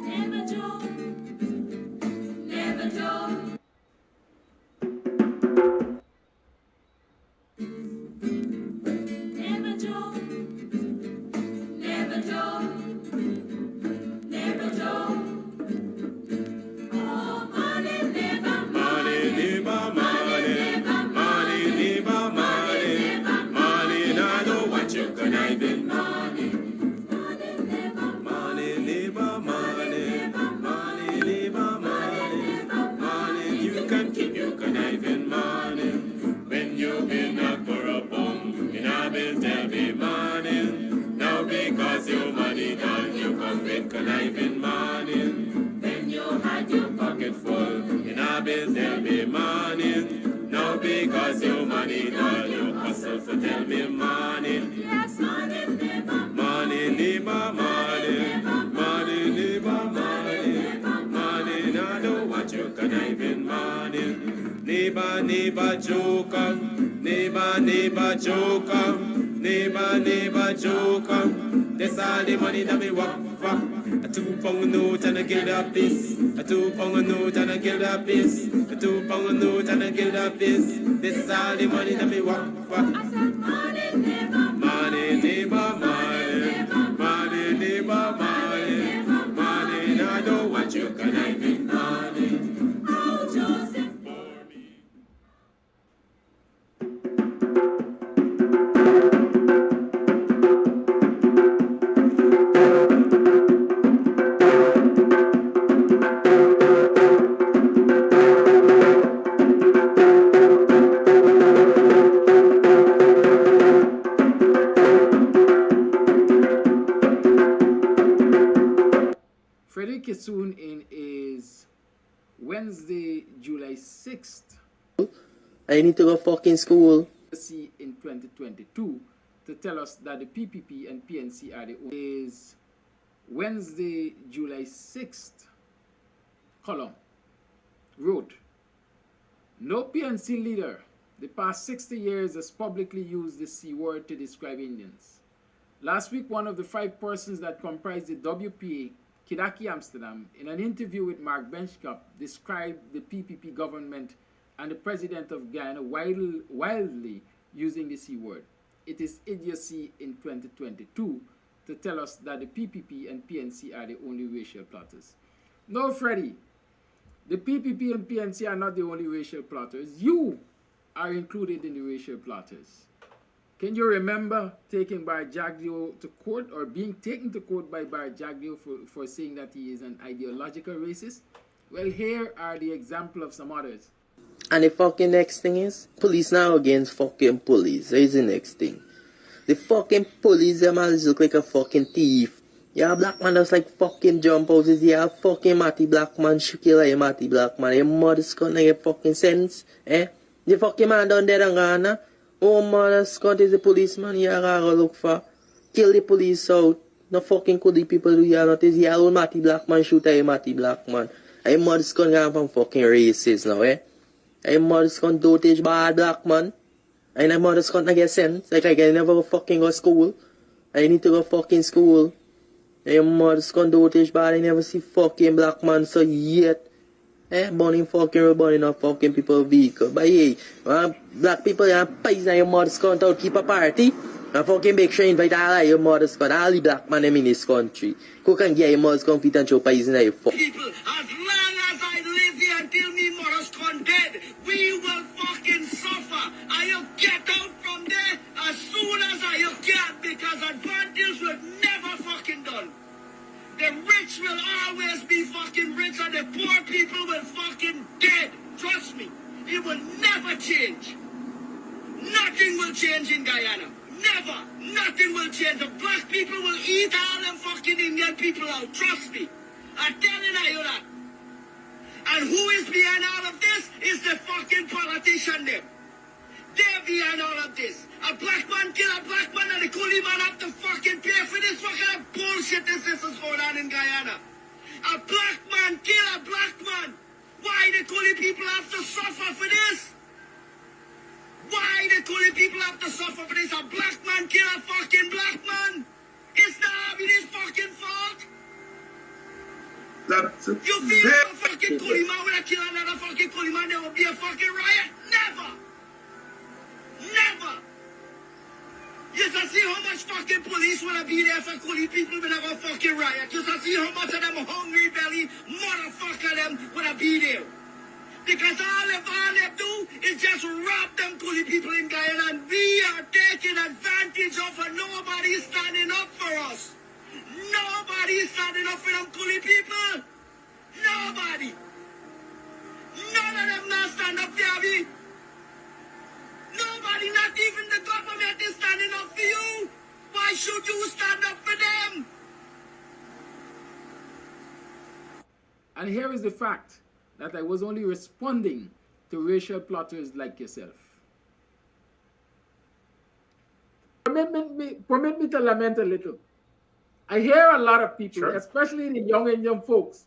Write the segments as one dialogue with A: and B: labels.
A: Never joke, never joke. Never joke, never joke, never joke. Oh, money never, money never, money never, money never, money never, money. I know what you conniving, money. Money never, money never, money, money never, money, money. You can keep your conniving, money. When you've been up for a bum, and I've been tell me money. Now because your money done, you come with conniving money. When you had your pocket full, and I've been tell me money. Now because your money done, you hustle for tell me money. Yes, money never, money never, money, money never, money, money. Now know what you conniving money. Neighbor, neighbor, joker. Neighbor, neighbor, joker. Neighbor, neighbor, joker. That's all the money that me walk for. A 2 pound note and a guilder piece. A 2 pound note and a guilder piece. A 2 pound note and a guilder piece. That's all the money that me walk for. I said money neighbor, money neighbor, money, money neighbor, money, money. Now I don't want you conniving money. Oh, Joseph.
B: Soon in is Wednesday, July 6th.
C: I need to go fucking school.
B: In 2022 to tell us that the PPP and PNC are the only is Wednesday, July 6th. Column wrote, no PNC leader the past 60 years has publicly used the C word to describe Indians. Last week, one of the 5 persons that comprised the WPA Kidaki Amsterdam, in an interview with Mark Benchcup, described the PPP government and the president of Guyana wildly using the C word. It is idiocy in 2022 to tell us that the PPP and PNC are the only racial plotters. No, Freddie, the PPP and PNC are not the only racial plotters. You are included in the racial plotters. Can you remember taking Bar Jagdeo to court or being taken to court by Bar Jagdeo for saying that he is an ideological racist? Well, here are the example of some others.
C: And the fucking next thing is, police now against fucking police. Here's the next thing. The fucking police, them all look like a fucking thief. Yeah, black man just like fucking jump houses. Yeah, fucking Matty black man, should kill a Matty black man. Your mother's gonna get fucking sense, eh? The fucking man down there in Ghana. Oh, mother, Scott is the policeman. Yeah, I gotta look for. Kill the police out. No fucking cool the people do ya notice. Yeah, old Matty black man shoot a Matty black man. I mother's gonna go from fucking racist now, eh? I mother's gonna dotage bad black man. And I mother's gonna get sense. Like I can never fucking go school. I need to go fucking school. I mother's gonna dotage bad. I never see fucking black man so yet. Eh, burning fucking burning up fucking people vehicle. But hey, black people and poison your mother's country out keep a party. And fucking make sure you invite all your mother's country, all the black men in this country. Who can get your mother's country and show poison at your fuck.
D: People, as long as I live here until me mother's country dead, we will fucking suffer. And you get out from there as soon as you can, because advantage will never fucking done. The rich will always be fucking rich and the poor people will fucking dead. Trust me. It will never change. Nothing will change in Guyana. Never. Nothing will change. The black people will eat all them fucking Indian people out. Trust me. I'm telling you that. And who is behind all of this is the fucking politician there. They're behind all of this. A black man kill a black man and the coolie man have to fucking pay for this fucking bullshit this is going on in Guyana. A black man kill a black man. Why the coolie people have to suffer for this? Why the coolie people have to suffer for this? A black man kill a fucking black man. It's the Army's fucking fault.
A: That's
D: You feel a fucking coolie man would have killed another fucking coolie man, there would be a fucking riot? Never! Never! You just see how much fucking police would have be there for coolie people would have a fucking riot. You just see how much of them hungry belly motherfucker them would have be there. Because all they do is just rob them coolie people in Guyana, and we are taking advantage of it. Nobody's standing up for us. Nobody's standing up for them coolie people. Nobody. None of them not stand up for me. Nobody, not even the government is standing up for you. Why should you stand up for them?
B: And here is the fact that I was only responding to racial plotters like yourself. Permit me to lament a little. I hear a lot of people,
E: Sure.
B: especially the young Indian folks,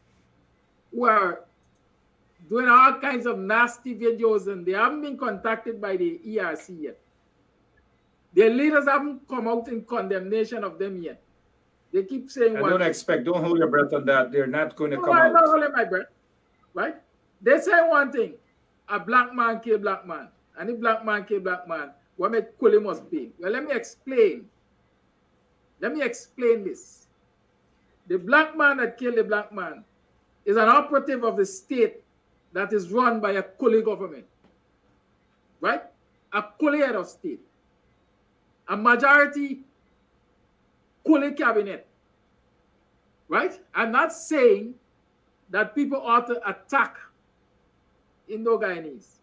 B: who are doing all kinds of nasty videos, and they haven't been contacted by the ERC yet. Their leaders haven't come out in condemnation of them yet. They keep saying
E: I don't expect, don't hold your breath on that. They're not going to come
B: I'm not
E: out.
B: holding my breath. Right? They say one thing, a black man kill black man, and if black man kill black man, what make Kuli must pay? Well, let me explain. Let me explain this. The black man that killed the black man is an operative of the state that is run by a Kuli government. Right? A Kuli head of state. A majority Kuli cabinet. Right? I'm not saying that people ought to attack Indo-Guyanese.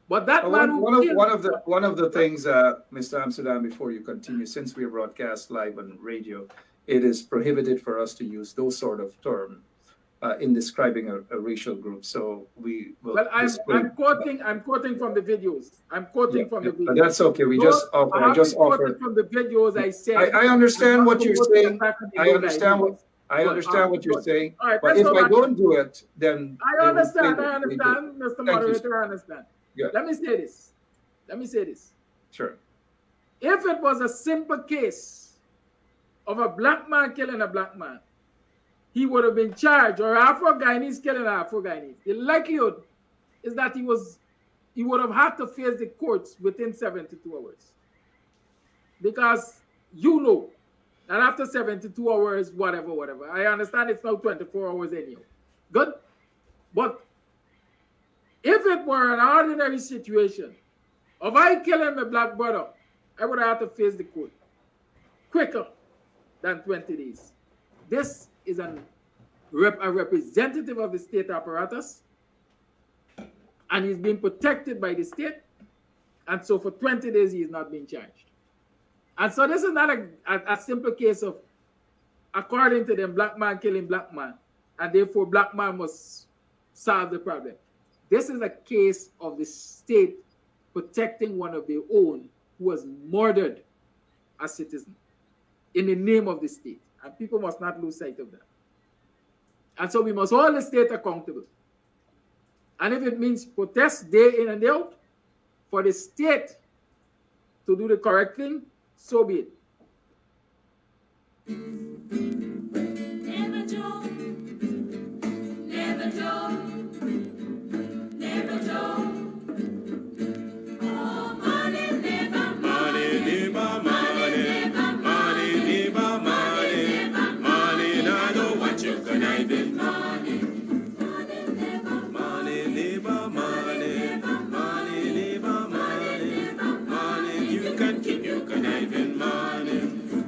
B: But that man who killed...
E: One of the things, Mr. Amsterdam, before you continue, since we are broadcast live on radio, it is prohibited for us to use those sort of terms in describing a racial group. So we will.
B: Well, I'm quoting from the videos. I'm quoting from the videos.
E: That's okay. We just offer. I just offer
B: from the videos. I said.
E: I understand what you're saying. I understand what you're saying.
B: Right,
E: but if I don't do it, then
B: I understand, Mr. Moderator. I understand.
E: Yeah.
B: Let me say this.
E: Sure.
B: If it was a simple case of a black man killing a black man, he would have been charged, or Afro-Guyanese killing Afro-Guyanese. The likelihood is that he would have had to face the courts within 72 hours. Because you know that after 72 hours, whatever. I understand it's now 24 hours anyhow. Good? But if it were an ordinary situation of I killing my black brother, I would have had to face the court quicker than 20 days. This is a representative of the state apparatus, and he's being protected by the state, and so for 20 days he is not being charged. And so this is not a simple case of, according to them, black man killing black man, and therefore black man must solve the problem. This is a case of the state protecting one of their own who was murdered as citizen in the name of the state. And people must not lose sight of that. And so we must hold the state accountable. And if it means protest day in and day out for the state to do the correct thing, so be it.
F: Never joke, never joke. Never joke. Oh, money, never money.
A: Money, I don't want you conniving. Money, you can keep your conniving money.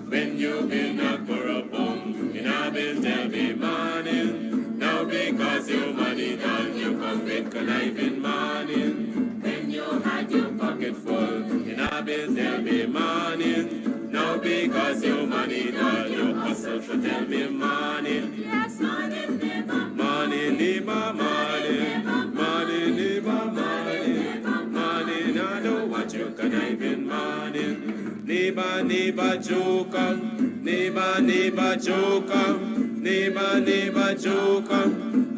A: When you've been up for a bum, and I've been tell me money. Now because your money done, you come with conniving money. When you had your pocket full, and I've been tell me money. Now because your money done, you hustle for tell me money.
F: Yes, money, never
A: Money, neighbor, money. Money, neighbor, money. Money, I don't want you conniving money. Neighbor, joker. Neighbor, joker. Neighbor, joker.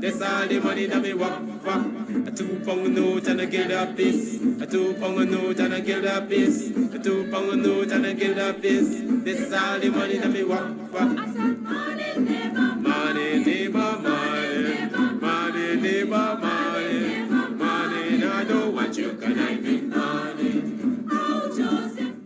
A: That's all the money that me walk for. A £2 note and a guild piece. A £2 note and a guild piece. A £2 note and a guild piece. This is all the money that me work for.
F: I said money never,
A: Money, neighbor, money. Money, neighbor, money. Money, I don't want you conniving money.
F: oh Joseph.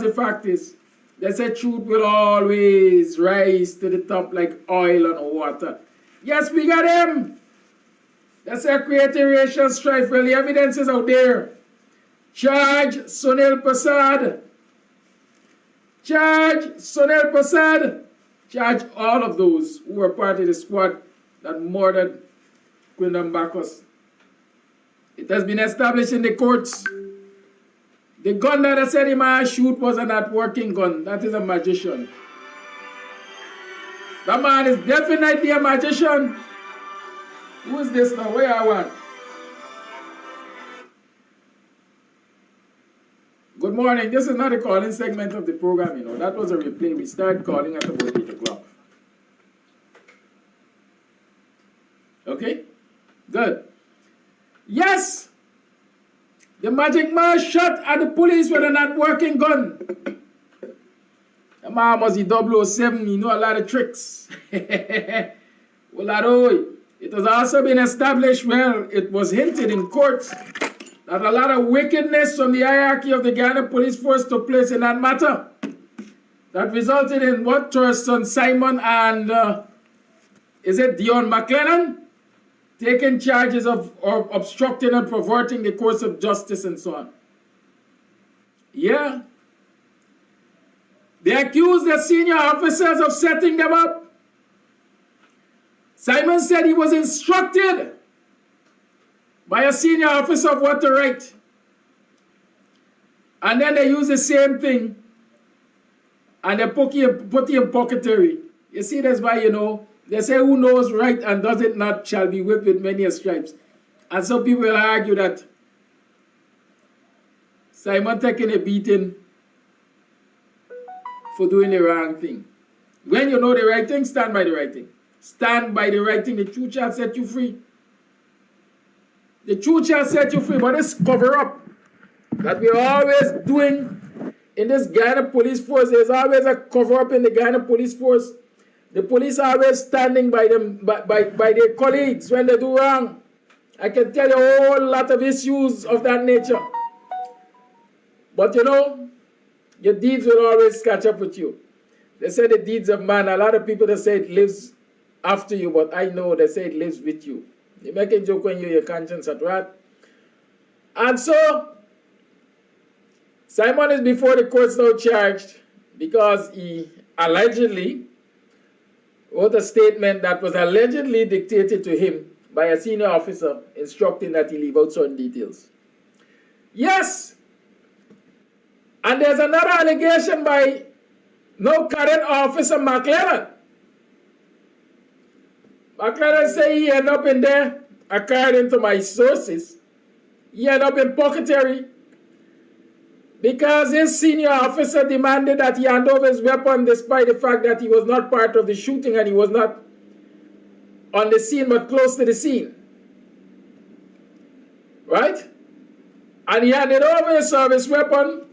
B: the fact is, they say truth will always rise to the top like oil on water. Yes, we got him. They say creating racial strife. Well, the evidence is out there. Charge Sunil Prasad. Charge Sunil Prasad. Charge all of those who were part of the squad that murdered Quindam Bacchus. It has been established in the courts. The gun that I said he might shoot was a not working gun. That is a magician. That man is definitely a magician. Who is this now? Where I want? Good morning. This is not a calling segment of the program, you know. That was a replay. We started calling at about 8 o'clock. Okay? Good. Yes! The magic man shot at the police with a not working gun. The man was the 007, he know a lot of tricks. Well, it has also been established, well, it was hinted in court that a lot of wickedness from the hierarchy of the Guyana police force took place in that matter. That resulted in what Thurston Simon and, is it Dion McLennan? Taking charges of obstructing and perverting the course of justice and so on. Yeah. They accused the senior officers of setting them up. Simon said he was instructed by a senior officer of what to write. And then they use the same thing and they put you in pocketry. You see, that's why, you know, they say who knows right and does it not shall be whipped with many stripes. And some people will argue that Simon taking a beating for doing the wrong thing. When you know the right thing, stand by the right thing. Stand by the right thing. The truth shall set you free. The truth shall set you free. But this cover up that we're always doing in this Guyana police force, there's always a cover up in the Guyana police force. The police are always standing by them, by their colleagues when they do wrong. I can tell you a whole lot of issues of that nature. But you know, your deeds will always catch up with you. They say the deeds of man, a lot of people that say it lives after you, but I know they say it lives with you. You make a joke when your conscience at rest. And so, Simon is before the courts now charged because he allegedly wrote a statement that was allegedly dictated to him by a senior officer instructing that he leave out certain details. Yes! And there's another allegation by no current officer McLennan. McLennan say he ended up in there, according to my sources, he ended up in pocketry because his senior officer demanded that he hand over his weapon despite the fact that he was not part of the shooting and he was not on the scene but close to the scene. Right? And he handed over his service weapon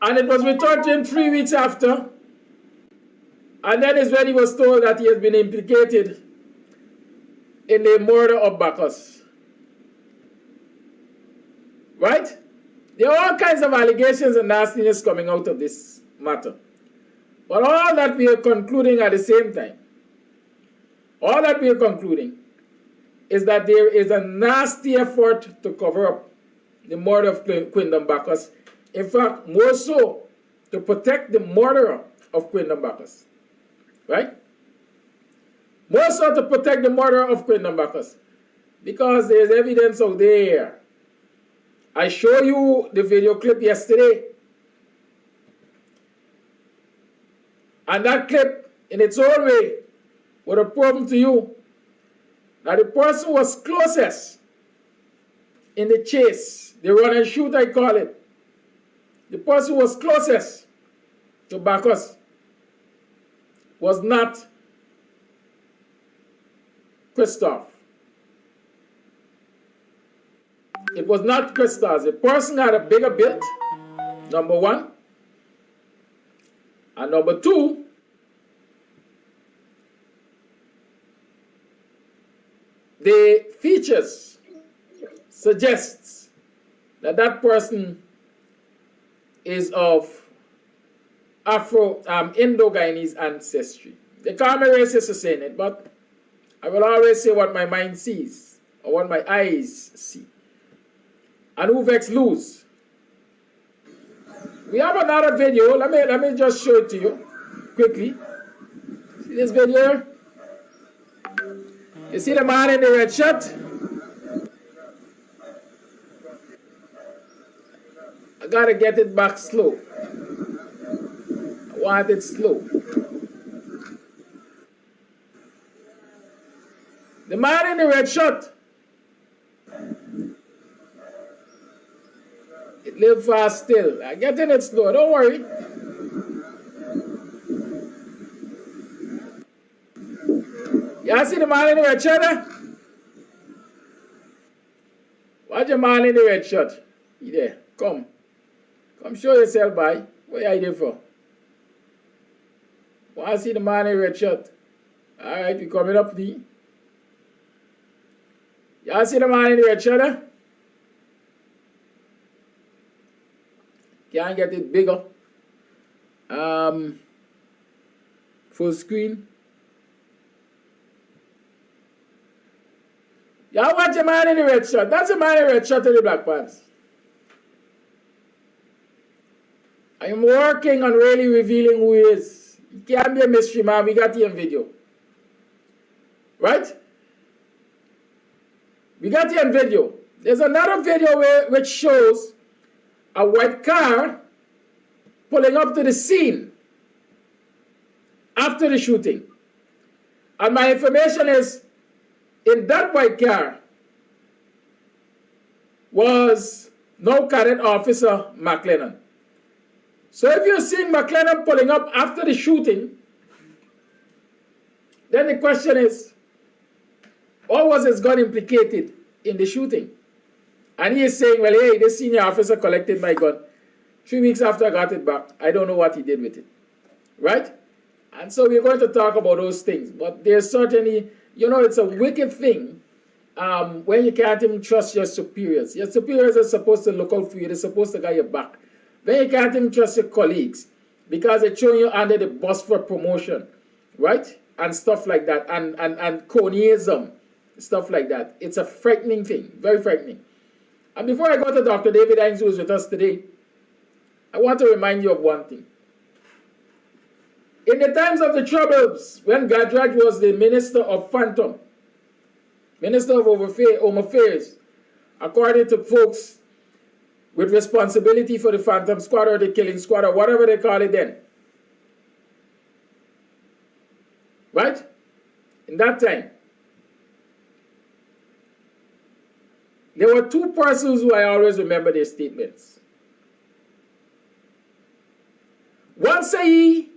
B: and it was returned to him 3 weeks after. And then is when he was told that he has been implicated in the murder of Bacchus. Right? There are all kinds of allegations and nastiness coming out of this matter. But all that we are concluding at the same time, all that we are concluding is that there is a nasty effort to cover up the murder of Quindam Bacchus. In fact, more so to protect the murderer of Quindam Bacchus. Right? More so to protect the murderer of Quindam Bacchus. Because there is evidence out there. I showed you the video clip yesterday. And that clip, in its own way, would have proven to you that the person was closest in the chase, the run and shoot I call it. The person who was closest to Bacchus was not Christoph. It was not Christoph. The person had a bigger build, number one. And number two, the features suggests that that person is of Indo-Guyanese ancestry. They call me racist for saying it, but I will always say what my mind sees or what my eyes see. And who vex lose. We have another video. Let me just show it to you quickly. See this video? You see the man in the red shirt? I gotta get it back slow. I want it slow. The man in the red shirt. It live fast still. I'm getting it slow. Don't worry. Y'all see the man in the red shirt? Watch the man in the red shirt. He there. Come. Come show yourself, boy. What are you hiding for? Want to see the man in the red shirt? Alright, we coming up the. Y'all see the man in the red shirt? Can't get it bigger. Full screen. Y'all watch the man in the red shirt. That's the man in the red shirt in the black pants. I am working on really revealing who he is. It can't be a mystery, man. We got the video. Right? We got the video. There's another video which shows a white car pulling up to the scene after the shooting. And my information is, in that white car was no Cadet Officer McLennan. So if you're seeing McLennan pulling up after the shooting, then the question is, how was his gun implicated in the shooting? And he is saying, well, hey, this senior officer collected my gun 3 weeks after I got it back. I don't know what he did with it. Right? And so we're going to talk about those things. But there's certainly, you know, it's a wicked thing when you can't even trust your superiors. Your superiors are supposed to look out for you. They're supposed to got your back. Then you can't even trust your colleagues because they're throwing you under the bus for promotion. Right? And stuff like that. And cronyism. Stuff like that. It's a frightening thing. Very frightening. And before I go to Dr. David Hines, who is with us today, I want to remind you of one thing. In the times of the troubles, when Gadraj was the Minister of Phantom, Minister of Home Affairs, according to folks with responsibility for the Phantom Squad or the Killing Squad or whatever they call it then. Right? In that time, there were two persons who I always remember their statements. One said he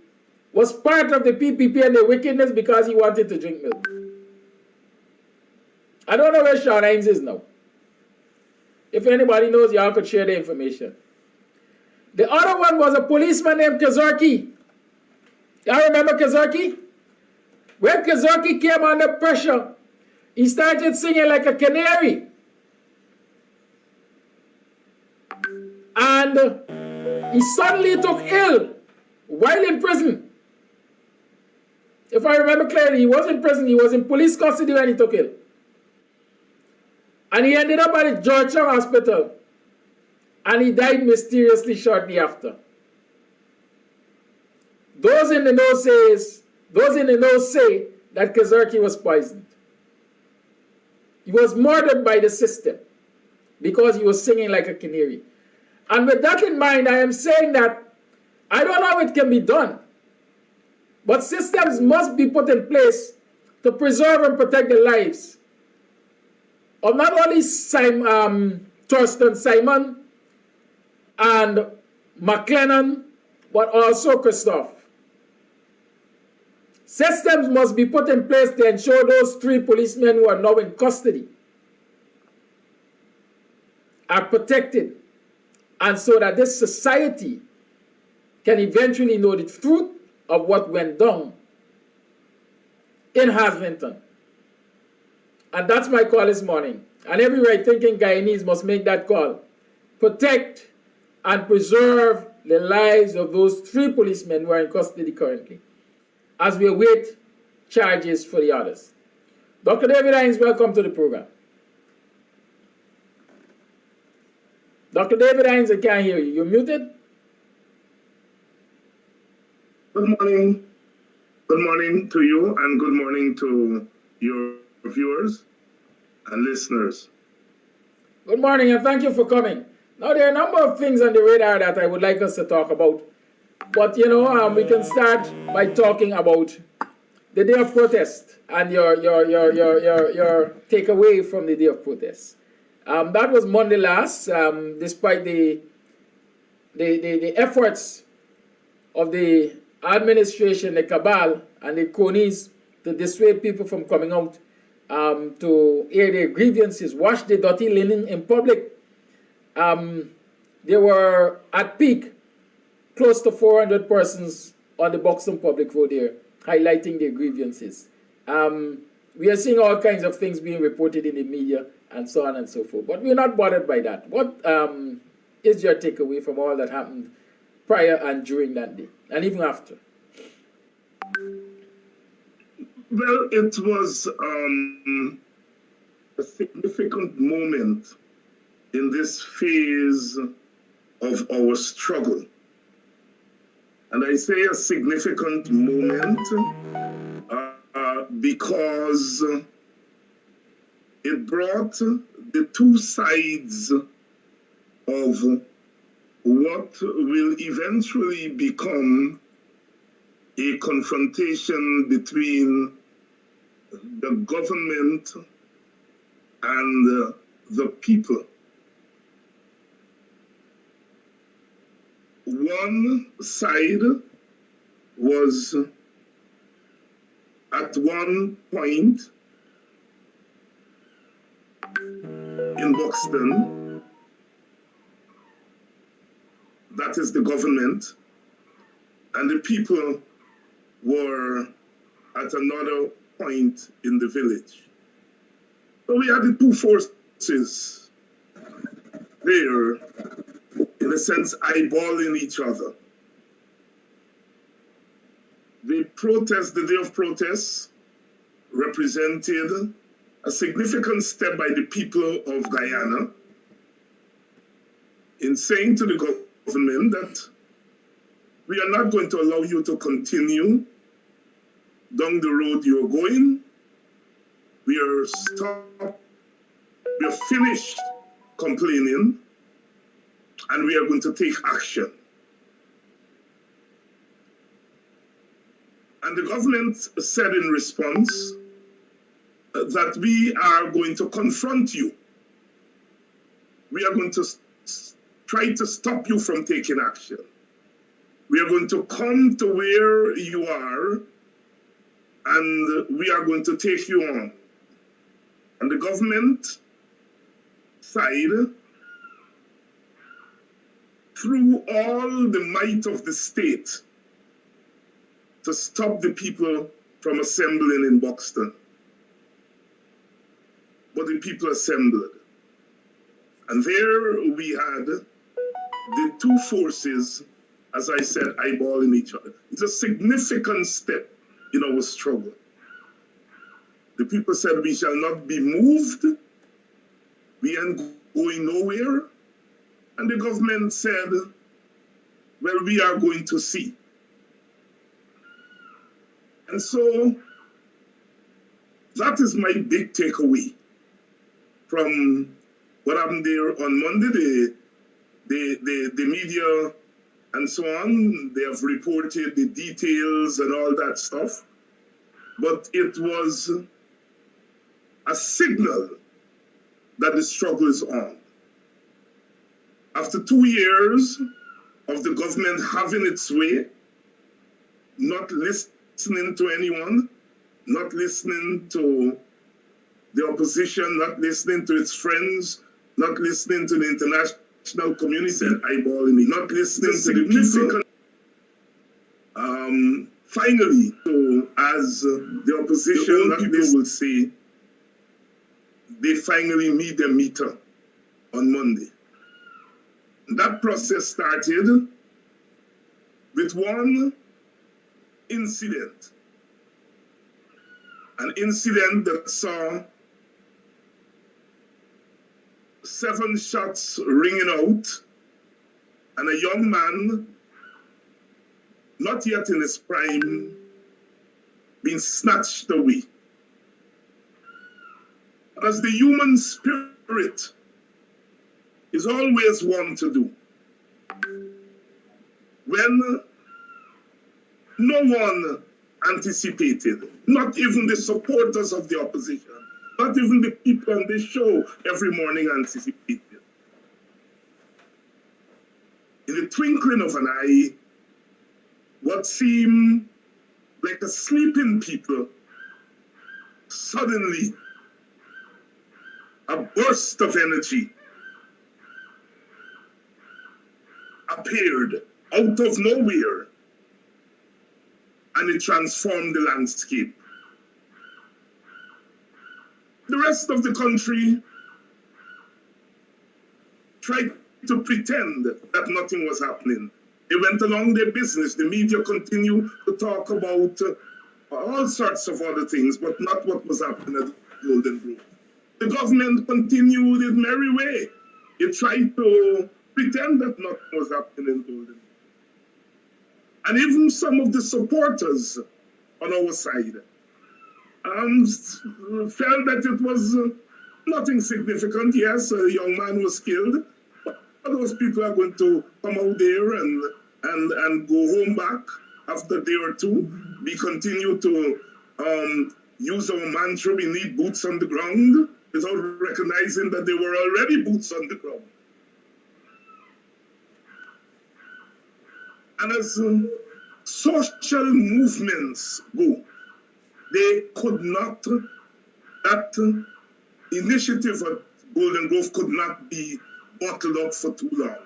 B: was part of the PPP and the wickedness because he wanted to drink milk. I don't know where Sean Hines is now. If anybody knows, y'all could share the information. The other one was a policeman named Kazarki. Y'all remember Kazarki? When Kazarki came under pressure, he started singing like a canary. And he suddenly took ill while in prison. If I remember clearly, he was in prison. He was in police custody when he took ill. And he ended up at the Georgetown Hospital. And he died mysteriously shortly after. Those in the know say that Kazarki was poisoned. He was murdered by the system because he was singing like a canary. And with that in mind, I am saying that I don't know how it can be done, but systems must be put in place to preserve and protect the lives of not only Thurston Simon and McLennan, but also Christoph. Systems must be put in place to ensure those 3 policemen who are now in custody are protected, and so that this society can eventually know the truth of what went down in Haslington. And that's my call this morning. And every right-thinking Guyanese must make that call. Protect and preserve the lives of those 3 policemen who are in custody currently, as we await charges for the others. Dr. David Hines, welcome to the program. Dr. David Hines, I can't hear you. You're muted?
G: Good morning. Good morning to you, and good morning to your viewers and listeners.
B: Good morning, and thank you for coming. Now, there are a number of things on the radar that I would like us to talk about. But, we can start by talking about the day of protest and your takeaway from the day of protest. That was Monday last, despite the efforts of the administration, the cabal, and the cronies to dissuade people from coming out to air their grievances, wash the dirty linen in public. They were at peak close to 400 persons on the Buxton Public Road there, highlighting their grievances. We are seeing all kinds of things being reported in the media and so on and so forth. But we're not bothered by that. What is your takeaway from all that happened prior and during that day, and even after?
G: Well, it was a significant moment in this phase of our struggle. And I say a significant moment because it brought the 2 sides of what will eventually become a confrontation between the government and the people. One side was at one point in Buxton, that is the government, and the people were at another point in the village. So we had the 2 forces there, in a sense, eyeballing each other. The protest, the day of protest, represented a significant step by the people of Guyana in saying to the government that we are not going to allow you to continue down the road you're going. We are stopped. We are finished complaining, and we are going to take action. And the government said in response that we are going to confront you. We are going to try to stop you from taking action. We are going to come to where you are, and we are going to take you on. And the government side, through all the might of the state, to stop the people from assembling in Buxton. But the people assembled. And there we had the 2 forces, as I said, eyeballing each other. It's a significant step in our struggle. The people said, we shall not be moved. We ain't going nowhere. And the government said, well, we are going to see. And so that is my big takeaway from what happened there on Monday. The media and so on, they have reported the details and all that stuff. But it was a signal that the struggle is on. After 2 years of the government having its way, not listening to anyone, not listening to the opposition, not listening to its friends, not listening to the international community, eyeballing me, not listening to the people. Finally, so as the opposition, that people will say, they finally meet their meter on Monday. That process started with one incident. An incident that saw 7 shots ringing out and a young man, not yet in his prime, being snatched away. As the human spirit is always one to do, when no one anticipated, not even the supporters of the opposition, not even the people on this show every morning anticipated. In the twinkling of an eye, what seemed like a sleeping people, suddenly a burst of energy appeared out of nowhere, and it transformed the landscape. The rest of the country tried to pretend that nothing was happening. They went along their business. The media continued to talk about all sorts of other things, but not what was happening at Golden Grove. The government continued its merry way. It tried to pretend that nothing was happening in Golden Grove. And even some of the supporters on our side felt that it was nothing significant. Yes, a young man was killed, but those people are going to come out there and go home back after a day or two. We continue to use our mantra, we need boots on the ground, without recognizing that they were already boots on the ground. And as social movements go, they could not, that initiative at Golden Grove could not be bottled up for too long.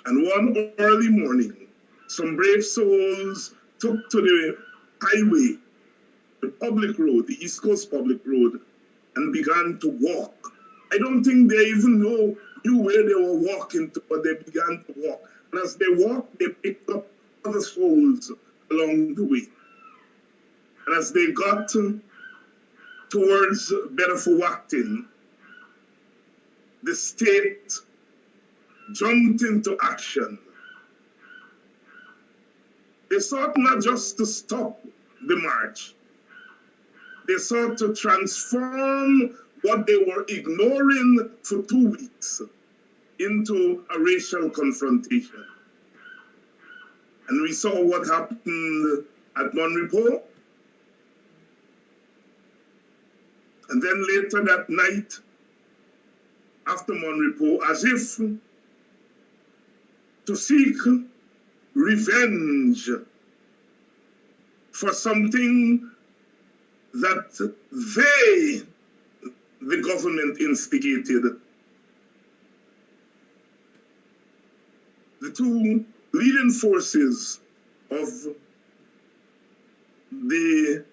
G: And one early morning, some brave souls took to the highway, the public road, the East Coast public road, and began to walk. I don't think they even knew where they were walking to, but they began to walk. And as they walked, they picked up other souls along the way. And as they got towards Bedford-Wacton, the state jumped into action. They sought not just to stop the march, they sought to transform what they were ignoring for 2 weeks into a racial confrontation. And we saw what happened at Monrepo. And then later that night, after Monrepo, as if to seek revenge for something that they, the government, instigated. The two leading forces of the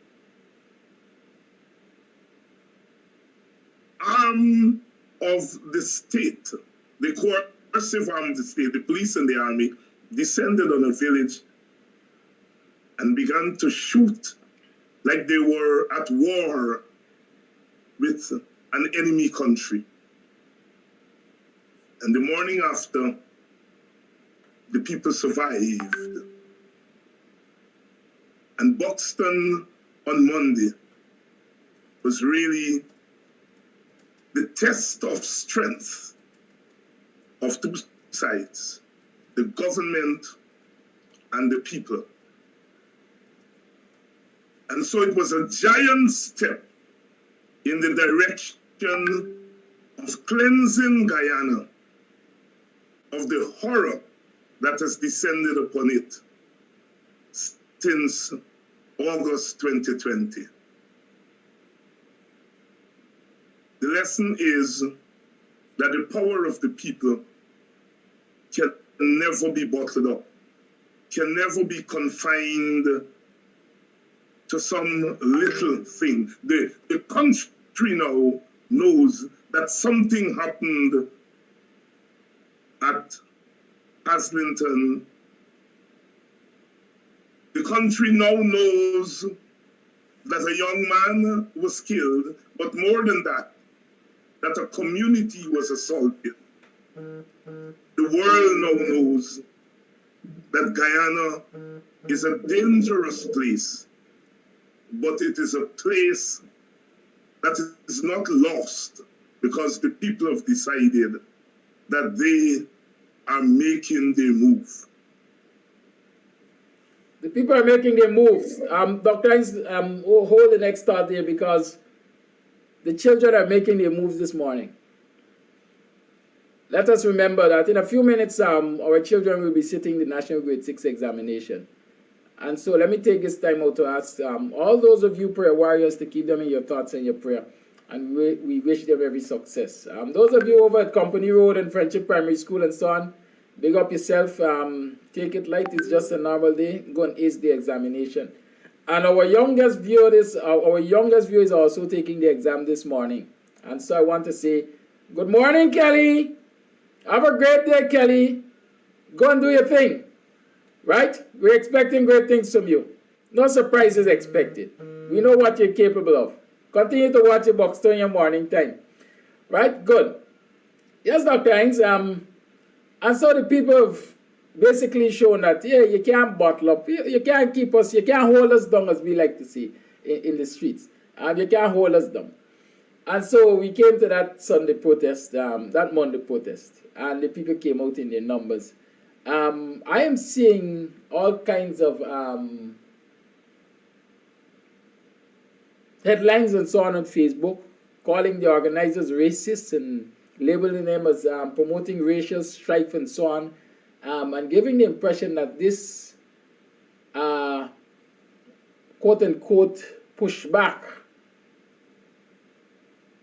G: arm of the state, the coercive arm of the state, the police and the army, descended on a village and began to shoot like they were at war with an enemy country. And the morning after, the people survived. And Buxton on Monday was really the test of strength of two sides, the government and the people. And so it was a giant step in the direction of cleansing Guyana of the horror that has descended upon it since August 2020. The lesson is that the power of the people can never be bottled up, can never be confined to some little thing. The country now knows that something happened at Haslington country now knows that a young man was killed, but more than that, that a community was assaulted. The world now knows that Guyana is a dangerous place, but it is a place that is not lost because the people have decided that they are making their move.
B: The people are making their moves. Dr. Hines, hold the next thought there, because the children are making their moves this morning. Let us remember that in a few minutes, our children will be sitting the National Grade 6 examination. And so let me take this time out to ask all those of you prayer warriors to keep them in your thoughts and your prayer. And we wish them every success. Those of you over at Company Road and Friendship Primary School and so on, big up yourself. Take it light. It's just a normal day. Go and ace the examination. And our youngest viewer is also taking the exam this morning. And so I want to say, good morning, Kelly. Have a great day, Kelly. Go and do your thing. Right? We're expecting great things from you. No surprises expected. We know what you're capable of. Continue to watch your Buxtonian morning time. Right? Good. Yes, Dr. Hines. And so the people have basically shown that, yeah, you can't bottle up. You can't keep us, you can't hold us down, as we like to say in the streets. You can't hold us down. And so we came to that Sunday protest, that Monday protest, and the people came out in their numbers. I am seeing all kinds of headlines and so on Facebook, calling the organizers racist and labeling them as promoting racial strife and so on, and giving the impression that this quote-unquote pushback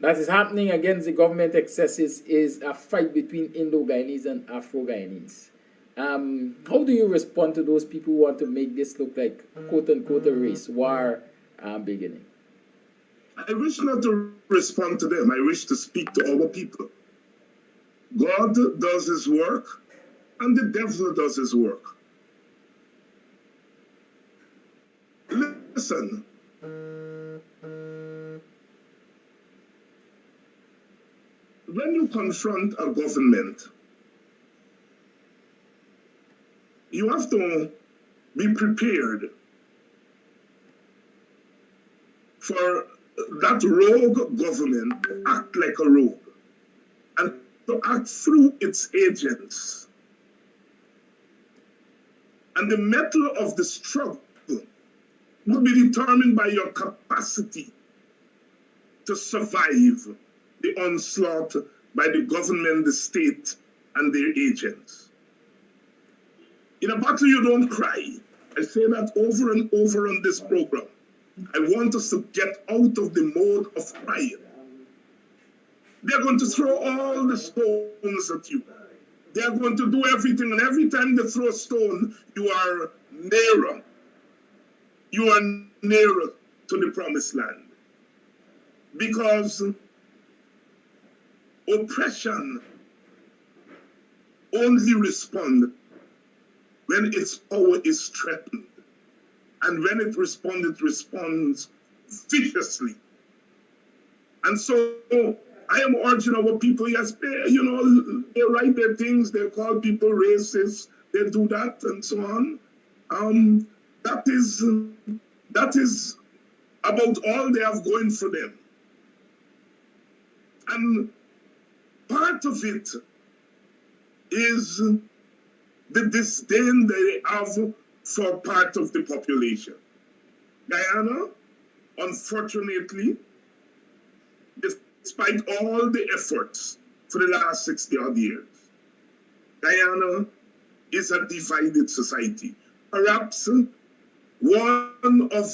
B: that is happening against the government excesses is a fight between Indo-Guyanese and Afro-Guyanese. How do you respond to those people who want to make this look like quote-unquote a race war beginning?
G: I wish not to respond to them. I wish to speak to our people. God does his work, and the devil does his work. Listen. When you confront a government, you have to be prepared for that rogue government to act like a rogue and to act through its agents. And the mettle of the struggle will be determined by your capacity to survive the onslaught by the government, the state, and their agents. In a battle, you don't cry. I say that over and over on this program. I want us to get out of the mode of crying. They're going to throw all the stones at you. They're going to do everything, and every time they throw a stone, you are nearer. You are nearer to the promised land. Because oppression only responds when its power is threatened. And when it responds viciously. And so I am urging our people, yes, they write their things, they call people racist, they do that and so on. That is about all they have going for them. And part of it is the disdain they have for part of the population. Guyana, unfortunately, despite all the efforts for the last 60-odd years, Guyana is a divided society. Perhaps one of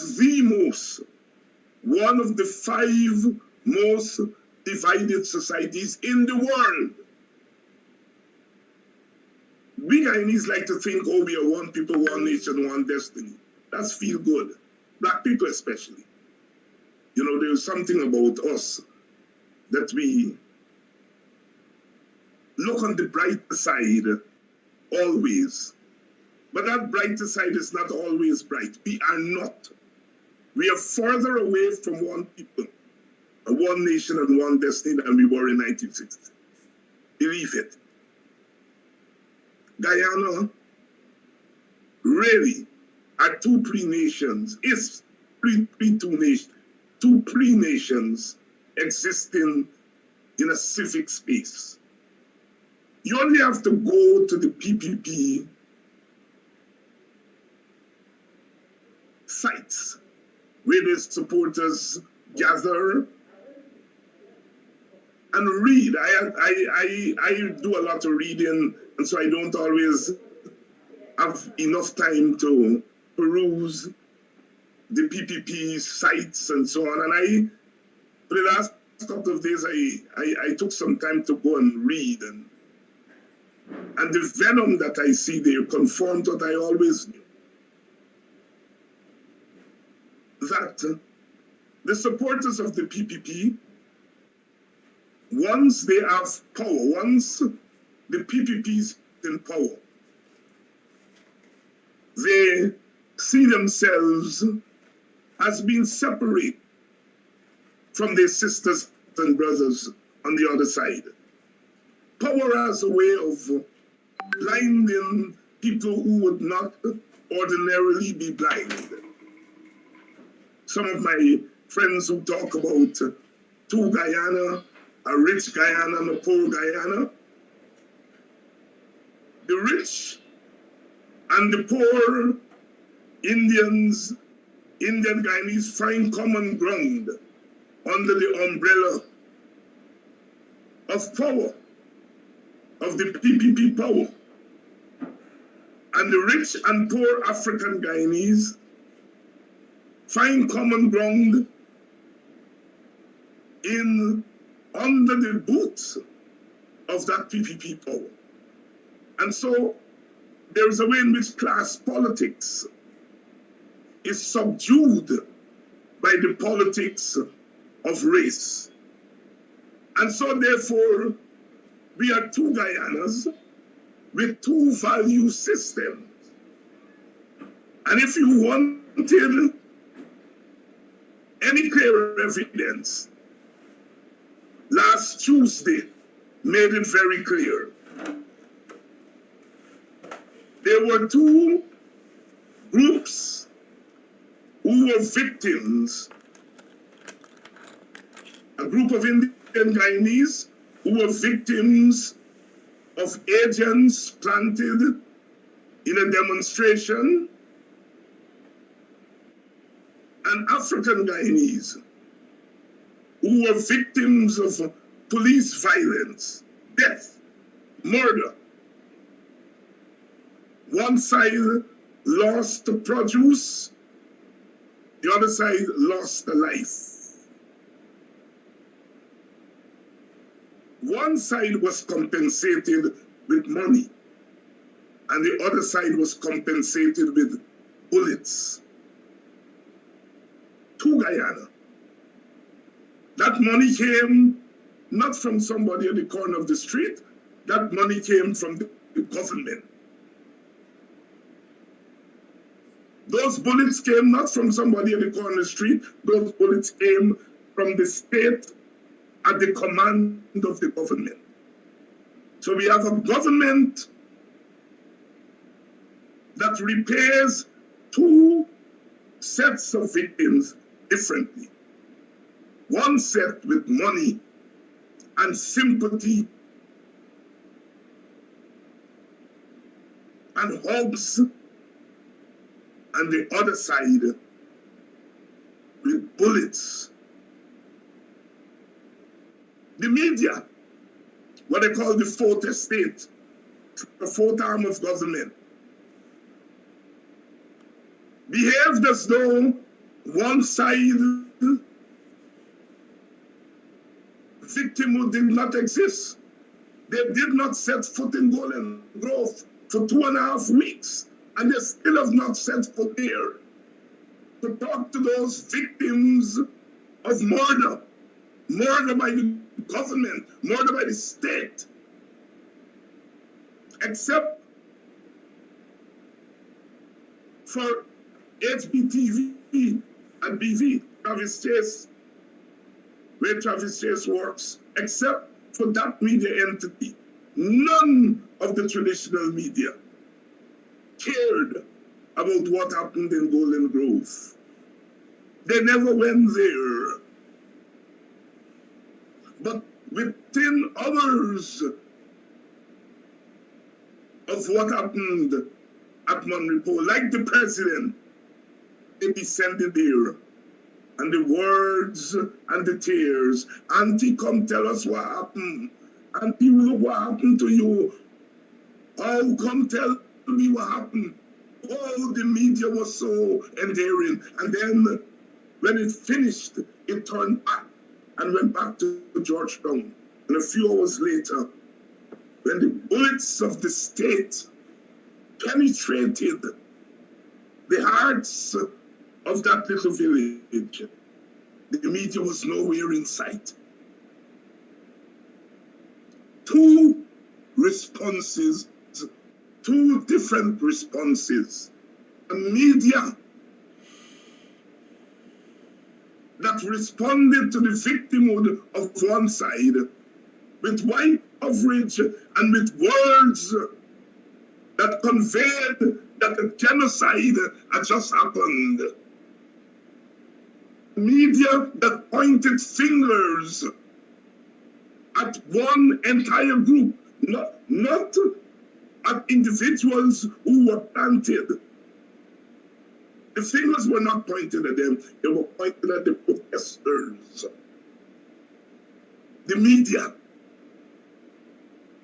G: the 5 most divided societies in the world. We Guyanese like to think, oh, we are one people, one nation, one destiny. That's feel good. Black people especially. There's something about us that we look on the bright side always. But that brighter side is not always bright. We are not. We are further away from one people, and one nation and one destiny than we were in 1960. Believe it. Guyana really are two pre-nations, two pre-nations existing in a civic space. You only have to go to the PPP sites where the supporters gather and read. I do a lot of reading, and so I don't always have enough time to peruse the PPP sites and so on. And for the last couple of days, I took some time to go and read, and the venom that I see there confirmed what I always knew. That the supporters of the PPP, once they have power, once the PPP is in power, they see themselves as being separate from their sisters and brothers on the other side. Power as a way of blinding people who would not ordinarily be blind. Some of my friends who talk about two Guyana, a rich Guyana and a poor Guyana, the rich and the poor Indian Guyanese find common ground under the umbrella of power, of the PPP power. And the rich and poor African Guyanese find common ground under the boots of that PPP power. And so there is a way in which class politics is subdued by the politics of race. And so therefore, we are two Guyanas with two value systems. And if you wanted any clearer evidence, last Tuesday made it very clear. There were two groups who were victims, a group of Indian Guyanese who were victims of agents planted in a demonstration, and African Guyanese who were victims of police violence, death, murder. One side lost the produce, the other side lost a life. One side was compensated with money, and the other side was compensated with bullets. To Guyana. That money came not from somebody at the corner of the street, that money came from the government. Those bullets came not from somebody at the corner of the street, those bullets came from the state at the command of the government. So we have a government that repays two sets of victims differently. One set with money and sympathy and hopes, and the other side with bullets. The media, what they call the fourth estate, the fourth arm of government, behaved as though one side victimhood did not exist. They did not set foot in Golden Grove for 2.5 weeks, and they still have not set foot there to talk to those victims of murder, murder by the government, murder by the state. Except for HBTV and BV, Travis Chase, where Travis Chase works, except for that media entity. None of the traditional media cared about what happened in Golden Grove. They never went there. But within hours of what happened at Monrepo, like the president, they descended there. And the words and the tears, Auntie, come tell us what happened. Auntie, look what happened to you. Oh, come tell me what happened. Oh, the media was so endearing. And then when it finished, it turned back and went back to Georgetown. And a few hours later, when the bullets of the state penetrated the hearts of that little village, the media was nowhere in sight. Two responses, two different responses. The media that responded to the victimhood of one side with white coverage and with words that conveyed that a genocide had just happened. Media that pointed fingers at one entire group, not at individuals who were planted. The fingers were not pointed at them, they were pointed at the protesters. The media.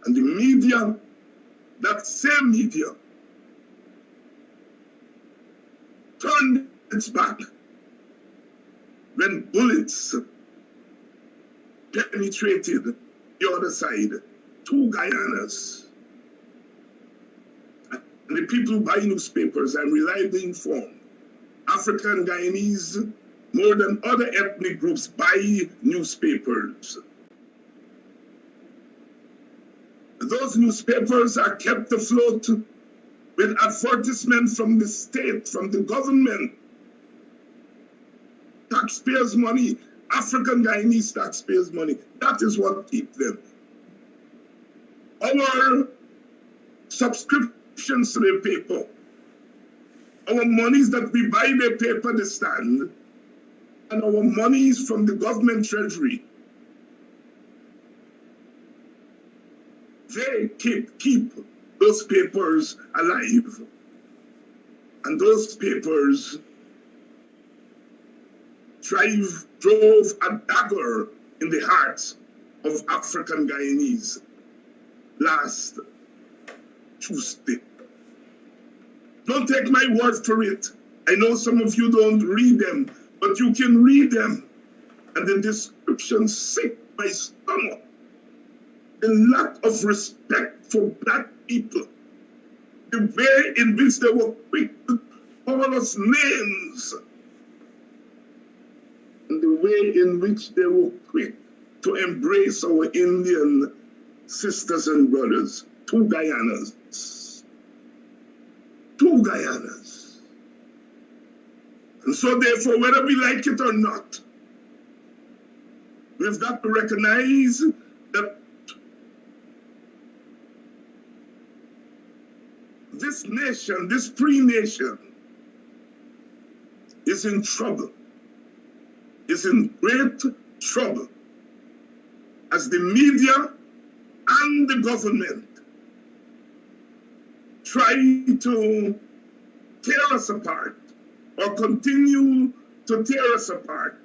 G: And the media, that same media, turned its back when bullets penetrated the other side, two Guyanas. And the people who buy newspapers, I'm reliably informed, African Guyanese, more than other ethnic groups, buy newspapers. Those newspapers are kept afloat with advertisements from the state, from the government. Taxpayers' money, African Guyanese taxpayers' money. That is what keeps them. Our subscriptions to the paper, our monies that we buy the paper, the stand, and our monies from the government treasury, they keep those papers alive. And those papers drove a dagger in the hearts of African Guyanese last Tuesday. Don't take my word for it. I know some of you don't read them, but you can read them. And the description sick my stomach. The lack of respect for black people. The way in which they were quick to call us names. And the way in which they were quick to embrace our Indian sisters and brothers. Two Guyanas. Two Guyanas. And so therefore, whether we like it or not, we've got to recognize that this nation, this free nation, is in trouble, is in great trouble, as the media and the government try to tear us apart or continue to tear us apart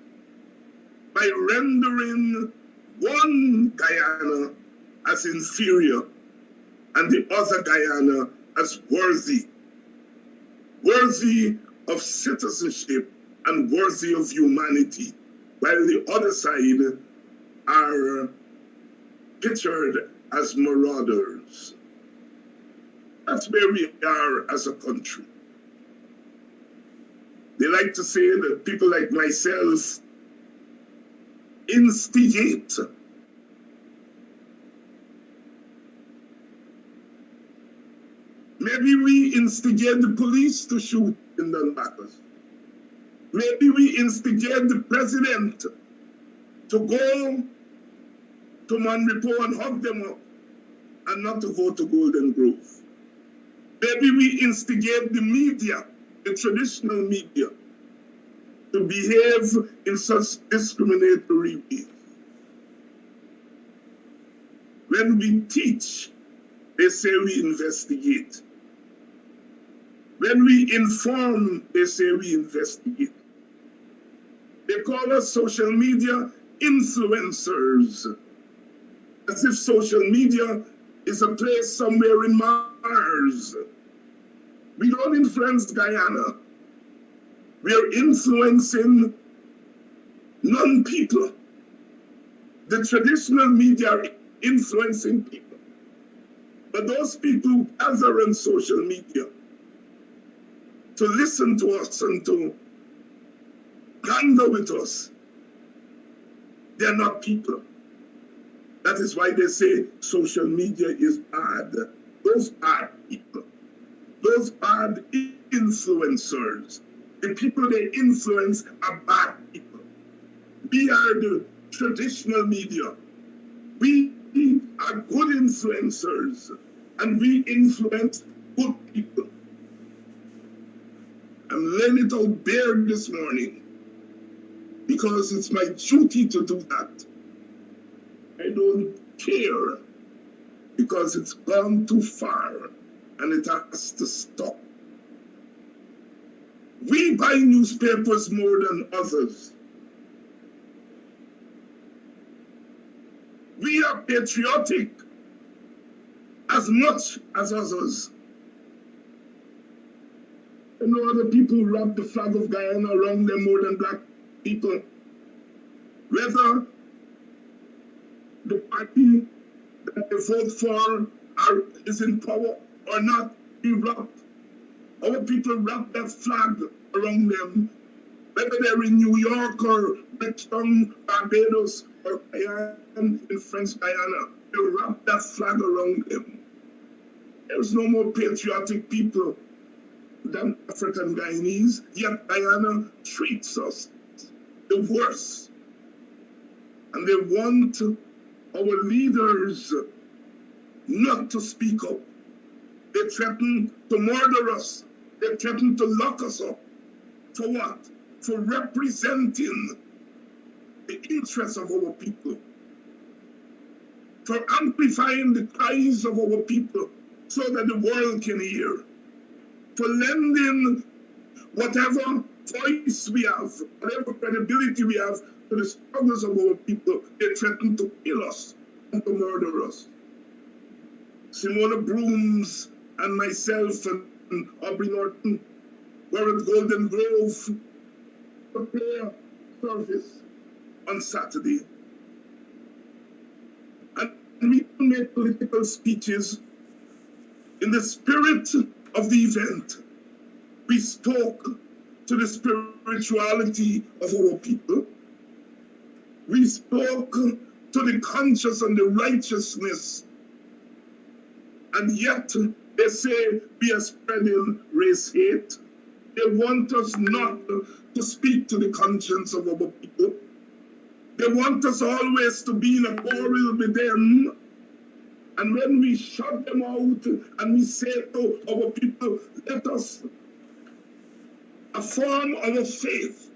G: by rendering one Guyana as inferior and the other Guyana as worthy of citizenship and worthy of humanity, while the other side are pictured as marauders. That's where we are as a country. They like to say that people like myself instigate Maybe we instigate the police to shoot in Donbass. Maybe we instigate the president to go to Manripo and hug them up and not to go to Golden Grove. Maybe we instigate the media, the traditional media, to behave in such discriminatory ways. When we teach, they say we investigate. When we inform, they say we investigate. They call us social media influencers, as if social media is a place somewhere in Mars. We don't influence Guyana. We are influencing non-people. The traditional media are influencing people. But those people gather on social media to listen to us and to gander with us, they're not people. That is why they say social media is bad. Those bad people, those bad influencers, the people they influence are bad people. We are the traditional media. We are good influencers, and we influence good people. I'm laying it out bare this morning because it's my duty to do that. I don't care because it's gone too far and it has to stop. We buy newspapers more than others. We are patriotic as much as others. You know, other people wrap the flag of Guyana around them more than black people. Whether the party that they vote for is in power or not, our people wrap that flag around them. Whether they're in New York or Buxtonian, Barbados, or Guyana, in French Guyana, they wrap that flag around them. There's no more patriotic people than African Guyanese, yet Guyana treats us the worst. And they want our leaders not to speak up. They threaten to murder us. They threaten to lock us up. For what? For representing the interests of our people. For amplifying the cries of our people so that the world can hear. For lending whatever voice we have, whatever credibility we have to the struggles of our people. They threaten to kill us and to murder us. Simona Brooms and myself and Aubrey Norton were at Golden Grove to prayer service on Saturday. And we made political speeches. In the spirit of the event, we spoke to the spirituality of our people. We spoke to the conscience and the righteousness. And yet, they say we are spreading race hate. They want us not to speak to the conscience of our people. They want us always to be in a quarrel with them. And when we shut them out and we say to our people, let us affirm our faith.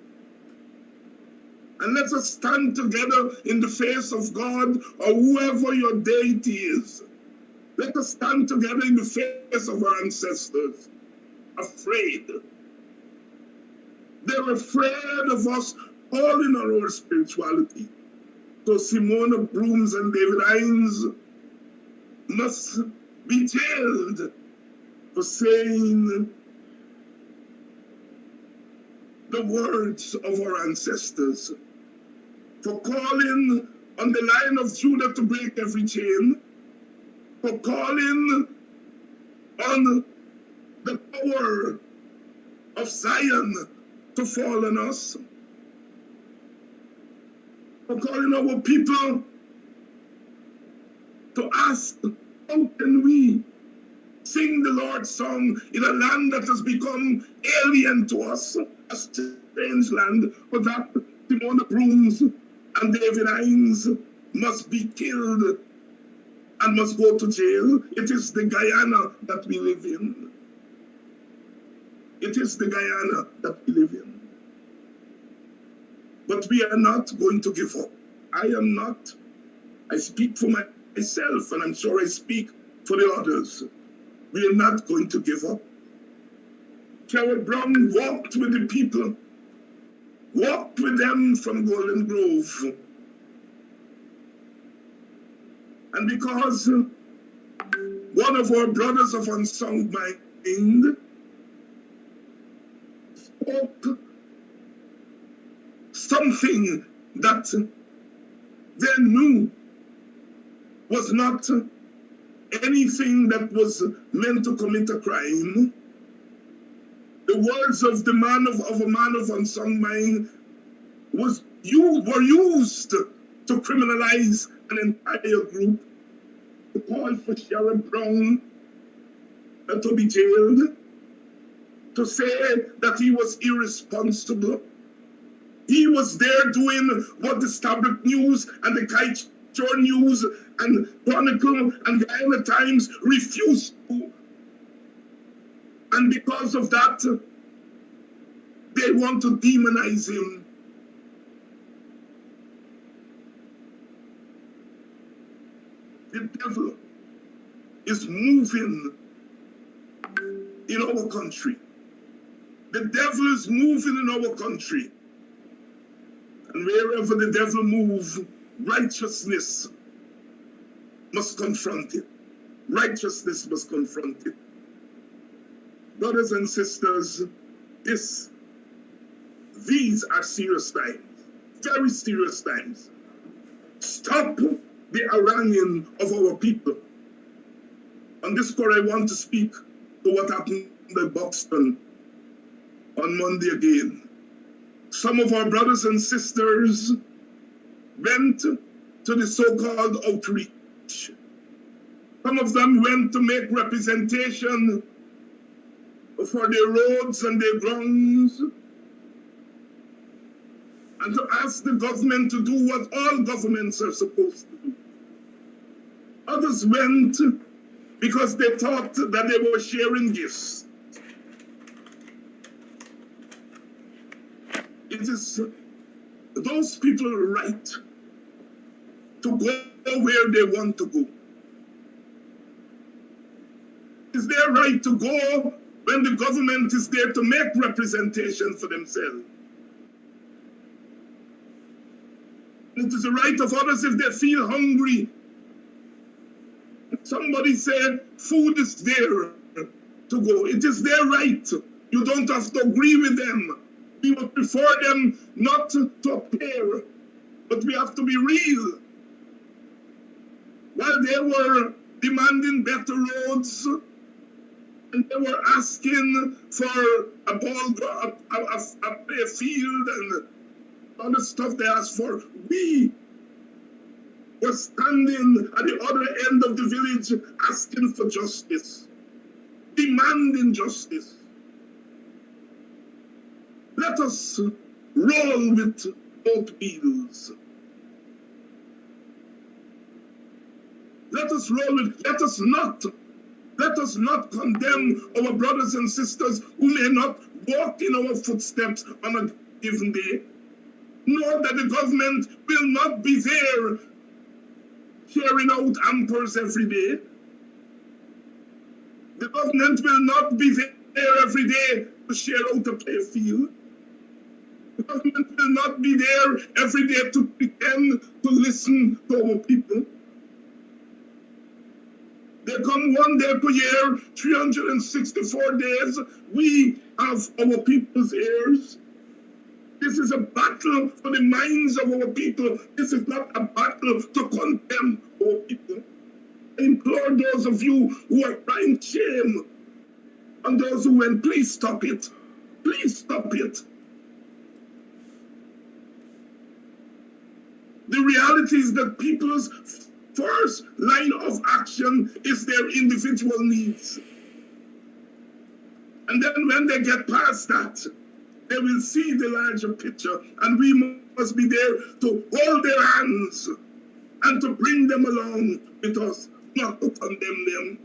G: And let us stand together in the face of God or whoever your deity is. Let us stand together in the face of our ancestors, afraid. They're afraid of us calling on our spirituality. So Simona Brooms and David Hines must be jailed for saying the words of our ancestors, for calling on the Lion of Judah to break every chain, for calling on the power of Zion to fall on us, for calling our people to ask, how can we sing the Lord's song in a land that has become alien to us, a strange land, but that Timona Brooms and David Hines must be killed and must go to jail. It is the Guyana that we live in. It is the Guyana that we live in. But we are not going to give up. I am not. I speak for myself, and I'm sure I speak for the others. We are not going to give up. Sherrod Brown walked with the people, walked with them from Golden Grove. And because one of our brothers of unsound mind spoke something that they knew was not anything that was meant to commit a crime, the words of the man of a man of unsound mind were used to criminalize an entire group, to call for Sherrod Brown to be jailed, to say that he was irresponsible. He was there doing what the Stabroek News and the Kaichor News and Chronicle and Guyana Times refused to. And because of that, they want to demonize him. The devil is moving in our country. The devil is moving in our country. And wherever the devil moves, righteousness must confront it. Righteousness must confront it. Brothers and sisters, these are serious times, very serious times. Stop the haranguing of our people. On this score, I want to speak to what happened at Buxton on Monday again. Some of our brothers and sisters went to the so-called outreach. Some of them went to make representation for their roads and their grounds, and to ask the government to do what all governments are supposed to do. Others went because they thought that they were sharing gifts. It is those people's right to go where they want to go. It's their right to go when the government is there to make representation for themselves. It is the right of others if they feel hungry. Somebody said food is there to go. It is their right. You don't have to agree with them. We would prefer them not to appear, but we have to be real. While they were demanding better roads, and they were asking for a play field and other stuff they asked for, we were standing at the other end of the village asking for justice, demanding justice. Let us roll with both wheels. Let us not condemn our brothers and sisters who may not walk in our footsteps on a given day. Know that the government will not be there sharing out hampers every day. The government will not be there every day to share out a play field. The government will not be there every day to pretend to listen to our people. They come one day per year, 364 days. We have our people's ears. This is a battle for the minds of our people. This is not a battle to condemn our people. I implore those of you who are crying shame on those who went, please stop it. Please stop it. The reality is that people's first line of action is their individual needs. And then when they get past that, they will see the larger picture, and we must be there to hold their hands and to bring them along with us, not to condemn them.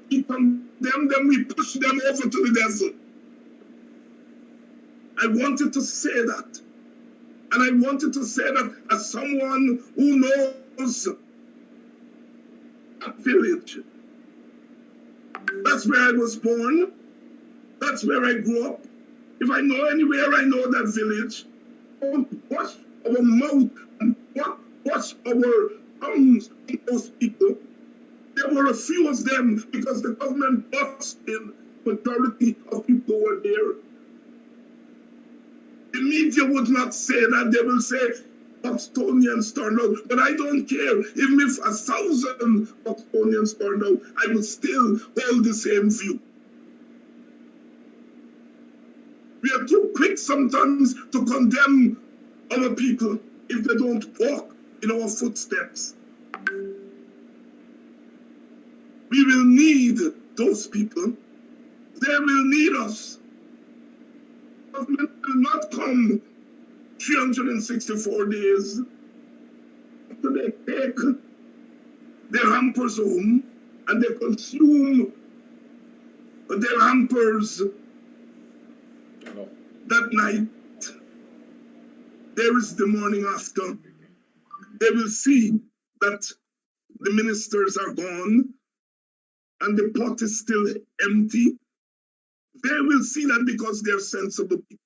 G: We condemn them, we push them over to the desert. I wanted to say that. And I wanted to say that as someone who knows a village. That's where I was born. That's where I grew up. If I know anywhere, I know that village. Don't wash our mouth and wash our tongues on those people. There were a few of them because the government busted majority of people who were there. The media would not say that. They will say Buxtonians turned out, but I don't care. Even if 1,000 Buxtonians turned out, I will still hold the same view. We are too quick sometimes to condemn our people if they don't walk in our footsteps. We will need those people. They will need us. Government will not come 364 days after they take their hampers home and they consume their hampers that night. There is the morning after. They will see that the ministers are gone and the pot is still empty. They will see that because they're sensible people.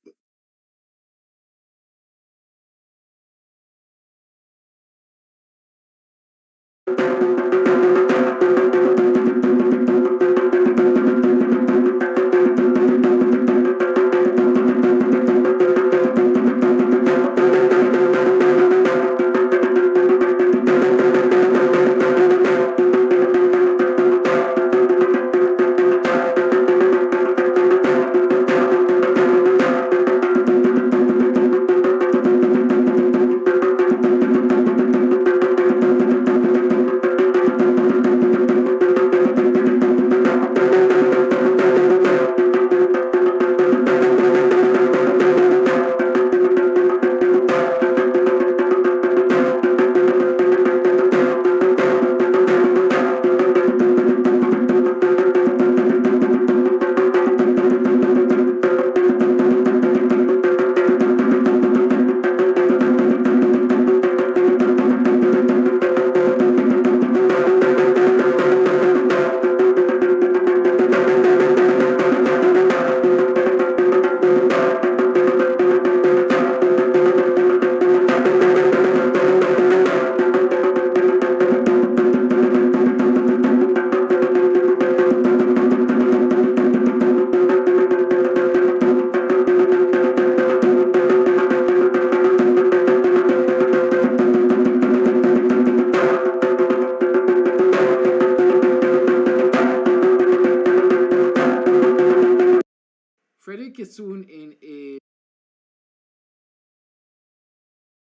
B: Soon in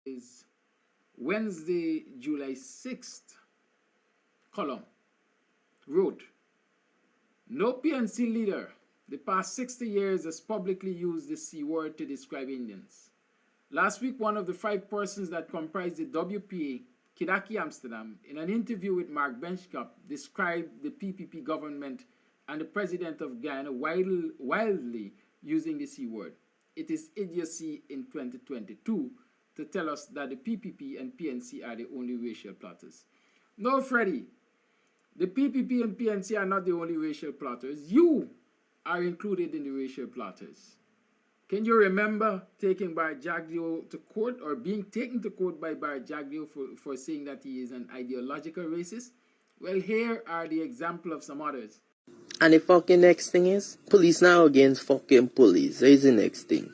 B: is Wednesday, July 6th column wrote, no PNC leader the past 60 years has publicly used the C word to describe Indians. Last week, one of the 5 persons that comprised the WPA, Kidaki Amsterdam, in an interview with Mark Benchcup, described the PPP government and the president of Guyana wildly using the C word. It is idiocy in 2022 to tell us that the PPP and PNC are the only racial plotters. No, Freddie, the PPP and PNC are not the only racial plotters. You are included in the racial plotters. Can you remember taking Bar Jagdeo to court or being taken to court by Bar Jagdeo for saying that he is an ideological racist? Well, here are the example of some others.
C: And the fucking next thing is, police now against fucking police. That is the next thing.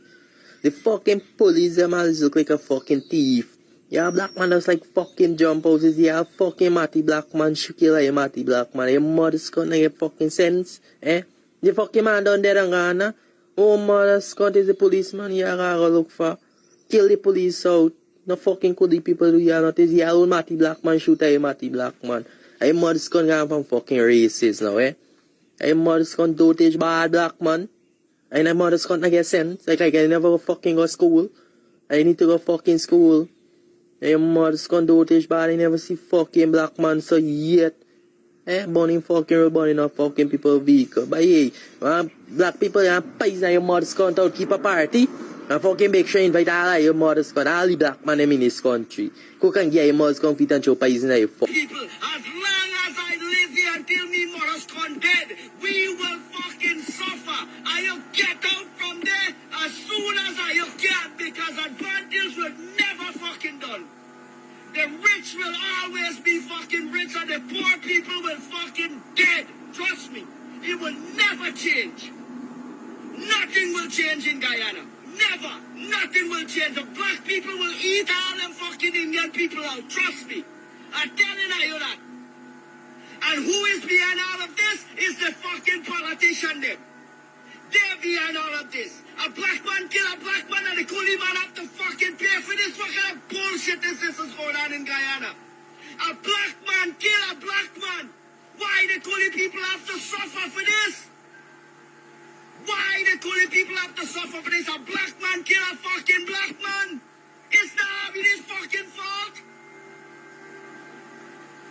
C: The fucking police, them all look like a fucking thief. Yeah, black man just like fucking jump houses. Yeah, fucking Matty black man, kill a Matty black man. Your mother's gonna get fucking sense, eh? The fucking man down there in Ghana. Oh, mother's Scott is the policeman. Yeah, gotta look for. Kill the police out. No fucking could the people do yeah, not is yeah, old Matty black man shoot a Matty black man. Your mother's gonna get from fucking racist now, eh? Your mother's con don't teach bad black man. And my mother's con not get sense. Like I never fucking go school. I need to go fucking school. And your mother's con don't teach bad. I never see fucking black man so yet. Burning fucking burning up fucking people vehicle. But hey, black people and pies and your mother's con to keep a party. And fucking make sure invite all of your mother's con, all the black man them in this country. Who can get your mother's con fit and show pies in your fuck.
D: People, as long as I live here until me mother's con dead, we will fucking suffer. I'll get out from there as soon as I can, because advantage will never fucking done. The rich will always be fucking rich and the poor people will fucking dead. Trust me, it will never change. Nothing will change in Guyana. Never. Nothing will change. The black people will eat all them fucking Indian people out. Trust me. I'm telling you that. And who is behind all of this is the fucking politician them. They're behind all of this. A black man kill a black man and the coolie man have to fucking pay for this. What kind of bullshit is going on in Guyana? A black man kill a black man. Why the coolie people have to suffer for this? Why the coolie people have to suffer for this? A black man kill a fucking black man. It's not his fucking fault.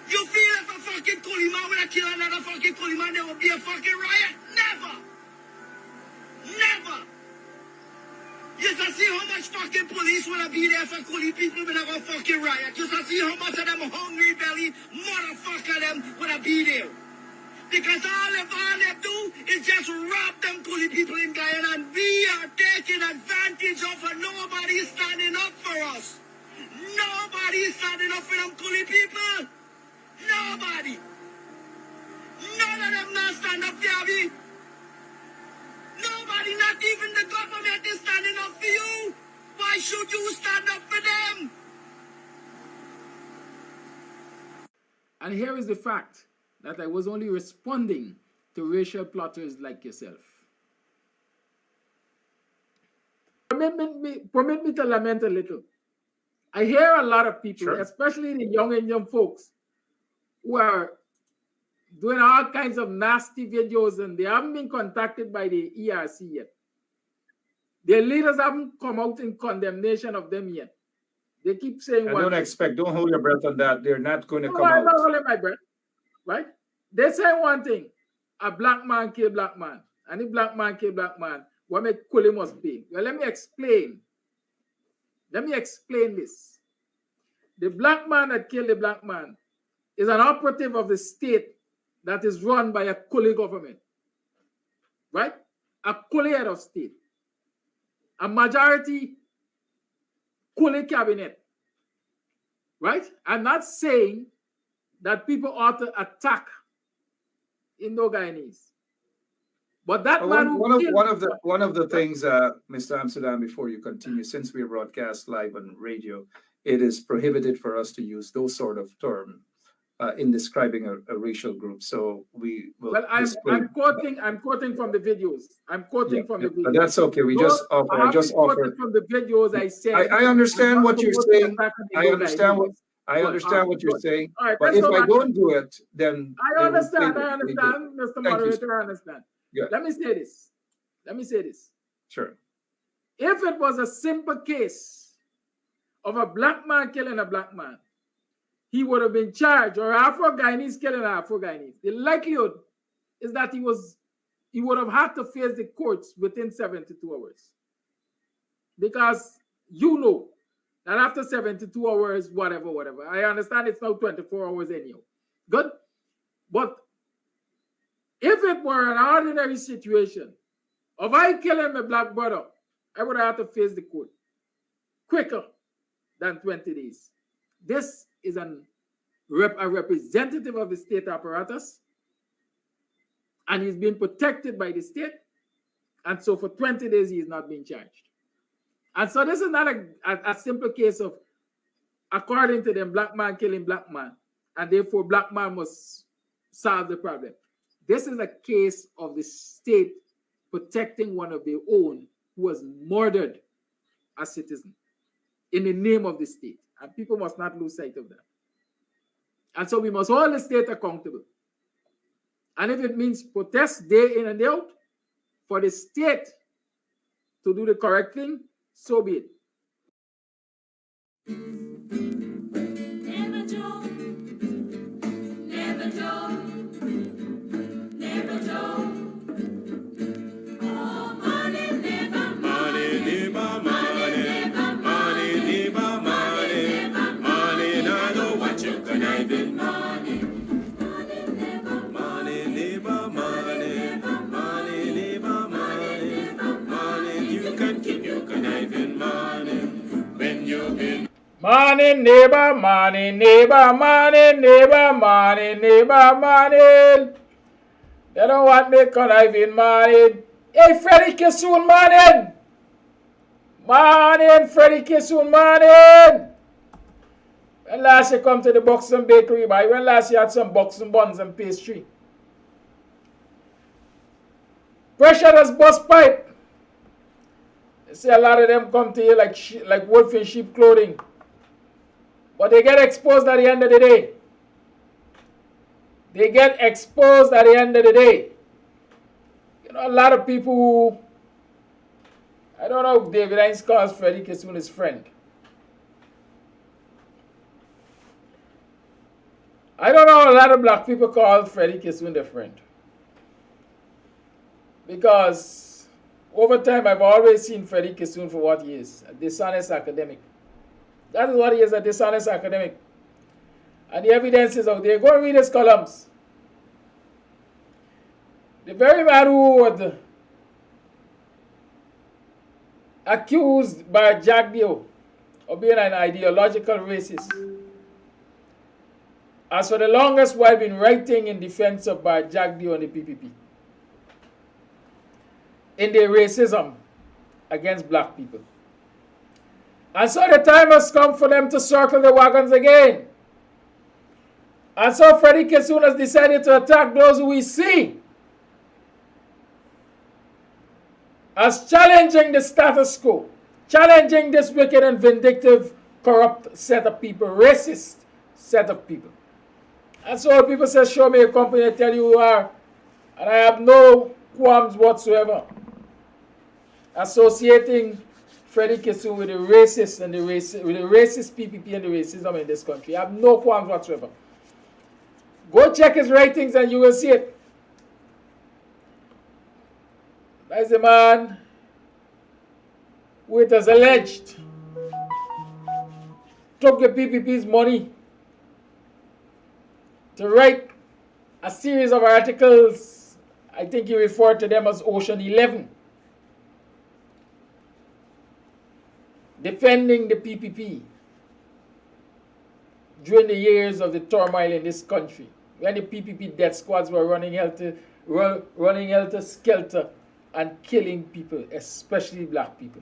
D: You feel if a fucking coolie man would have killed another fucking coolie man, there would be a fucking riot? Never. Never. You should see how much fucking police would have been there for coolie people would have a fucking riot. You should see how much of them hungry belly motherfucker them would have been there. Because all they do is just rob them coolie people in Guyana, and we are taking advantage of it. Nobody's standing up for us. Nobody's standing up for them coolie people. Nobody. None of them not stand up there, me. Nobody, not even the government is standing up for you. Why should you stand up for them?
B: And here is the fact that I was only responding to racial plotters like yourself. Permit me to lament a little. I hear a lot of people,
E: Sure.
B: especially the young Indian folks, who are doing all kinds of nasty videos, and they haven't been contacted by the ERC yet. Their leaders haven't come out in condemnation of them yet. They keep saying
E: I don't expect, don't hold your breath on that. They're not going to come
B: I'm not
E: out.
B: holding my breath, right? They say one thing: a black man kill black man, and if black man kill black man, what make Kuli must pay? Well, let me explain. Let me explain this. The black man that killed the black man is an operative of the state that is run by a Kuli government, right? A Kuli head of state, a majority Kuli cabinet, right? I'm not saying that people ought to attack Indo-Guyanese, but that man who killed
E: One of the things, Mr. Amsterdam, before you continue, since we broadcast live on radio, it is prohibited for us to use those sort of terms in describing a racial group. So we will.
B: Well, I'm quoting from the videos. I'm quoting from the videos.
E: But that's okay. We just offer. I just offer.
B: From the videos, I said.
E: I understand what you're saying. I understand what you're saying.
B: All right,
E: but if I don't do it, then
B: I understand, Mr. Moderator, I understand.
E: Yeah.
B: Let me say this.
E: Sure.
B: If it was a simple case of a black man killing a black man, he would have been charged, or Afro-Guyanese killing Afro-Guyanese. The likelihood is that he would have had to face the courts within 72 hours. Because you know that after 72 hours, whatever. I understand it's now 24 hours anyhow. Good? But if it were an ordinary situation, of I killing my black brother, I would have to face the court quicker than 20 days. This is a representative of the state apparatus, and he's been protected by the state, and so for 20 days he is not being charged. And so this is not a simple case of, according to them, black man killing black man, and therefore black man must solve the problem. This is a case of the state protecting one of their own who was murdered as citizen in the name of the state. And people must not lose sight of that. And so we must hold the state accountable. And if it means protest day in and day out for the state to do the correct thing, so be it.
F: Never joke, never joke, never joke. Oh, money never,
A: Money, neighbor, money. Money, neighbor, money. Money, I know what you conniving.
F: money, money never,
A: Money, neighbor, money. Money, neighbor, money. Money, you can keep your conniving money. When you've been
B: Money, neighbor, money, neighbor, money, neighbor, money, neighbor, money. They don't want me conniving money. Hey, Freddie Kissoon, morning. Morning, Freddie Kissoon, morning. When last you come to the Buxton Bakery, boy? When last you had some Buxton buns and pastry? Pressure does bust pipe. You see a lot of them come to you like wolf in sheep clothing. But they get exposed at the end of the day. They get exposed at the end of the day. You know, a lot of people who, I don't know if David Hines calls Freddie Kissoon his friend. I don't know a lot of black people call Freddie Kissoon their friend. Because over time I've always seen Freddie Kissoon for what he is, a dishonest academic. That is what he is, a dishonest academic. And the evidence is out there. Go and read his columns. The very man who was accused by Jagdeo of being an ideological racist has for the longest while been writing in defense of Jagdeo and the PPP in their racism against black people. And so the time has come for them to circle the wagons again. And so Freddie Kissoon has decided to attack those who we see as challenging the status quo, challenging this wicked and vindictive, corrupt set of people, racist set of people. And so people say, show me a company, I tell you who you are. And I have no qualms whatsoever associating Freddie Kissoon with the racist and with the racist PPP and the racism in this country. I have no qualms whatsoever. Go check his writings and you will see it. That's the man who, it is alleged, took the PPP's money to write a series of articles. I think he referred to them as Ocean 11, defending the PPP during the years of the turmoil in this country, when the PPP death squads were running helter-skelter and killing people, especially black people.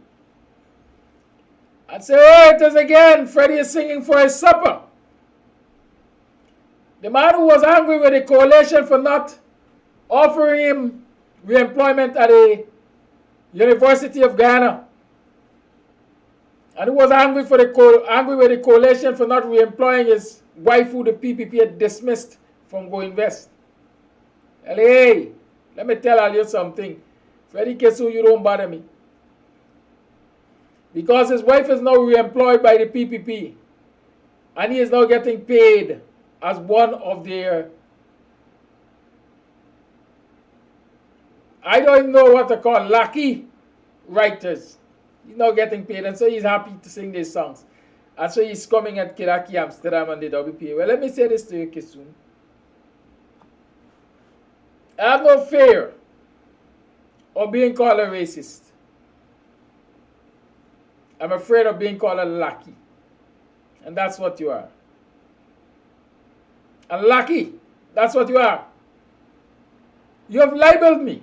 B: And say, oh, it is again, Freddie is singing for his supper. The man who was angry with the coalition for not offering him re-employment at the University of Guyana, and who was angry with the coalition for not re-employing his wife who the PPP had dismissed from Go Invest. Hey, let me tell you something. Freddie Kissoon, you don't bother me. Because his wife is now re-employed by the PPP. And he is now getting paid as one of their, I don't know what to call, lucky writers. He's now getting paid, and so he's happy to sing these songs. And so he's coming at Kiraki, Amsterdam, and the WPA. Well, let me say this to you, Kissoon. I have no fear of being called a racist. I'm afraid of being called a lucky. And that's what you are. And lucky, that's what you are. You have libeled me.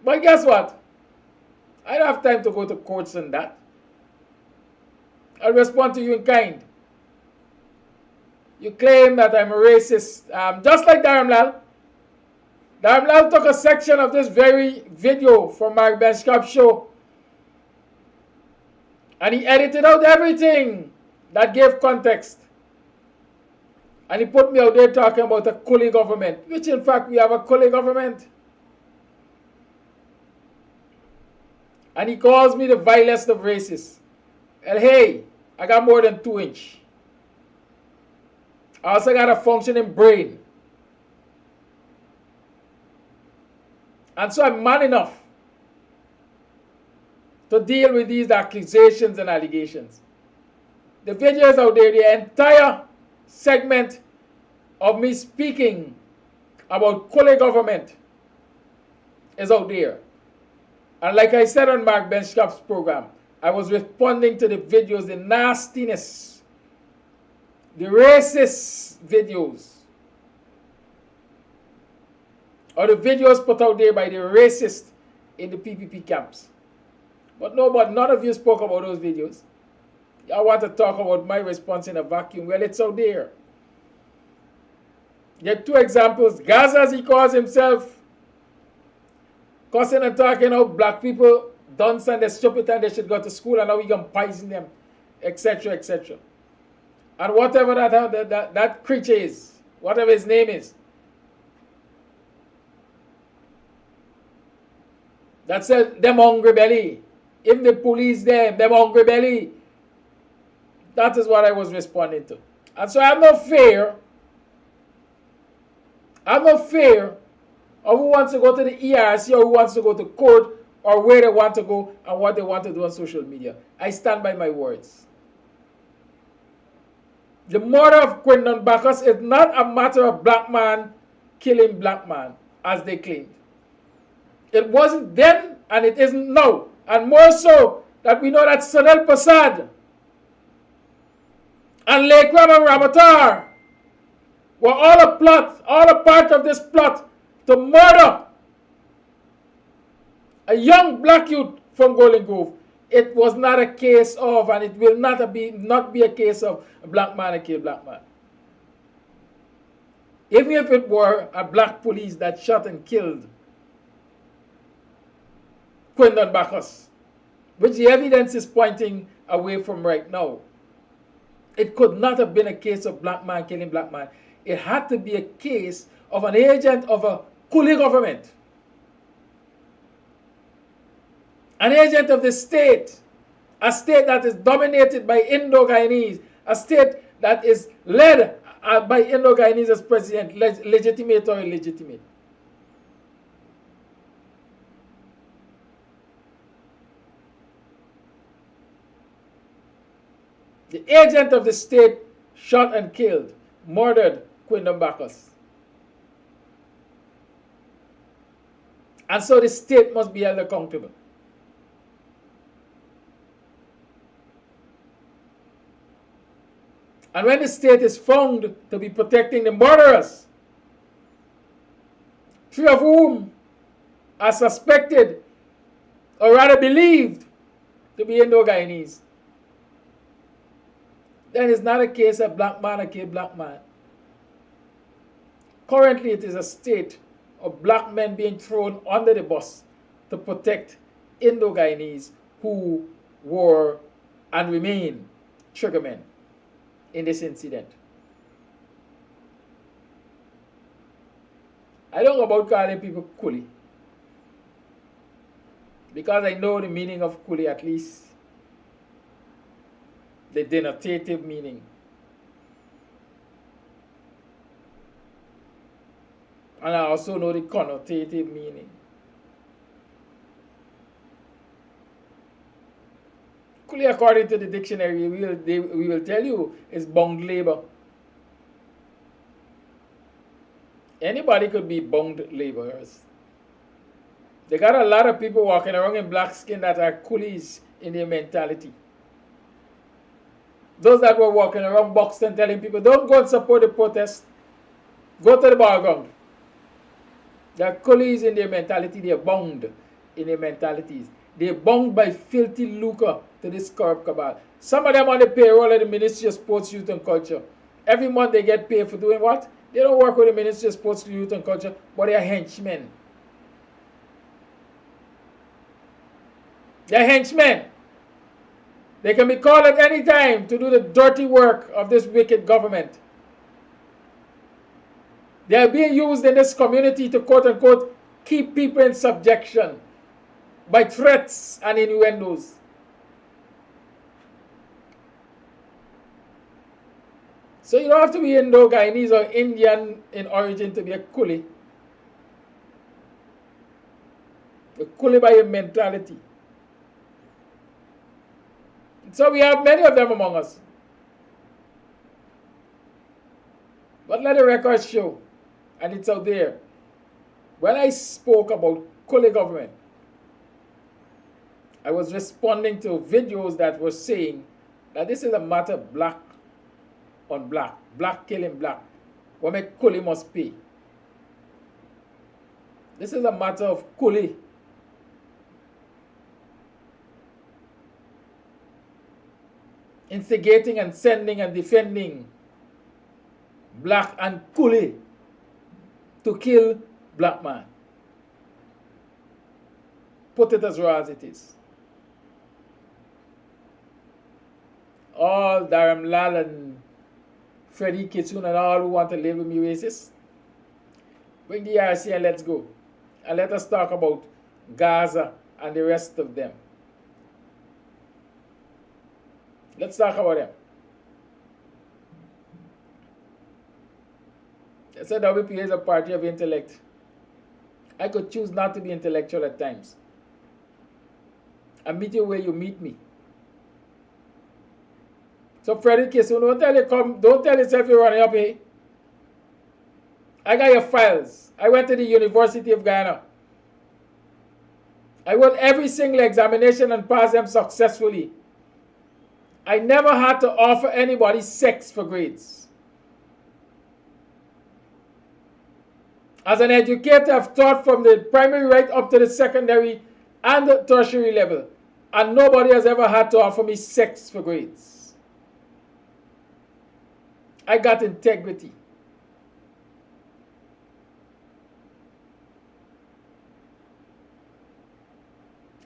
B: But guess what? I don't have time to go to courts and that. I'll respond to you in kind. You claim that I'm a racist, just like Dharamlal. Dharamlal took a section of this very video from Mark Benchcraft's show, and he edited out everything that gave context. And he put me out there talking about a coolie government, which in fact we have a coolie government. And he calls me the vilest of racists. And hey, I got more than 2 inch. I also got a functioning brain. And so I'm man enough to deal with these accusations and allegations. The video is out there, the entire segment of me speaking about coolie government is out there. And like I said on Mark Benchcap's program, I was responding to the videos, the nastiness, the racist videos, or the videos put out there by the racists in the PPP camps. But none of you spoke about those videos. I want to talk about my response in a vacuum. Well, it's out there. Get 2 examples. Gaza, as he calls himself, cussing and talking how black people dunce and they're stupid and they should go to school and now we can poison them, etc., etc. And whatever that creature is, whatever his name is, that says them hungry belly. If the police them hungry belly. That is what I was responding to. And so I have no fear. Of who wants to go to the ERC or who wants to go to court or where they want to go and what they want to do on social media. I stand by my words. The murder of Quindon Bacchus is not a matter of black man killing black man, as they claimed. It wasn't then and it isn't now. And more so that we know that Sunil Prasad and Lekram and Ramatar were all a part of this plot to murder a young black youth from Golden Grove. It was not a case of, and it will not be a case of a black man and kill black man. Even if it were a black police that shot and killed Quindon Bacchus, which the evidence is pointing away from right now, it could not have been a case of black man killing black man. It had to be a case of an agent of a coolie government. An agent of the state, a state that is dominated by Indo-Guyanese, a state that is led by Indo-Guyanese as president, legitimate or illegitimate. The agent of the state shot and killed, murdered Quindon Bacchus. And so the state must be held accountable. And when the state is found to be protecting the murderers, 3 of whom are suspected or rather believed to be Indo-Guyanese, then it's not a case of black man against black man. Currently, it is a state of black men being thrown under the bus to protect Indo-Guyanese who were and remain triggermen in this incident. I don't know about calling people coolie, because I know the meaning of coolie, at least the denotative meaning. And I also know the connotative meaning. Coolie, according to the dictionary, we will tell you, is bound labor. Anybody could be bound laborers. They got a lot of people walking around in black skin that are coolies in their mentality. Those that were walking around Buxton telling people, don't go and support the protest, go to the bar ground. They are coolies in their mentality, they are bound in their mentalities. They are bound by filthy lucre to this corrupt cabal. Some of them on the payroll of the Ministry of Sports, Youth and Culture. Every month they get paid for doing what? They don't work with the Ministry of Sports, Youth and Culture, but they are henchmen. They are henchmen. They can be called at any time to do the dirty work of this wicked government. They are being used in this community to quote unquote keep people in subjection by threats and innuendos. So you don't have to be Indo-Guyanese or Indian in origin to be a coolie. A coolie by your mentality. So we have many of them among us. But let the record show, and it's out there, when I spoke about coolie government, I was responding to videos that were saying that this is a matter of black on black, black killing black. What make coolie must pay. This is a matter of coolie. Instigating and sending and defending black and coolie to kill black man. Put it as raw as it is. All Dharam Lal and Freddie Kitsun and all who want to label me racist, bring the RC and let's go. And let us talk about Gaza and the rest of them. Let's talk about them. I said WPA is a party of intellect. I could choose not to be intellectual at times. I meet you where you meet me. So Freddie Kitsun, don't tell yourself you're running up here. I got your files. I went to the University of Guyana. I wrote every single examination and passed them successfully. I never had to offer anybody sex for grades. As an educator, I've taught from the primary right up to the secondary and the tertiary level. And nobody has ever had to offer me sex for grades. I got integrity.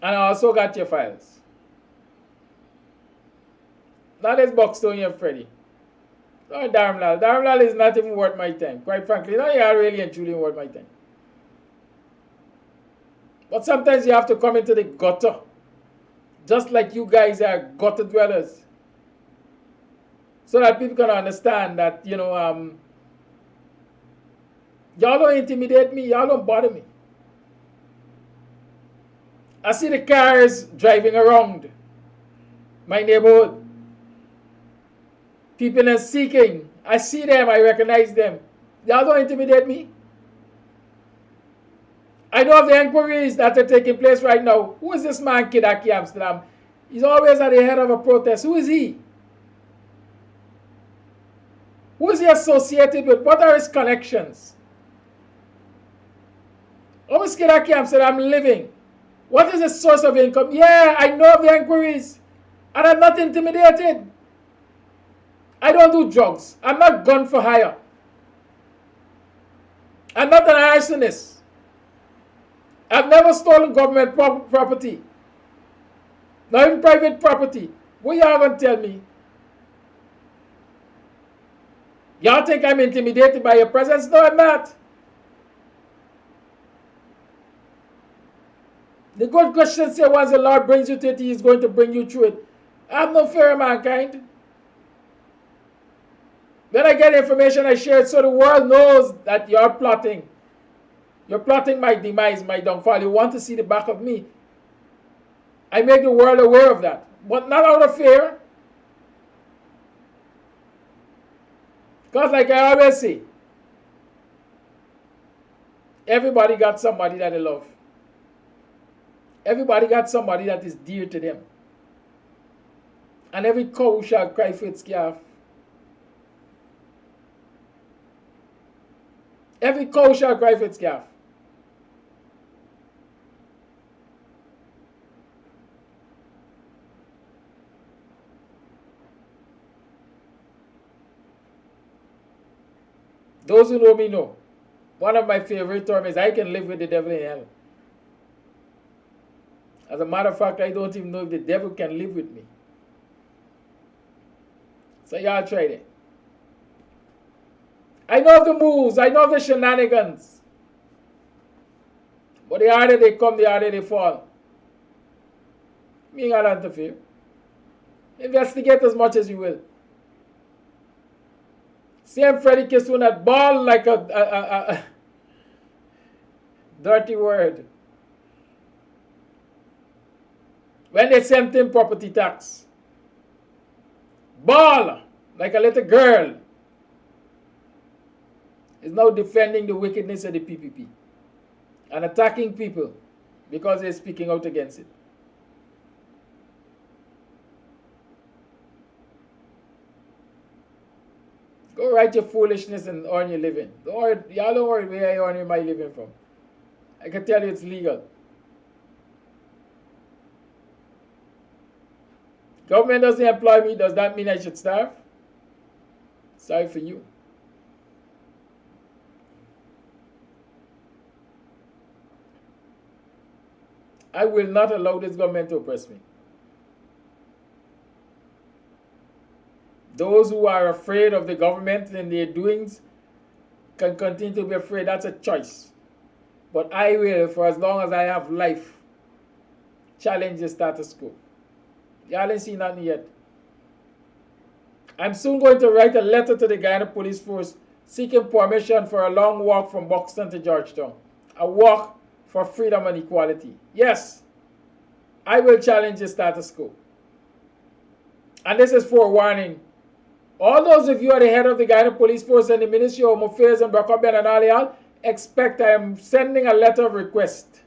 B: And I also got your files. That is Buxtonian Freddy. No, Dharamlal. Dharamlal is not even worth my time. Quite frankly, no, you are really and truly worth my time. But sometimes you have to come into the gutter. Just like you guys are gutter dwellers. So that people can understand that, y'all don't intimidate me, y'all don't bother me. I see the cars driving around my neighborhood. People are seeking. I see them, I recognize them. Y'all don't intimidate me. I know of the inquiries that are taking place right now. Who is this man, Kidaki Amsterdam? He's always at the head of a protest. Who is he? Who is he associated with? What are his connections? How is Kidaki Amsterdam living? What is his source of income? Yeah, I know of the inquiries. And I'm not intimidated. I don't do drugs. I'm not gun for hire. I'm not an arsonist. I've never stolen government property. Not even private property. What y'all gonna tell me? Y'all think I'm intimidated by your presence? No, I'm not. The good Christian say once the Lord brings you to it, He is going to bring you through it. I have no fear of mankind. When I get information, I share it so the world knows that you're plotting. You're plotting my demise, my downfall. You want to see the back of me. I make the world aware of that. But not out of fear. Because like I always say, everybody got somebody that they love. Everybody got somebody that is dear to them. And every cow shall cry for its calf. Every cow shall cry for its calf. Those who know me know. One of my favorite terms is I can live with the devil in hell. As a matter of fact, I don't even know if the devil can live with me. So y'all try it. I know the moves, I know the shenanigans. But the harder they come, the harder they fall. Me ain't got interfere. Investigate as much as you will. Same Freddie Kissoon that ball like a dirty word. When they sent him property tax. Ball like a little girl. Is now defending the wickedness of the PPP. And attacking people because they're speaking out against it. Go write your foolishness and earn your living. Y'all don't worry where I earn my living from. I can tell you it's legal. Government doesn't employ me, does that mean I should starve? Sorry for you. I will not allow this government to oppress me. Those who are afraid of the government and their doings can continue to be afraid. That's a choice. But I will, for as long as I have life, challenge the status quo. Y'all ain't seen nothing yet. I'm soon going to write a letter to the Guyana Police Force seeking permission for a long walk from Buxton to Georgetown. A walk for freedom and equality. Yes, I will challenge the status quo. And this is forewarning. All those of you at the head of the Guyana Police Force and the Ministry of Home Affairs and Brockhaben and all, expect I am sending a letter of request.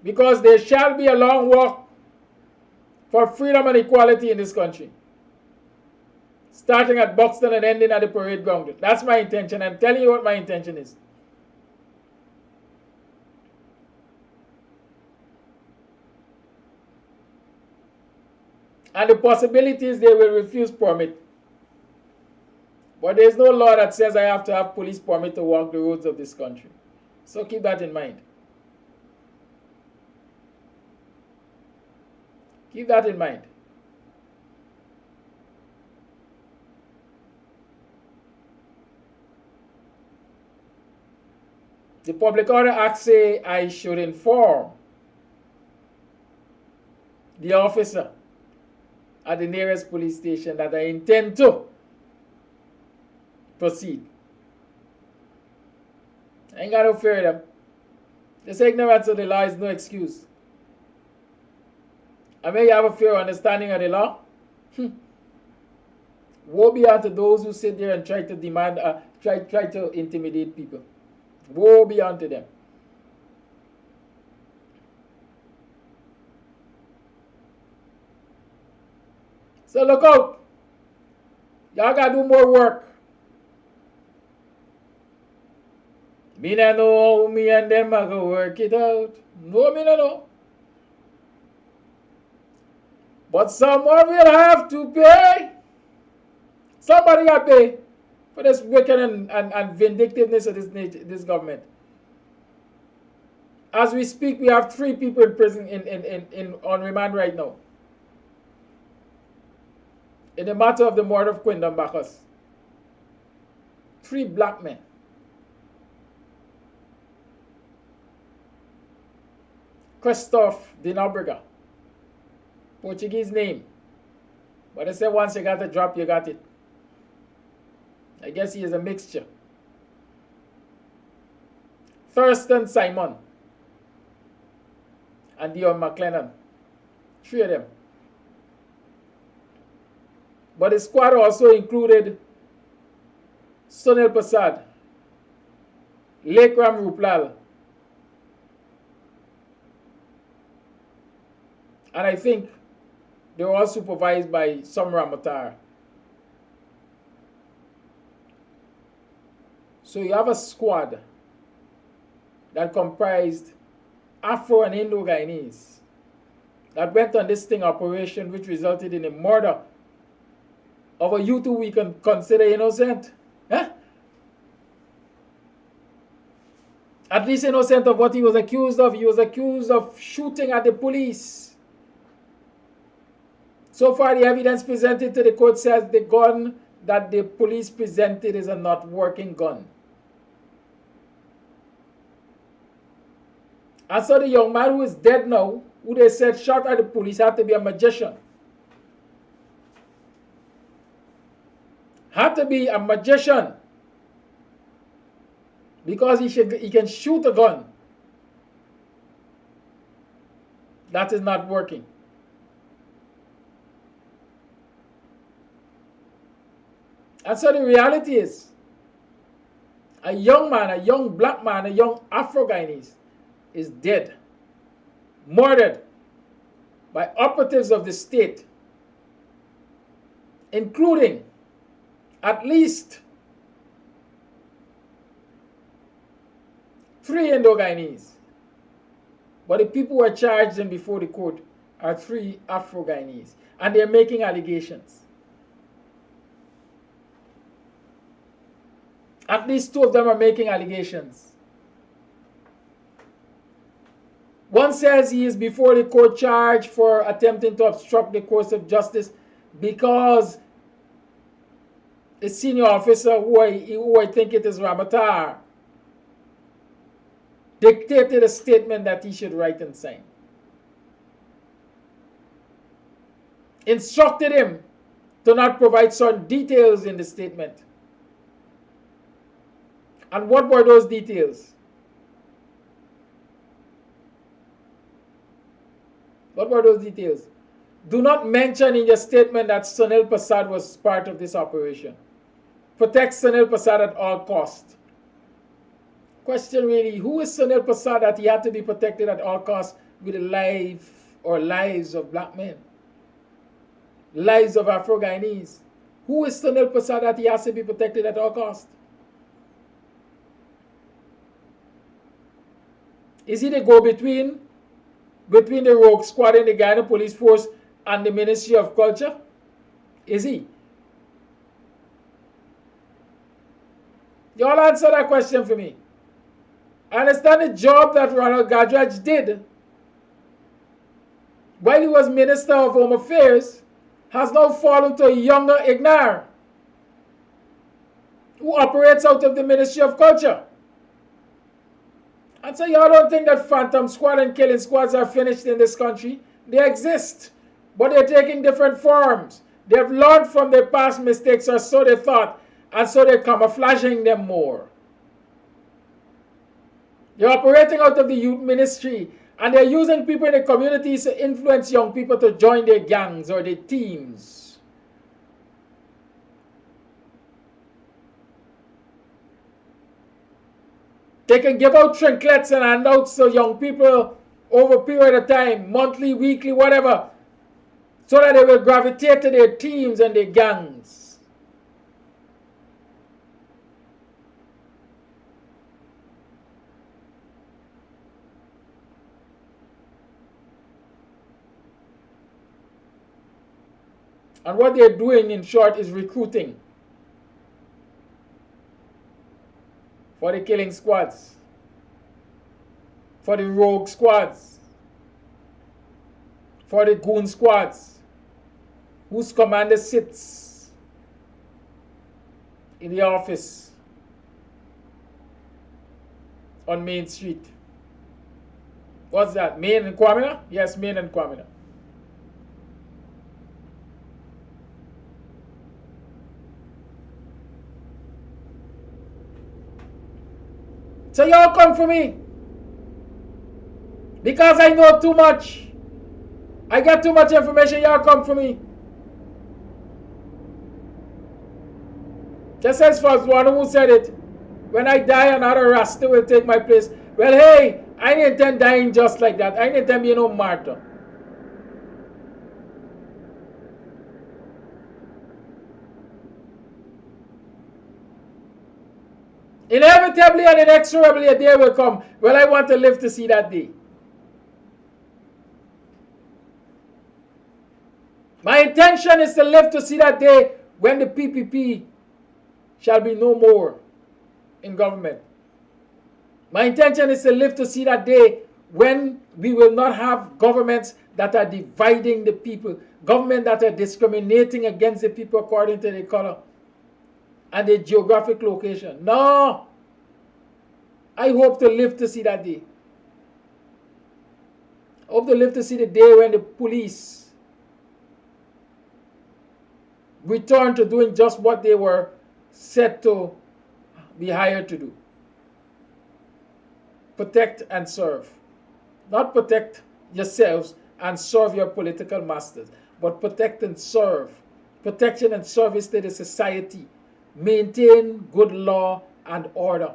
B: Because there shall be a long walk for freedom and equality in this country. Starting at Buxton and ending at the parade ground. That's my intention. I'm telling you what my intention is. And the possibilities they will refuse permit. But there is no law that says I have to have police permit to walk the roads of this country. So keep that in mind. Keep that in mind. The Public Order Act say I should inform the officer at the nearest police station that I intend to proceed. I ain't got no fear of them. This ignorance of the law is no excuse. I may have a fair understanding of the law. Woe be unto those who sit there and try to demand, try to intimidate people. Woe be unto them. So look out. Y'all gotta do more work. Me not know how me and them are gonna work it out. No, me not know. But someone will have to pay. Somebody got to pay for this wicked and vindictiveness of this government. As we speak, we have 3 people in prison on remand right now. In the matter of the murder of Quindon Bacchus. 3 black men. Christophe Dinabriga. Portuguese name. But they say once you got the drop, you got it. I guess he is a mixture. Thurston Simon. And Dion McLennan. 3 of them. But the squad also included Sunil Prasad, Lekram Ruplal, and I think they were all supervised by Samra Matar. So you have a squad that comprised Afro and Indo-Guyanese that went on this sting operation which resulted in the murder of a youth who we can consider innocent. Huh? At least innocent of what he was accused of. He was accused of shooting at the police. So far, the evidence presented to the court says the gun that the police presented is a not working gun. And so the young man who is dead now, who they said shot at the police, had to be a magician. Had to be a magician. Because he can shoot a gun that is not working. And so the reality is, a young man, a young black man, a young Afro-Guyanese is dead, murdered by operatives of the state, including at least 3 Indo-Guyanese. But the people who are charged and before the court are 3 Afro-Guyanese, and they're making allegations. At least 2 of them are making allegations. One says he is before the court charged for attempting to obstruct the course of justice because a senior officer, who I think it is Ramatar, dictated a statement that he should write and sign. Instructed him to not provide certain details in the statement. And what were those details? What were those details? Do not mention in your statement that Sunil Prasad was part of this operation. Protect Sunil Prasad at all costs. Question really, who is Sunil Prasad that he had to be protected at all costs with the life or lives of black men? Lives of Afro-Guyanese. Who is Sunil Prasad that he has to be protected at all costs? Is he the go-between between the rogue squad and the Guyana police force and the Ministry of Culture? Is he? Y'all answer that question for me. I understand the job that Ronald Gadrach did while he was Minister of Home Affairs has now fallen to a younger Ignar who operates out of the Ministry of Culture. And so y'all don't think that phantom squad and killing squads are finished in this country. They exist, but they're taking different forms. They have learned from their past mistakes, or so they thought, and so they're camouflaging them more. They're operating out of the youth ministry, and they're using people in the communities to influence young people to join their gangs or their teams. They can give out trinkets and handouts to young people over a period of time, monthly, weekly, whatever, so that they will gravitate to their teams and their gangs. And what they're doing, in short, is recruiting for the killing squads, for the rogue squads, for the goon squads, whose commander sits in the office on Main Street. What's that? Main and Kwamina? Yes, Main and Kwamina. So y'all come for me because I know too much. I got too much information. Y'all come for me. Just as for one who said it, when I die, another Rasta will take my place. Well, hey, I didn't intend dying just like that. I didn't intend being no martyr. Inevitably and inexorably a day will come. Well, I want to live to see that day. My intention is to live to see that day when the PPP shall be no more in government. My intention is to live to see that day when we will not have governments that are dividing the people, government that are discriminating against the people according to their color and their geographic location. No! I hope to live to see that day. I hope to live to see the day when the police return to doing just what they were set to be hired to do. Protect and serve. Not protect yourselves and serve your political masters, but protect and serve. Protection and service to the society. Maintain good law and order.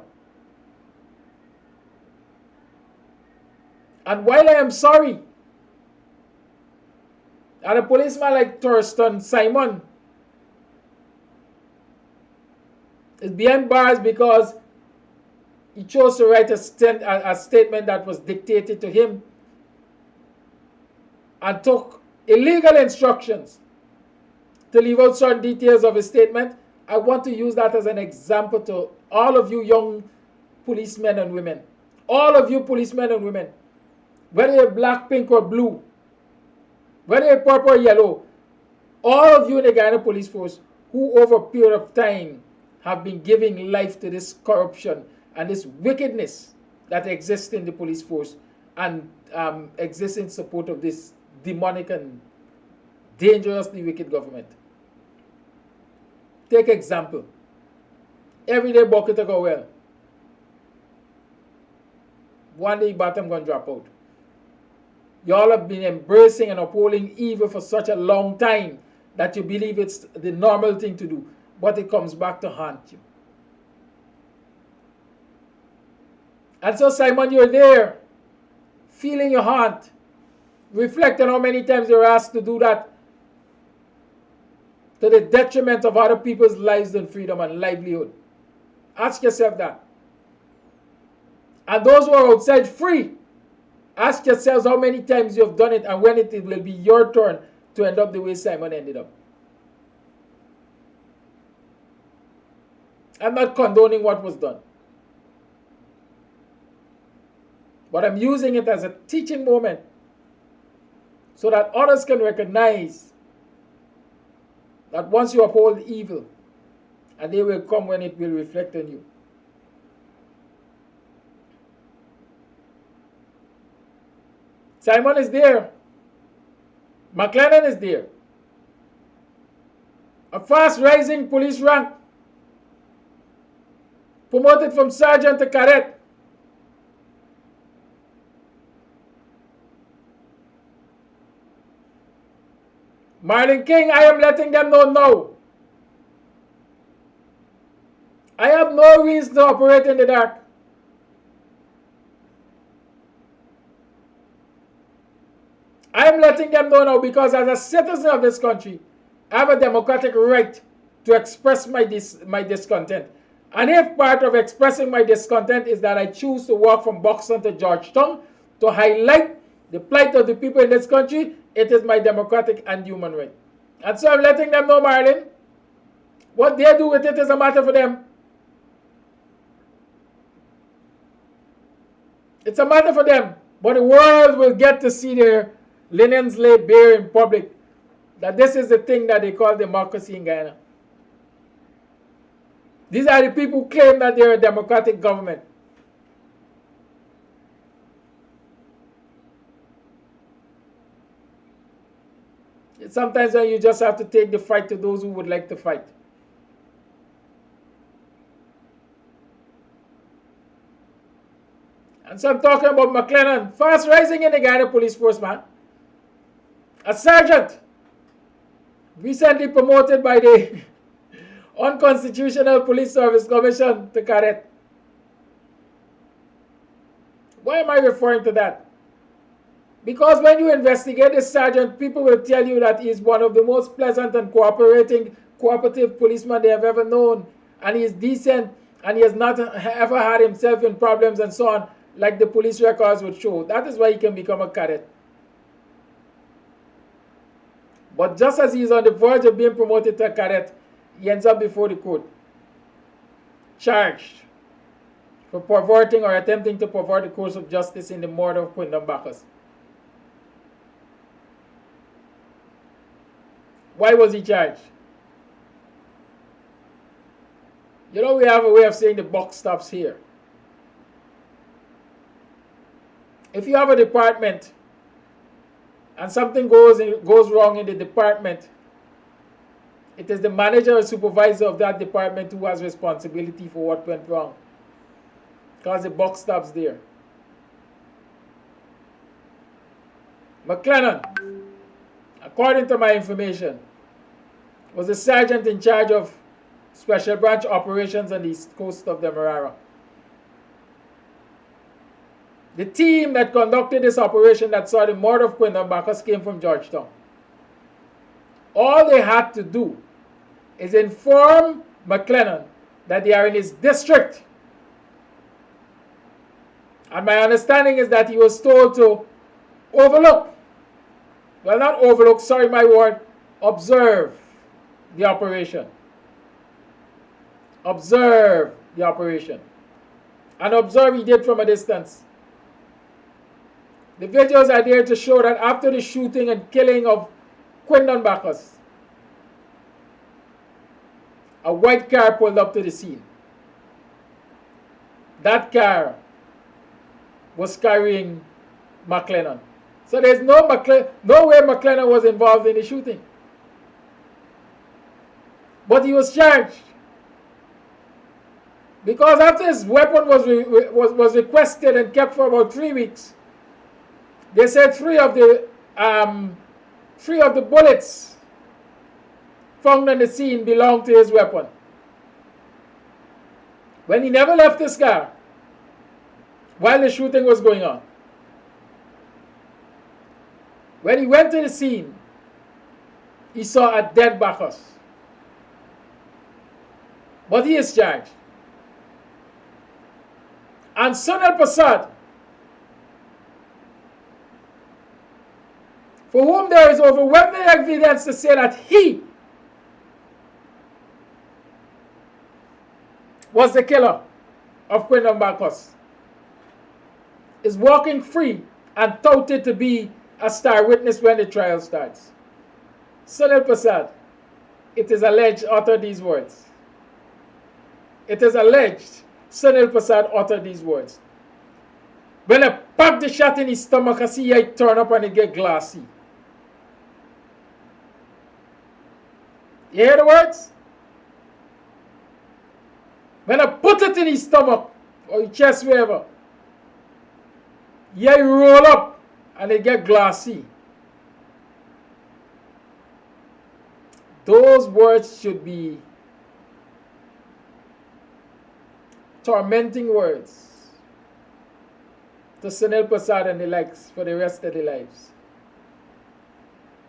B: And while I am sorry that a policeman like Thurston Simon is behind bars because he chose to write a statement that was dictated to him and took illegal instructions to leave out certain details of his statement, I want to use that as an example to all of you young policemen and women. All of you policemen and women. Whether you're black, pink, or blue. Whether you're purple or yellow. All of you in the Guyana Police Force who over a period of time have been giving life to this corruption and this wickedness that exists in the police force and exists in support of this demonic and dangerously wicked government. Take example. Everyday bucket to go well. One day bottom gonna drop out. Y'all have been embracing and upholding evil for such a long time that you believe it's the normal thing to do, but it comes back to haunt you. And so, Simon, you're there, feeling your heart. Reflect on how many times you're asked to do that to the detriment of other people's lives and freedom and livelihood. Ask yourself that. And those who are outside free, ask yourselves how many times you have done it and when it will be your turn to end up the way Simon ended up. I'm not condoning what was done, but I'm using it as a teaching moment so that others can recognize that once you uphold evil, and they will come when it will reflect on you. Simon is there. McLennan is there. A fast rising police rank, promoted from sergeant to cadet. Marlon King, I am letting them know now. I have no reason to operate in the dark. I am letting them know now because as a citizen of this country, I have a democratic right to express my discontent. And if part of expressing my discontent is that I choose to walk from Buxton to Georgetown to highlight the plight of the people in this country, it is my democratic and human right. And so I'm letting them know, Marlon, what they do with it is a matter for them. It's a matter for them. But the world will get to see their linens laid bare in public. That this is the thing that they call democracy in Guyana. These are the people who claim that they're a democratic government. Sometimes you just have to take the fight to those who would like to fight. And so I'm talking about McLennan, fast rising in the Guyana Police Force, man. A sergeant, recently promoted by the Unconstitutional Police Service Commission to cadet. Why am I referring to that? Because when you investigate this sergeant, people will tell you that he's one of the most pleasant and cooperative policemen they have ever known. And he is decent, and he has not ever had himself in problems and so on, like the police records would show. That is why he can become a cadet. But just as he is on the verge of being promoted to a cadet, he ends up before the court, charged for perverting or attempting to pervert the course of justice in the murder of Quindam Bacchus. Why was he charged? You know, we have a way of saying the buck stops here. If you have a department and something goes wrong in the department, it is the manager or supervisor of that department who has responsibility for what went wrong, because the buck stops there. McLennan, according to my information, was the sergeant in charge of Special Branch operations on the east coast of the Demerara. The team that conducted this operation that saw the murder of Quindon Bacchus came from Georgetown. All they had to do is inform McLennan that they are in his district. And my understanding is that he was told to overlook, well, not overlook, sorry my word, observe the operation. Observe the operation. And observe he did from a distance. The videos are there to show that after the shooting and killing of Quindon Bacchus, a white car pulled up to the scene. That car was carrying McLennan. So there's no way McLennan was involved in the shooting. But he was charged. Because after his weapon was requested and kept for about 3 weeks, they said three of the bullets found on the scene belonged to his weapon. When he never left his car while the shooting was going on, when he went to the scene, he saw a dead Bacchus. But he is charged. And Sunil Prasad, for whom there is overwhelming evidence to say that he was the killer of Quindon Bacchus, is walking free and touted to be a star witness when the trial starts. Sunil Prasad, it is alleged, uttered these words. It is alleged Sunil Prasad uttered these words. When I pack the shot in his stomach, I see it turn up and it get glassy. You hear the words? When I put it in his stomach or his chest, wherever, yeah, you roll up and it get glassy. Those words should be tormenting words to Sunil Prasad and the likes for the rest of their lives.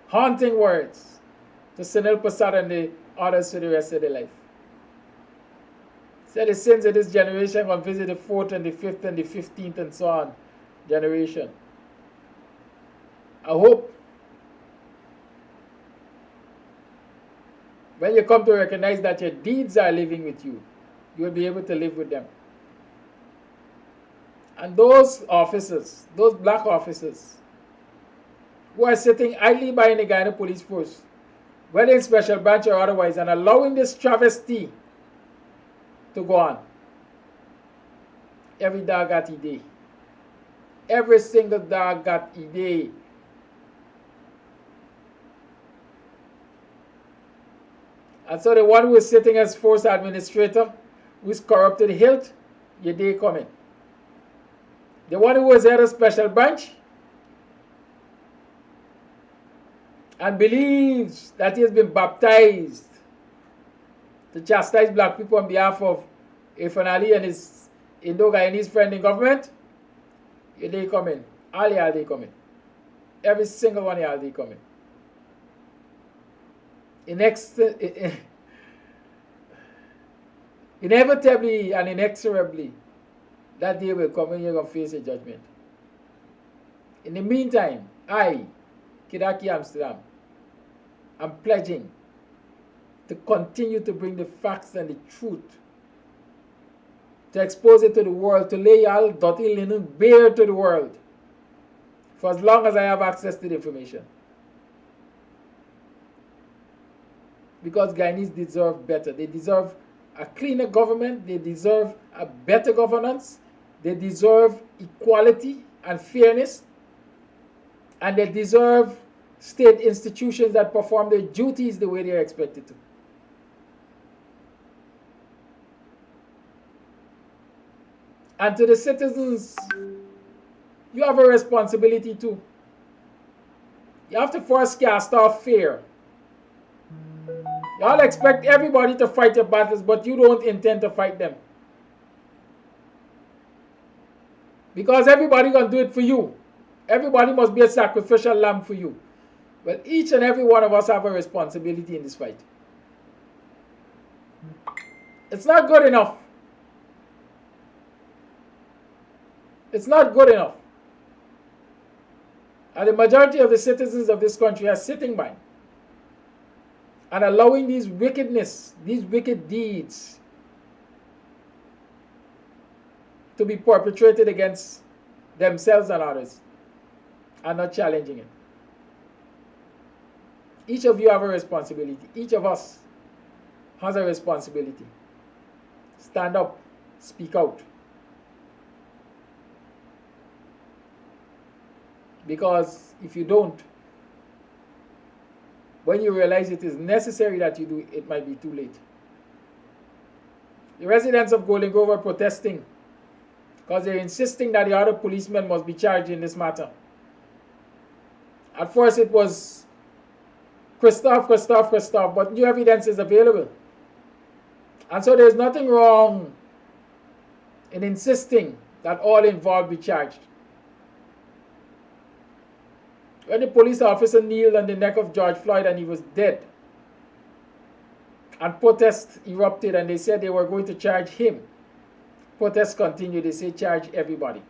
B: Haunting words to Sunil Prasad and the others for the rest of their life. Say the sins of this generation can visit the 4th and the 5th and the 15th and so on generation. I hope when you come to recognize that your deeds are living with you, you will be able to live with them. And those officers, those black officers, who are sitting idly by in the Guyana police force, whether in special branch or otherwise, and allowing this travesty to go on. Every dog got a day. Every single dog got a day. And so the one who is sitting as force administrator, who is corrupt to the hilt, your day coming. The one who was head of special branch and believes that he has been baptized to chastise black people on behalf of Irfan Ali and his Indo-Guyanese friend in government, your day coming. All your day coming. Every single one of your day coming. Inevitably and inexorably, that day will come when you're going to face a judgment. In the meantime, I, Kidaki Amsterdam, am pledging to continue to bring the facts and the truth, to expose it to the world, to lay all dirty linen bare to the world, for as long as I have access to the information. because Guyanese deserve better. They deserve a cleaner government. They deserve a better governance. They deserve equality and fairness. And they deserve state institutions that perform their duties the way they are expected to. And to the citizens, you have a responsibility too. You have to first cast off fear. Y'all expect everybody to fight your battles, but you don't intend to fight them. Because everybody gonna do it for you. Everybody must be a sacrificial lamb for you. Well, each and every one of us have a responsibility in this fight. It's not good enough. It's not good enough. And the majority of the citizens of this country are sitting by and allowing these wickedness, these wicked deeds to be perpetrated against themselves and others, and not challenging it. Each of you have a responsibility. Each of us has a responsibility. Stand up, speak out. Because if you don't, when you realize it is necessary that you do, it might be too late. The residents of Golden Grove are protesting because they're insisting that the other policemen must be charged in this matter. At first it was Christoph, but new evidence is available. And so there's nothing wrong in insisting that all involved be charged. When the police officer kneeled on the neck of George Floyd and he was dead, and protests erupted and they said they were going to charge him, protests continued. They say charge everybody.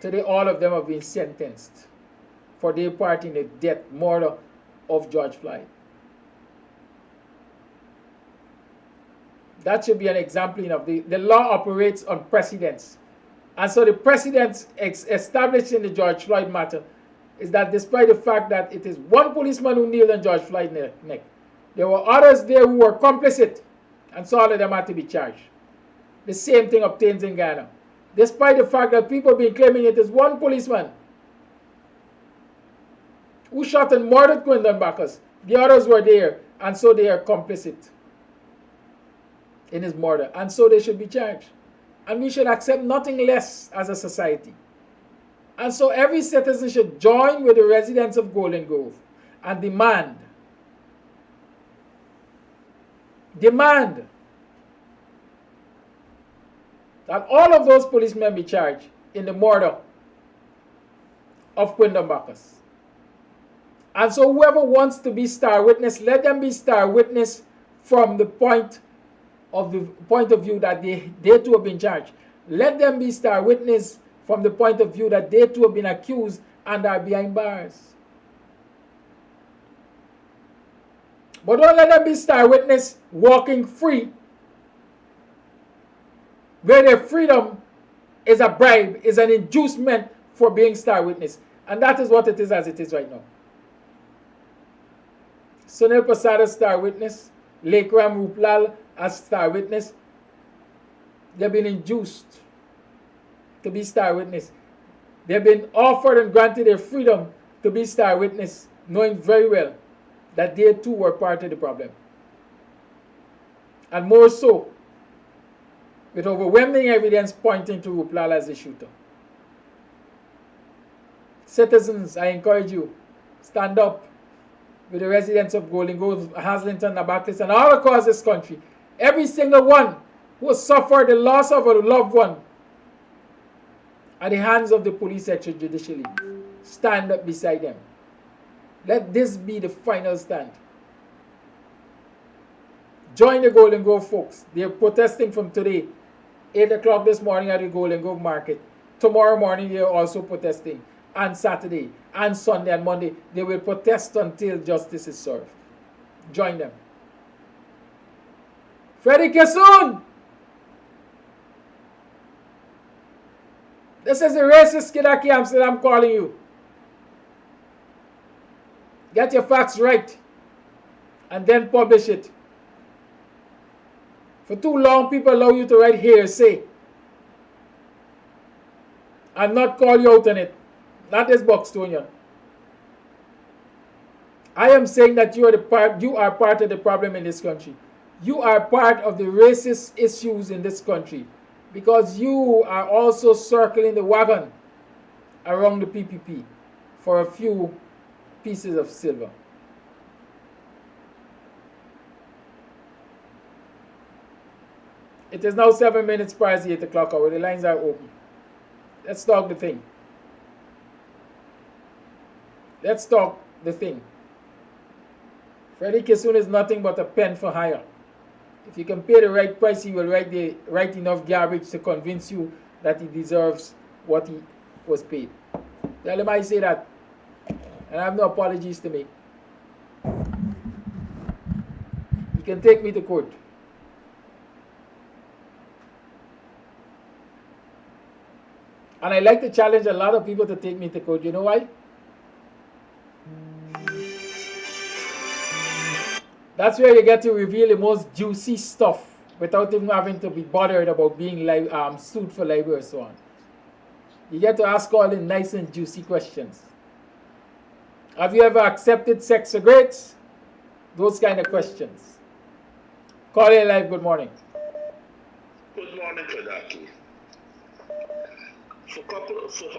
B: Today all of them have been sentenced for their part in the death, murder of George Floyd. That should be an example of the law operates on precedents. And so the precedents established in the George Floyd matter is that despite the fact that it is one policeman who kneeled on George Floyd's neck, there were others there who were complicit, and so all of them had to be charged. The same thing obtains in Guyana. Despite the fact that people have been claiming it is one policeman who shot and murdered Quindon Bacchus, the others were there, and so they are complicit in his murder, and so they should be charged. And we should accept nothing less as a society. And so every citizen should join with the residents of Golden Grove and demand that all of those policemen be charged in the murder of Quindon Bacchus. And so whoever wants to be star witness, let them be star witness from the point of view that they too have been charged. Let them be star witness from the point of view that they too have been accused and are behind bars. But don't let them be star witness walking free, where their freedom is a bribe, is an inducement for being star witness. And that is what it is as it is right now. Sunil Prasad as star witness, Lekram Ruplal as star witness. They've been induced to be star witness. They've been offered and granted their freedom to be star witness, knowing very well that they too were part of the problem. And more so, with overwhelming evidence pointing to Ruplal as the shooter. Citizens, I encourage you, stand up with the residents of Golden Grove, Haslington, Nabatis, and all across this country. Every single one who has suffered the loss of a loved one at the hands of the police extrajudicially, stand up beside them. Let this be the final stand. Join the Golden Grove folks. They are protesting from today, 8 o'clock this morning at the Golden Grove market. Tomorrow morning they are also protesting. And Saturday, and Sunday, and Monday, they will protest until justice is served. Join them. Freddie Kessoon! This is the racist Kidaki Amsterdam calling you. Get your facts right. and then publish it. For too long, people allow you to write hearsay and not call you out on it. Not this Buxtonian. I am saying that you are part of the problem in this country. You are part of the racist issues in this country because you are also circling the wagon around the PPP for a few pieces of silver. It is now 7 minutes past the 8 o'clock hour. The lines are open. Let's talk the thing. Let's talk the thing. Freddie Kissoon is nothing but a pen for hire. If you can pay the right price, he will write enough garbage to convince you that he deserves what he was paid. Tell him I say that. And I have no apologies to make. He can take me to court. And I like to challenge a lot of people to take me to court. You know why? That's where you get to reveal the most juicy stuff without even having to be bothered about being sued for libel or so on. You get to ask all the nice and juicy questions. Have you ever accepted sex or grades? Those kind of questions. Call it live. Good morning.
D: Good morning, Kadaki. For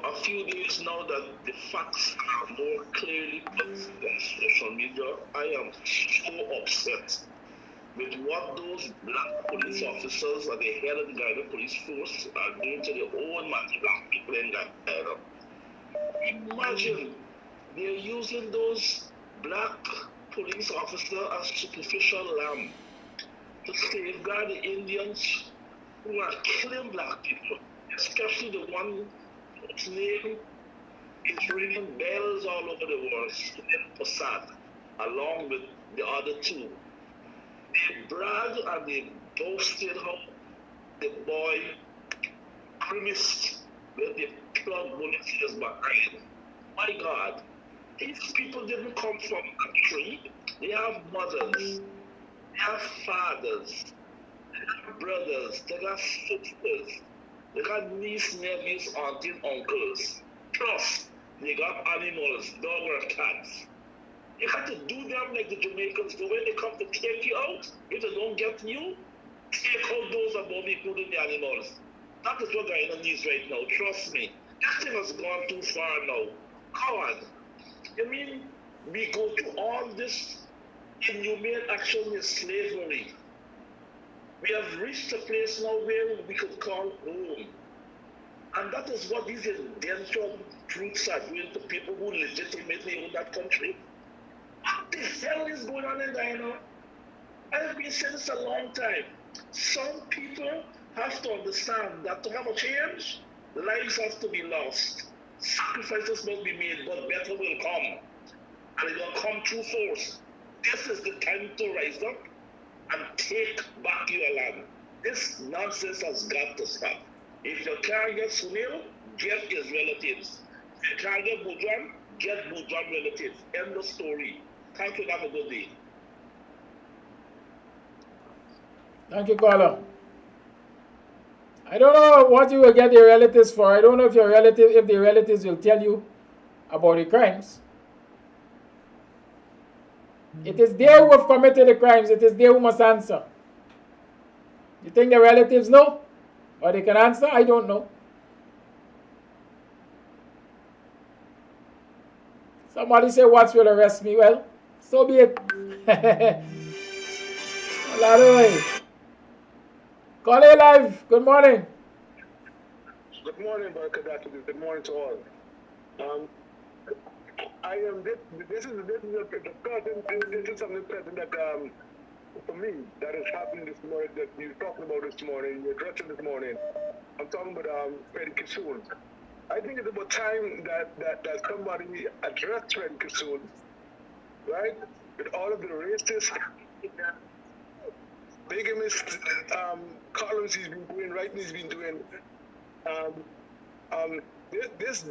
D: a few days now that the facts are more clearly put on social media, I am so upset with what those black police officers at the head of the Guyana police force are doing to their own black people in Guyana. Imagine they're using those black police officers as superficial lamb to safeguard the Indians who are killing black people, especially the one whose name is ringing bells all over the world, Assad, along with the other two. They bragged and they boasted how the boy grimaced when they plugged bullets in his behind. My God, these people didn't come from a tree. They have mothers, they have fathers, they have brothers, they got sisters, they got nieces, nephews, aunties, uncles. Plus, they got animals, dogs or cats. You have to do them like the Jamaicans do when they come to take you out. If they don't get you, take out those above, including the animals. That is what Guyana needs right now. Trust me. This thing has gone too far now. God, you mean we go to all this inhumane action with slavery? We have reached a place now where we could call home. And that is what these indentured truths are doing to people who legitimately own that country. What the hell is going on in Guyana? I have been saying this a long time. Some people have to understand that to have a change, lives have to be lost. Sacrifices must be made, but better will come. And it will come through force. This is the time to rise up and take back your land. This nonsense has got to stop. If you can't get Sunil, get his relatives. If you can't get Bujan, get Bujan relatives. End of story. Thank you. Have a good day.
B: Thank you, caller. I don't know what you will get your relatives for. I don't know if the relatives will tell you about the crimes. It is they who have committed the crimes. It is they who must answer. You think the relatives know? Or they can answer? I don't know. Somebody say Watts will arrest me. Well, so be it. Call it live. Good morning.
H: Good morning, Barkadaki. Good morning to all. This is something present that for me that is happening this morning, that you're talking about this morning, you're addressing this morning. I'm talking about Freddie Kissoon. I think it's about time that somebody addressed Freddie Kissoon, right? With all of the racist, bigamist columns he's been doing, writing he's been doing. This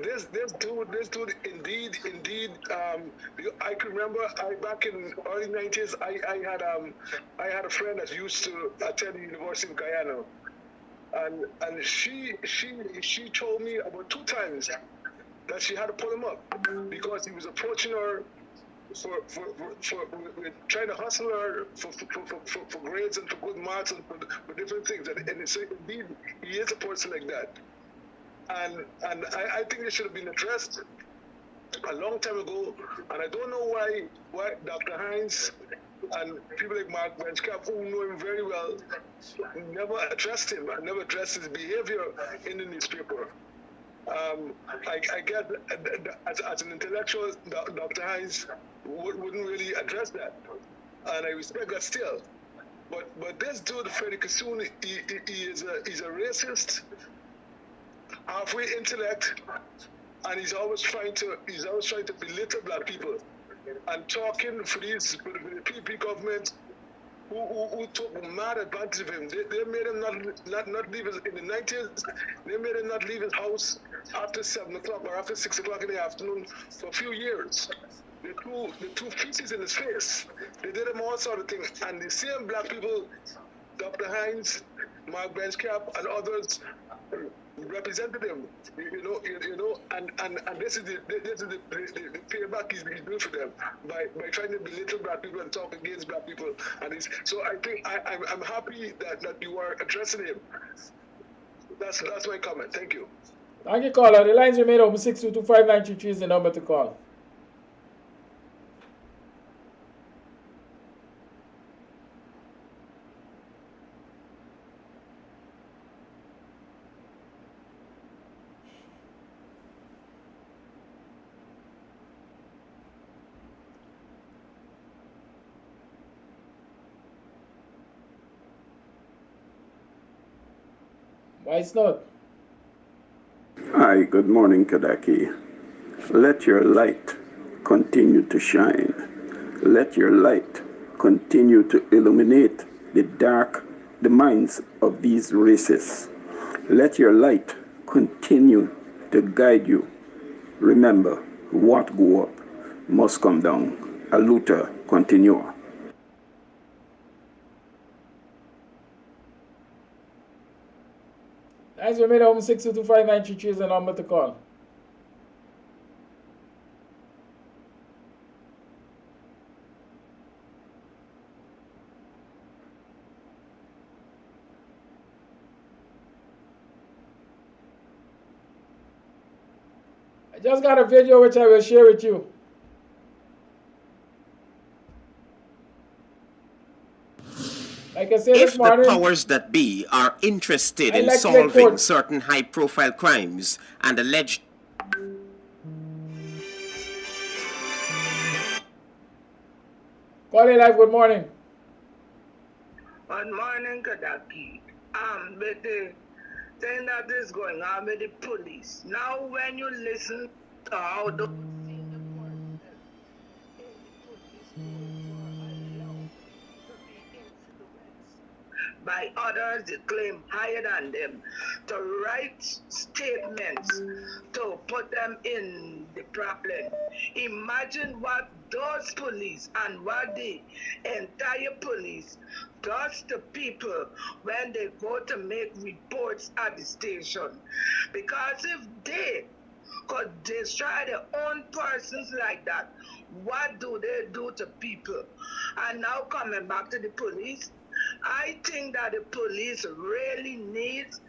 H: dude, indeed. I can remember, back in early 90s, I had a friend that used to attend the University of Guyana, and she told me about 2 times that she had to pull him up because he was approaching her for trying to hustle her for grades and for good marks and for different things, and so indeed he is a person like that. And I think it should have been addressed a long time ago, and I don't know why Dr. Hines and people like Mark Benchcap, who know him very well, never addressed him and never addressed his behavior in the newspaper. I get as an intellectual, Dr. Hines wouldn't really address that, and I respect that still. But this dude, Freddie Kassoon, he's a racist, halfway intellect, and he's always trying to belittle black people, and talking for the PP government who took mad advantage of him. They made him not leave his, in the 90s. They made him not leave his house after 7 o'clock or after 6 o'clock in the afternoon for a few years. They threw feces in his face. They did him all sort of things, and the same black people, Dr. Hines, Mark Benchcap, and others, represented him, and this is the payback he's doing for them by trying to belittle black people and talk against black people. And so I think I'm happy that you are addressing him. That's my comment. Thank you.
B: Thank you, caller. The lines remain open. 6225933 is the number to call. Why it's not?
I: Hi, good morning, Kadaki. Let your light continue to shine. Let your light continue to illuminate the minds of these racists. Let your light continue to guide you. Remember, what go up must come down. A luta continua.
B: Lines remain open. 6225933 is the number to call. I just got a video which I will share with you. Like I said
J: If
B: this morning,
J: the powers that be are interested
B: I
J: in
B: like to
J: solving
B: record
J: certain high-profile crimes and alleged...
B: Call it live. Good morning.
D: Good morning, Kadaki. But the thing that is going on with the police. Now, when you listen to how those senior personnel in the police force are allowed to be influenced by others they claim higher than them to write statements to put them in the problem. Imagine what those police and what the entire police does to people when they go to make reports at the station. Because if they could destroy their own persons like that, what do they do to people? And now coming back to the police, I think that the police really needs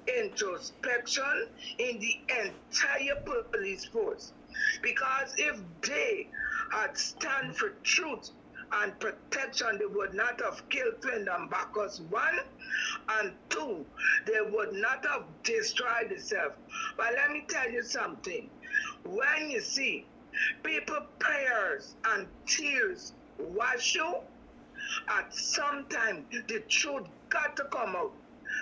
D: introspection in the entire police force. Because if they had stand for truth and protection, they would not have killed Twindam Bacchus, 1, and 2, they would not have destroyed themselves. But let me tell you something. When you see people prayers and tears wash you, at some time the truth got to come out.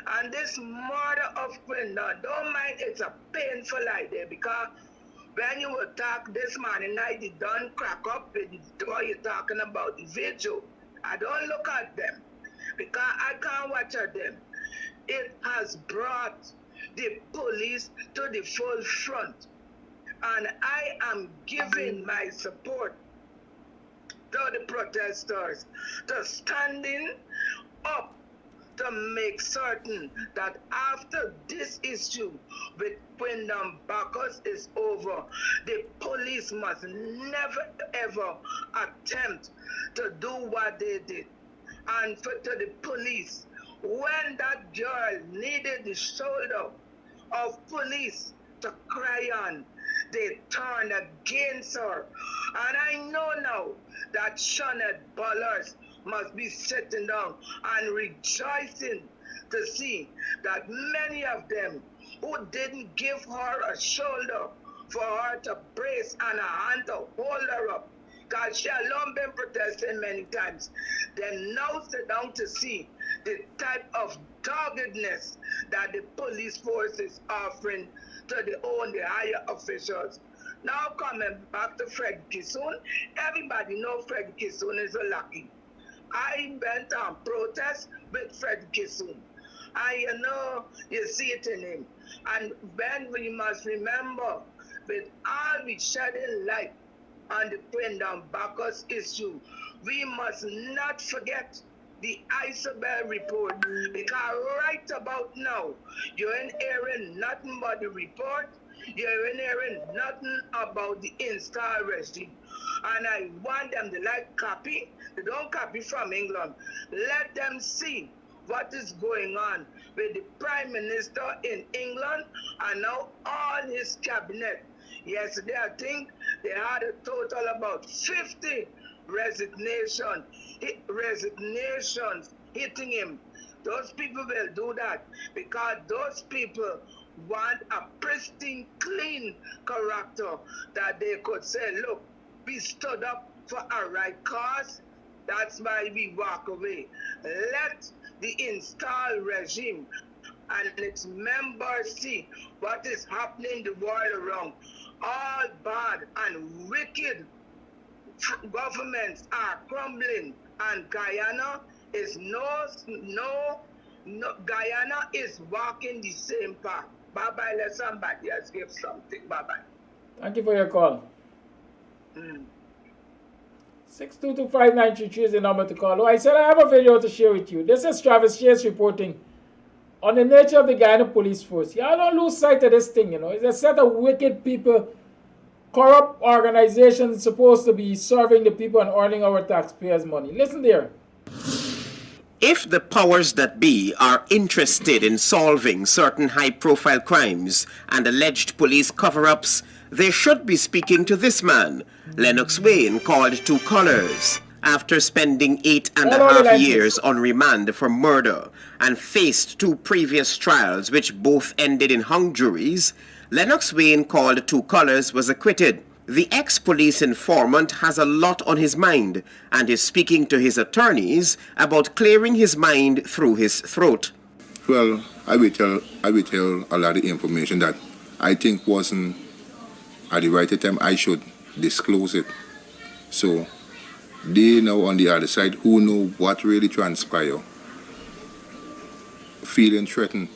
D: And this murder of Quinda, don't mind it's a painful idea, because when you were talking this morning night, they don't crack up with what you're talking about, the video. I don't look at them because I can't watch at them. It has brought the police to the full front. And I am giving my support to the protesters to standing up to make certain that after this issue with Wyndham Bacchus is over, the police must never ever attempt to do what they did. And to the police, when that girl needed the shoulder of police to cry on, they turned against her. And I know now that Shawnette Ballers must be sitting down and rejoicing to see that many of them who didn't give her a shoulder for her to brace and a hand to hold her up, because she alone been protesting many times, they now sit down to see the type of doggedness that the police force is offering to the higher officials. Now coming back to Fred Kissoon, everybody knows Fred Kissoon is a lucky. I went on protest with Fred Kissoon. And you see it in him. And when we must remember, with all we shedding light on the Wyndham Bacchus issue, we must not forget the Isabel report, because right about now, you ain't hearing nothing but the report, you ain't hearing nothing about the install regime. And I want them to copy, they don't copy from England, let them see what is going on with the Prime Minister in England and now all his cabinet. Yesterday, I think they had a total about 50 resignations hitting him. Those people will do that because those people want a pristine, clean character that they could say, look, we stood up for our right cause. That's why we walk away. Let the installed regime and its members see what is happening in the world around. All bad and wicked governments are crumbling, and Guyana is Guyana is walking the same path. Bye bye. Let somebody else give something. Bye bye.
B: Thank you for your call. 6225933 is the number to call. Oh, I said I have a video to share with you. This is Travis Chase reporting on the nature of the Guyana police force. Y'all don't lose sight of this thing, It's a set of wicked people, corrupt organizations supposed to be serving the people and earning our taxpayers' money. Listen there.
J: If the powers that be are interested in solving certain high-profile crimes and alleged police cover-ups, they should be speaking to this man, Lennox Wayne, called Two Colors. After spending 8.5 years on remand for murder and faced 2 previous trials which both ended in hung juries, Lennox Wayne, called Two Colors, was acquitted. The ex-police informant has a lot on his mind and is speaking to his attorneys about clearing his mind through his throat.
K: Well, I will tell a lot of information that I think wasn't at the right time. I should disclose it. So they know on the other side who know what really transpired, feeling threatened.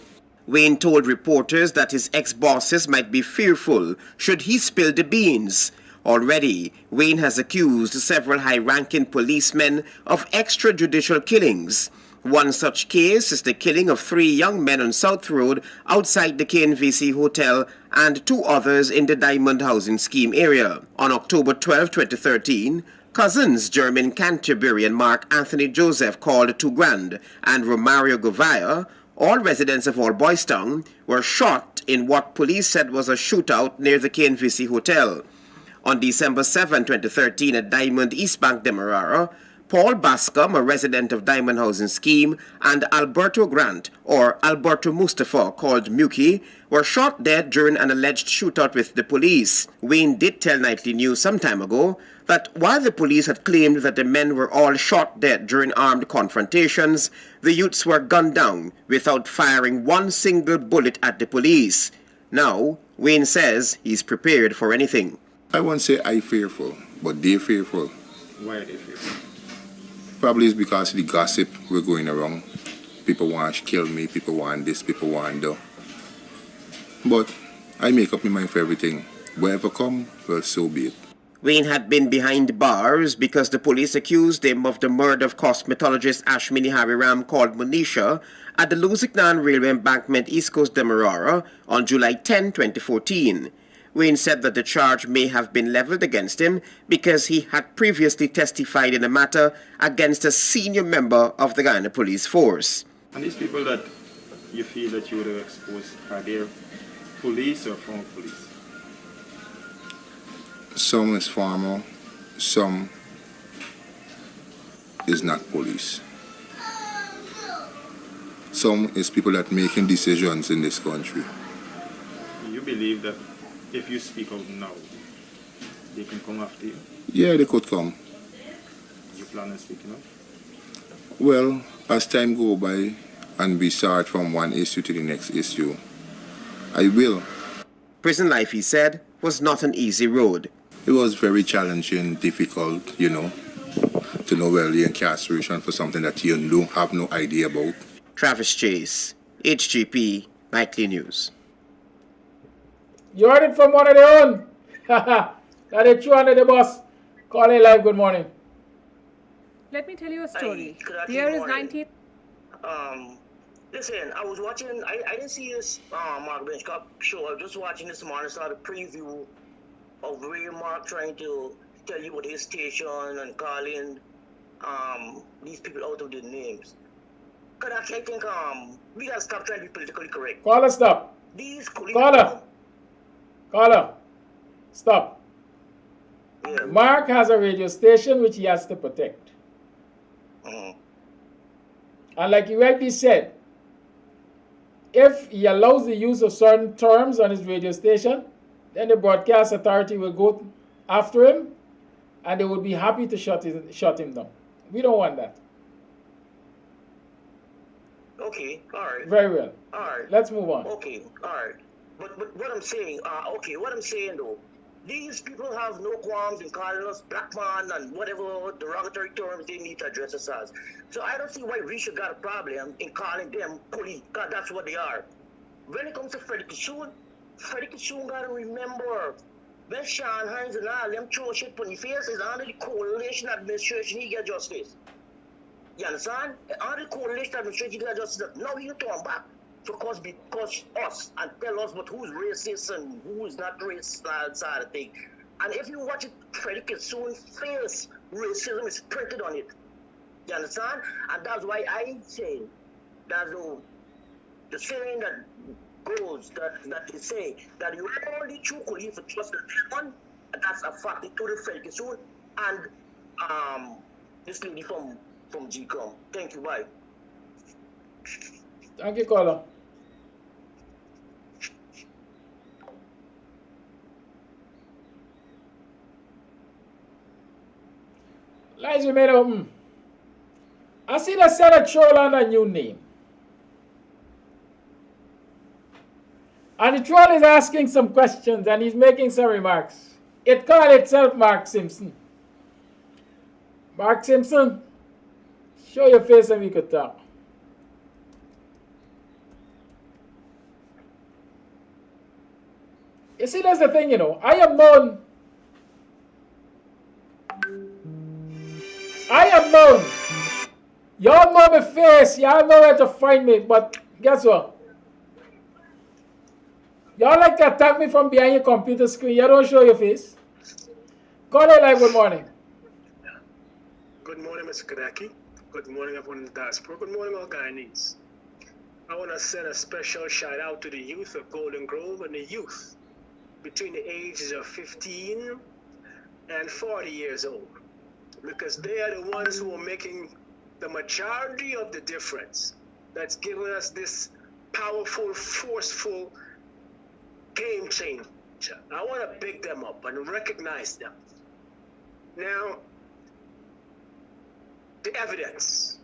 J: Wayne told reporters that his ex-bosses might be fearful should he spill the beans. Already, Wayne has accused several high-ranking policemen of extrajudicial killings. One such case is the killing of 3 young men on South Road outside the KNVC Hotel and 2 others in the Diamond Housing Scheme area. On October 12, 2013, cousins Jermaine Canterbury and Mark Anthony Joseph, called Two Grand, and Romario Govaya, all residents of Old Buxtonian, were shot in what police said was a shootout near the KNVC Hotel. On December 7, 2013, at Diamond East Bank, Demerara, Paul Bascom, a resident of Diamond Housing Scheme, and Alberto Grant, or Alberto Mustafa, called Muki, were shot dead during an alleged shootout with the police. Wayne did tell Nightly News some time ago that while the police had claimed that the men were all shot dead during armed confrontations, the youths were gunned down without firing one single bullet at the police. Now, Wayne says he's prepared for anything.
K: I won't say I fearful, but they're fearful.
J: Why are they fearful?
K: Probably it's because of the gossip we're going around. People want to kill me, people want this, people want that. But I make up my mind for everything. Whatever come, well, so be it.
J: Wayne had been behind bars because the police accused him of the murder of cosmetologist Ashmini Hariram called Monisha at the Lusignan Railway Embankment East Coast Demerara on July 10, 2014. Wayne said that the charge may have been leveled against him because he had previously testified in a matter against a senior member of the Guyana Police Force.
L: And these people that you feel that you would have exposed, are they police or former police?
K: Some is former, some is not police. Some is people that making decisions in this country.
L: You believe that if you speak out now, they can come after you?
K: Yeah, they could come.
L: You plan on speaking out?
K: Well, as time go by and we start from one issue to the next issue, I will.
J: Prison life, he said, was not an easy road.
K: It was very challenging, difficult, to know well the incarceration for something that you don't have no idea about.
J: Travis Chase, HGP, Nightly News.
B: You heard it from one of their own. That they threw under the bus. Call it live, good morning.
M: Let me tell you a story.
D: Good
M: The year is
D: morning.
M: 19...
D: Listen, I was watching, I didn't see this Mark Bench Cup show. I was just watching this morning, saw the preview of Ray Mark trying to tell you about his station and calling these people out of their names. Cause I think we gotta stop trying to be politically correct.
B: Caller, stop.
D: These
B: Caller, stop.
D: Yeah.
B: Mark has a radio station which he has to protect. And like you rightly said, if he allows the use of certain terms on his radio station, then the broadcast authority will go after him and they would be happy to shut him down. We don't want that.
D: Okay, all right.
B: Very well.
D: All right.
B: Let's move on.
D: Okay, all right. But what I'm saying, what I'm saying though, these people have no qualms in calling us black man and whatever derogatory terms they need to address us as. So I don't see why we should got a problem in calling them police, because that's what they are. When it comes to Freddie Kishun gotta remember, when Sean Hines and all them throw shit on the face is under the coalition administration, he get justice. You understand? Under the coalition administration, he get justice. Now he turn back because us and tell us but who's racist and who is not racist side of thing. And if you watch it, Freddie Kishun's face, racism is printed on it. You understand? And that's why I say that the saying that goes that they say that you only true police trust the one, and that's a fact. They told Freddie Kishun and this lady from GCOM. Thank you, bye.
B: Thank you, caller. Lines we made open. I see the Senate troll on a new name. And the troll is asking some questions and he's making some remarks. It called itself Mark Simpson. Mark Simpson, show your face and we could talk. You see, that's the thing, I am known. Y'all know my face. Y'all know where to find me. But guess what? Y'all like to attack me from behind your computer screen. You don't show your face. Call it live, good morning.
H: Good morning, Mr. Kadaki. Good morning, everyone in the diaspora. Good morning, all Guyanese. I want to send a special shout out to the youth of Golden Grove and the youth between the ages of 15 and 40 years old, because they are the ones who are making the majority of the difference. That's giving us this powerful, forceful game changer. I want to pick them up and recognize them. Now, the evidence.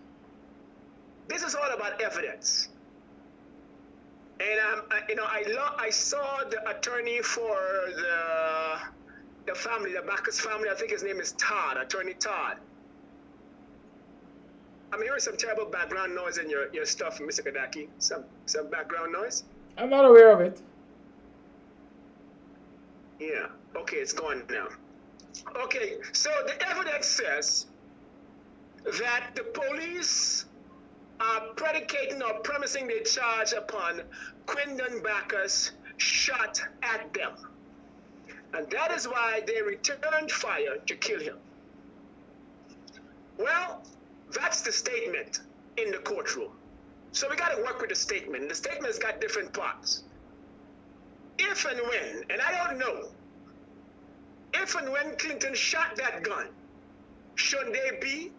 H: This is all about evidence. And I saw the attorney for the family, the Bacchus family. I think his name is Todd, Attorney Todd. I'm hearing some terrible background noise in your stuff, Mr. Kadaki. Some background noise.
B: I'm not aware of it.
N: Yeah. Okay, it's gone now. Okay, so the evidence says that the police are predicating or premising their charge upon Quindon Bacchus shot at them. And that is why they returned fire to kill him. Well, that's the statement in the courtroom. So we got to work with the statement. The statement's got different parts. If and when, and I don't know, if and when Clinton shot that gun, should there be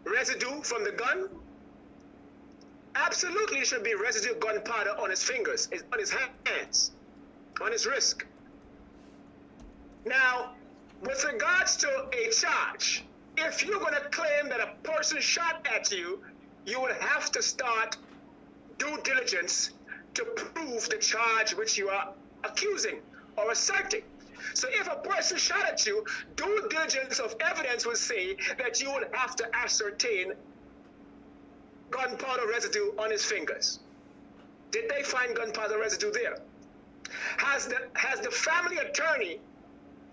N: residue from the gun? Absolutely, there should be residue gunpowder on his fingers, on his hands, on his wrist. Now, with regards to a charge, if you're going to claim that a person shot at you, you would have to start due diligence to prove the charge which you are accusing or asserting. So if a person shot at you, due diligence of evidence would say that you would have to ascertain gunpowder residue on his fingers. Did they find gunpowder residue there? Has the family attorney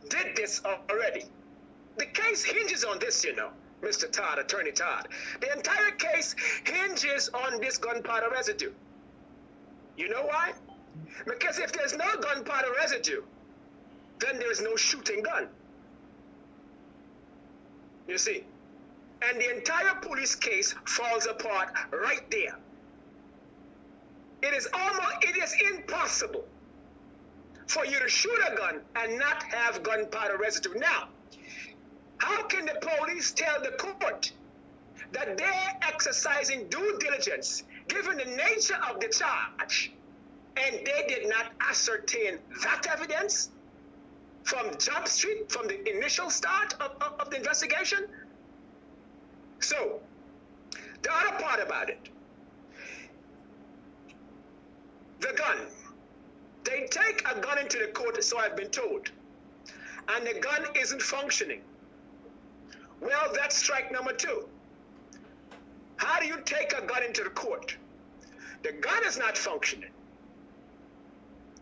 N: did this already? The case hinges on this, you know, Mr. Todd, Attorney Todd. The entire case hinges on this gunpowder residue. You know why? Because if there's no gunpowder residue, then there's no shooting gun. You see? And the entire police case falls apart right there. It is impossible for you to shoot a gun and not have gunpowder residue. Now, how can the police tell the court that they're exercising due diligence given the nature of the charge and they did not ascertain that evidence from Jump Street, from the initial start of the investigation? So, the other part about it, the gun. They take a gun into the court, so I've been told, and the gun isn't functioning. Well, that's strike number 2. How do you take a gun into the court? The gun is not functioning,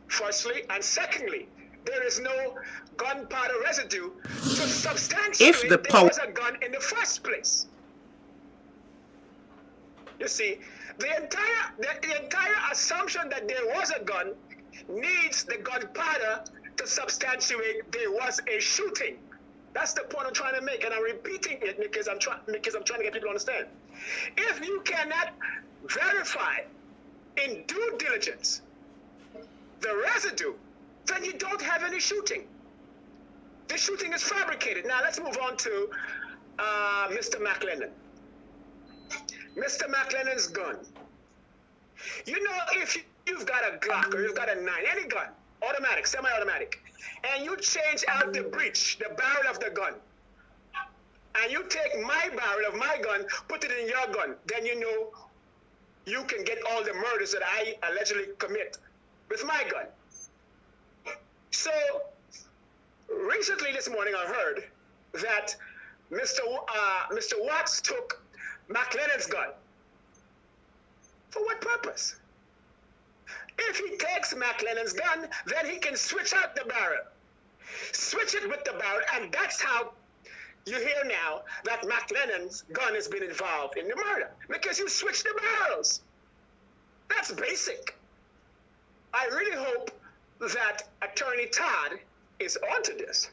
N: firstly, and secondly, there is no gunpowder residue to substantiate there was a gun in the first place. You see, the entire assumption that there was a gun needs the gunpowder to substantiate there was a shooting. That's the point I'm trying to make, and I'm repeating it because I'm trying to get people to understand. If you cannot verify in due diligence the residue, then you don't have any shooting. The shooting is fabricated. Now let's move on to Mr. McLennan. Mr. McLennan's gun. You know, if you've got a Glock or you've got a 9, any gun, automatic, semi-automatic, and you change out the breech, the barrel of the gun, and you take my barrel of my gun, put it in your gun, then you know you can get all the murders that I allegedly commit with my gun. So, recently this morning I heard that Mr. Watts took McLennan's gun. For what purpose? If he takes McLennan's gun, then he can switch out the barrel. Switch it with the barrel, and that's how you hear now that McLennan's gun has been involved in the murder. Because you switch the barrels. That's basic. I really hope that Attorney Todd is onto this.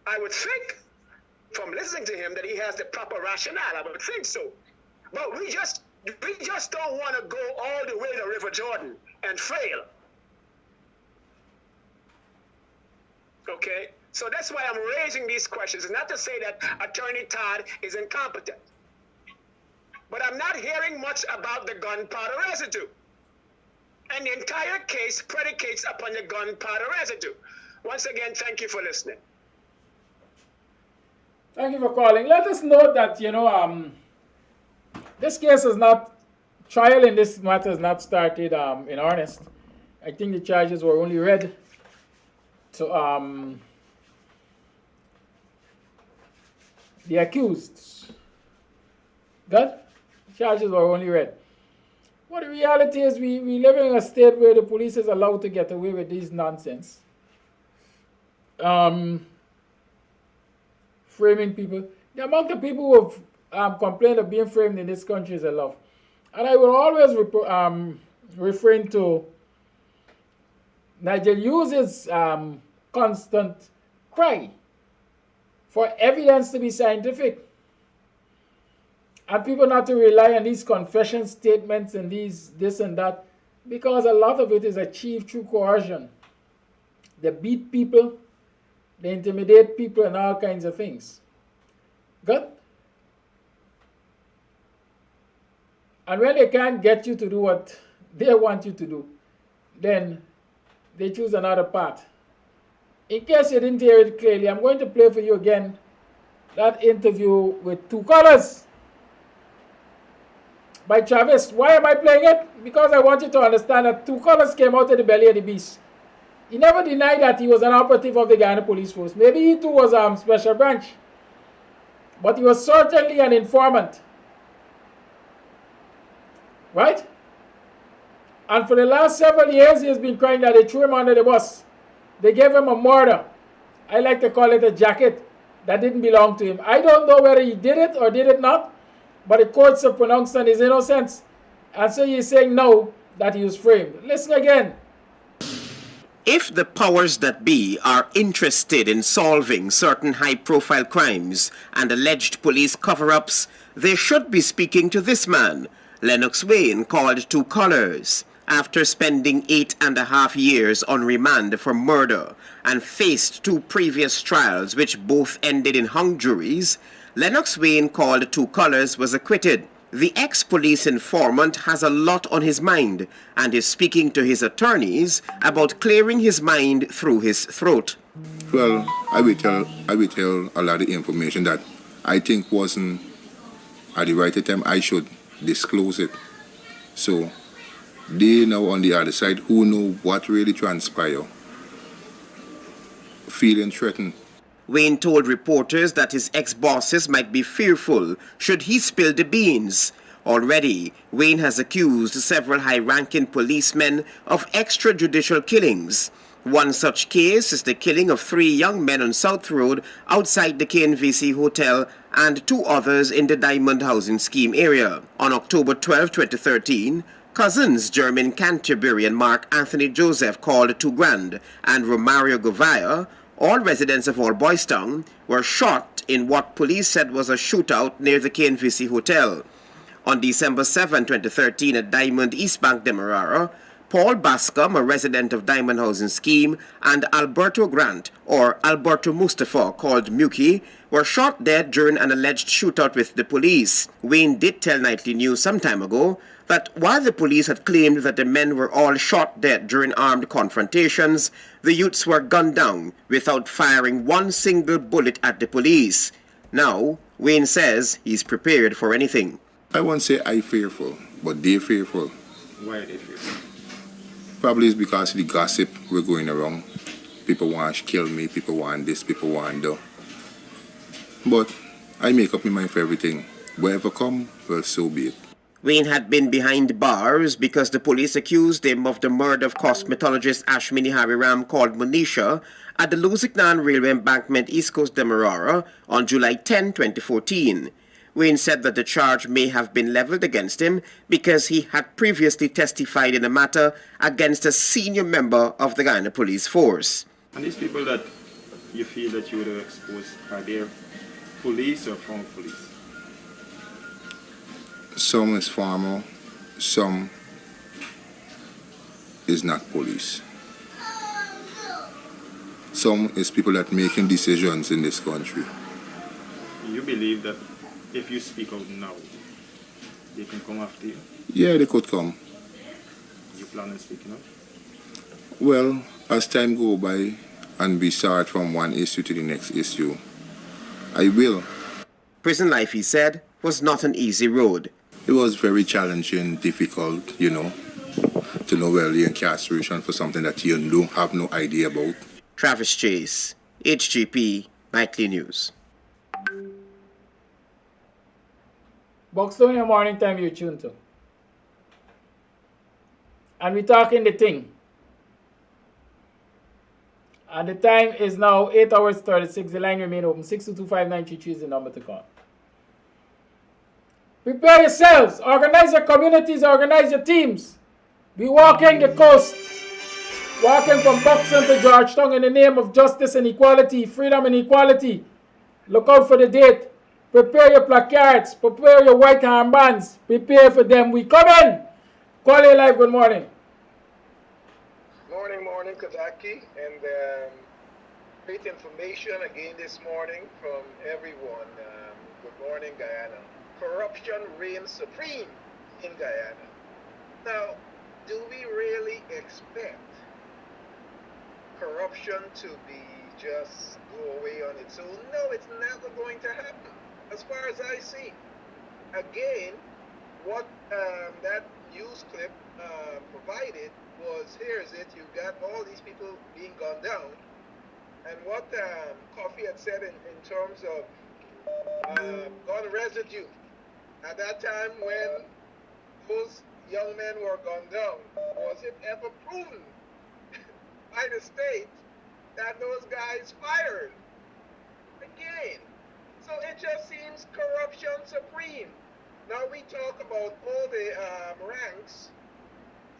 N: I would think, from listening to him, that he has the proper rationale. I would think so. But we just don't want to go all the way to River Jordan and fail. Okay? So that's why I'm raising these questions. It's not to say that Attorney Todd is incompetent. But I'm not hearing much about the gunpowder residue. And the entire case predicates upon the gunpowder residue. Once again, thank you for listening.
B: Thank you for calling. Let us note that, this case is not, trial in this matter has not started in earnest. I think the charges were only read to the accused. Good? Charges were only read. Well, the reality is we live in a state where the police is allowed to get away with these nonsense. Framing people. The amount of people who have complained of being framed in this country is a lot. And I will always refrain to Nigel uses constant cry for evidence to be scientific. And people not to rely on these confession statements and this and that, because a lot of it is achieved through coercion. They beat people, they intimidate people and all kinds of things. Good? And when they can't get you to do what they want you to do, then they choose another path. In case you didn't hear it clearly, I'm going to play for you again that interview with Two Colors by Chavez. Why am I playing it? Because I want you to understand that Two Colors came out of the belly of the beast. He never denied that he was an operative of the Guyana Police Force. Maybe he too was special branch. But he was certainly an informant. Right? And for the last several years, he has been crying that they threw him under the bus. They gave him a murder. I like to call it a jacket that didn't belong to him. I don't know whether he did it or did it not, but the courts have pronounced on his innocence. And so he's saying no, that he was framed. Listen again.
J: If the powers that be are interested in solving certain high-profile crimes and alleged police cover-ups, they should be speaking to this man, Lennox Wayne, called Two Colors. After spending 8.5 years on remand for murder and faced 2 previous trials which both ended in hung juries, Lennox Wayne, called Two Colors, was acquitted. The ex-police informant has a lot on his mind and is speaking to his attorneys about clearing his mind through his throat.
K: Well, I will tell a lot of information that I think wasn't at the right time. I should disclose it. So they now on the other side who know what really transpired, feeling threatened.
J: Wayne told reporters that his ex-bosses might be fearful should he spill the beans. Already, Wayne has accused several high-ranking policemen of extrajudicial killings. One such case is the killing of 3 young men on South Road outside the KNVC Hotel and 2 others in the Diamond Housing Scheme area. On October 12, 2013, cousins Jermaine Canterbury and Mark Anthony Joseph, called Two Grand, and Romario Govaya, all residents of Old Boystown, were shot in what police said was a shootout near the KNVC Hotel. On December 7, 2013, at Diamond East Bank, Demerara, Paul Bascom, a resident of Diamond Housing Scheme, and Alberto Grant, or Alberto Mustafa, called Muki, were shot dead during an alleged shootout with the police. Wayne did tell Nightly News some time ago that while the police had claimed that the men were all shot dead during armed confrontations, the youths were gunned down without firing one single bullet at the police. Now, Wayne says he's prepared for anything.
K: I won't say I fearful, but they fearful.
L: Why are they fearful?
K: Probably it's because of the gossip we're going around. People want to kill me, people want this, people want that. But I make up my mind for everything. Whatever come, well, so be it.
J: Wayne had been behind bars because the police accused him of the murder of cosmetologist Ashmini Hariram, called Monisha, at the Lusignan Railway Embankment, East Coast, Demerara, on July 10, 2014. Wayne said that the charge may have been leveled against him because he had previously testified in a matter against a senior member of the Guyana Police Force.
L: And these people that you feel that you would have exposed, are they police or former police?
K: Some is farmer, some is not police. Some is people that making decisions in this country.
L: You believe that if you speak out now, they can come after you?
K: Yeah, they could come.
L: You plan on speaking out?
K: Well, as time go by and we start from one issue to the next issue, I will.
J: Prison life, he said, was not an easy road.
K: It was very challenging, difficult, to know well the incarceration for something that you don't have no idea about.
J: Travis Chase, HGP, Nightly News.
B: Buxtonian Morning Time, you tune to. And we're talking the thing. And the time is now 8 hours 36. The line remain open. 6225933 is the number to call. Prepare yourselves. Organize your communities. Organize your teams. Be walking the coast. Walking from Buxton to Georgetown in the name of justice and equality, freedom and equality. Look out for the date. Prepare your placards. Prepare your white armbands. Prepare for them. We coming. Call your live. Good morning.
H: Morning, Kadaki, and great information again this morning from everyone. Good morning, Guyana. Corruption reigns supreme in Guyana. Now, do we really expect corruption to be just go away on its own? No, it's never going to happen, as far as I see. Again, what that news clip provided was, here is it, you've got all these people being gunned down, and what Coffee had said in terms of gun residue, at that time when those young men were gunned down, was it ever proven by the state that those guys fired? Again, so it just seems corruption supreme. Now we talk about all the ranks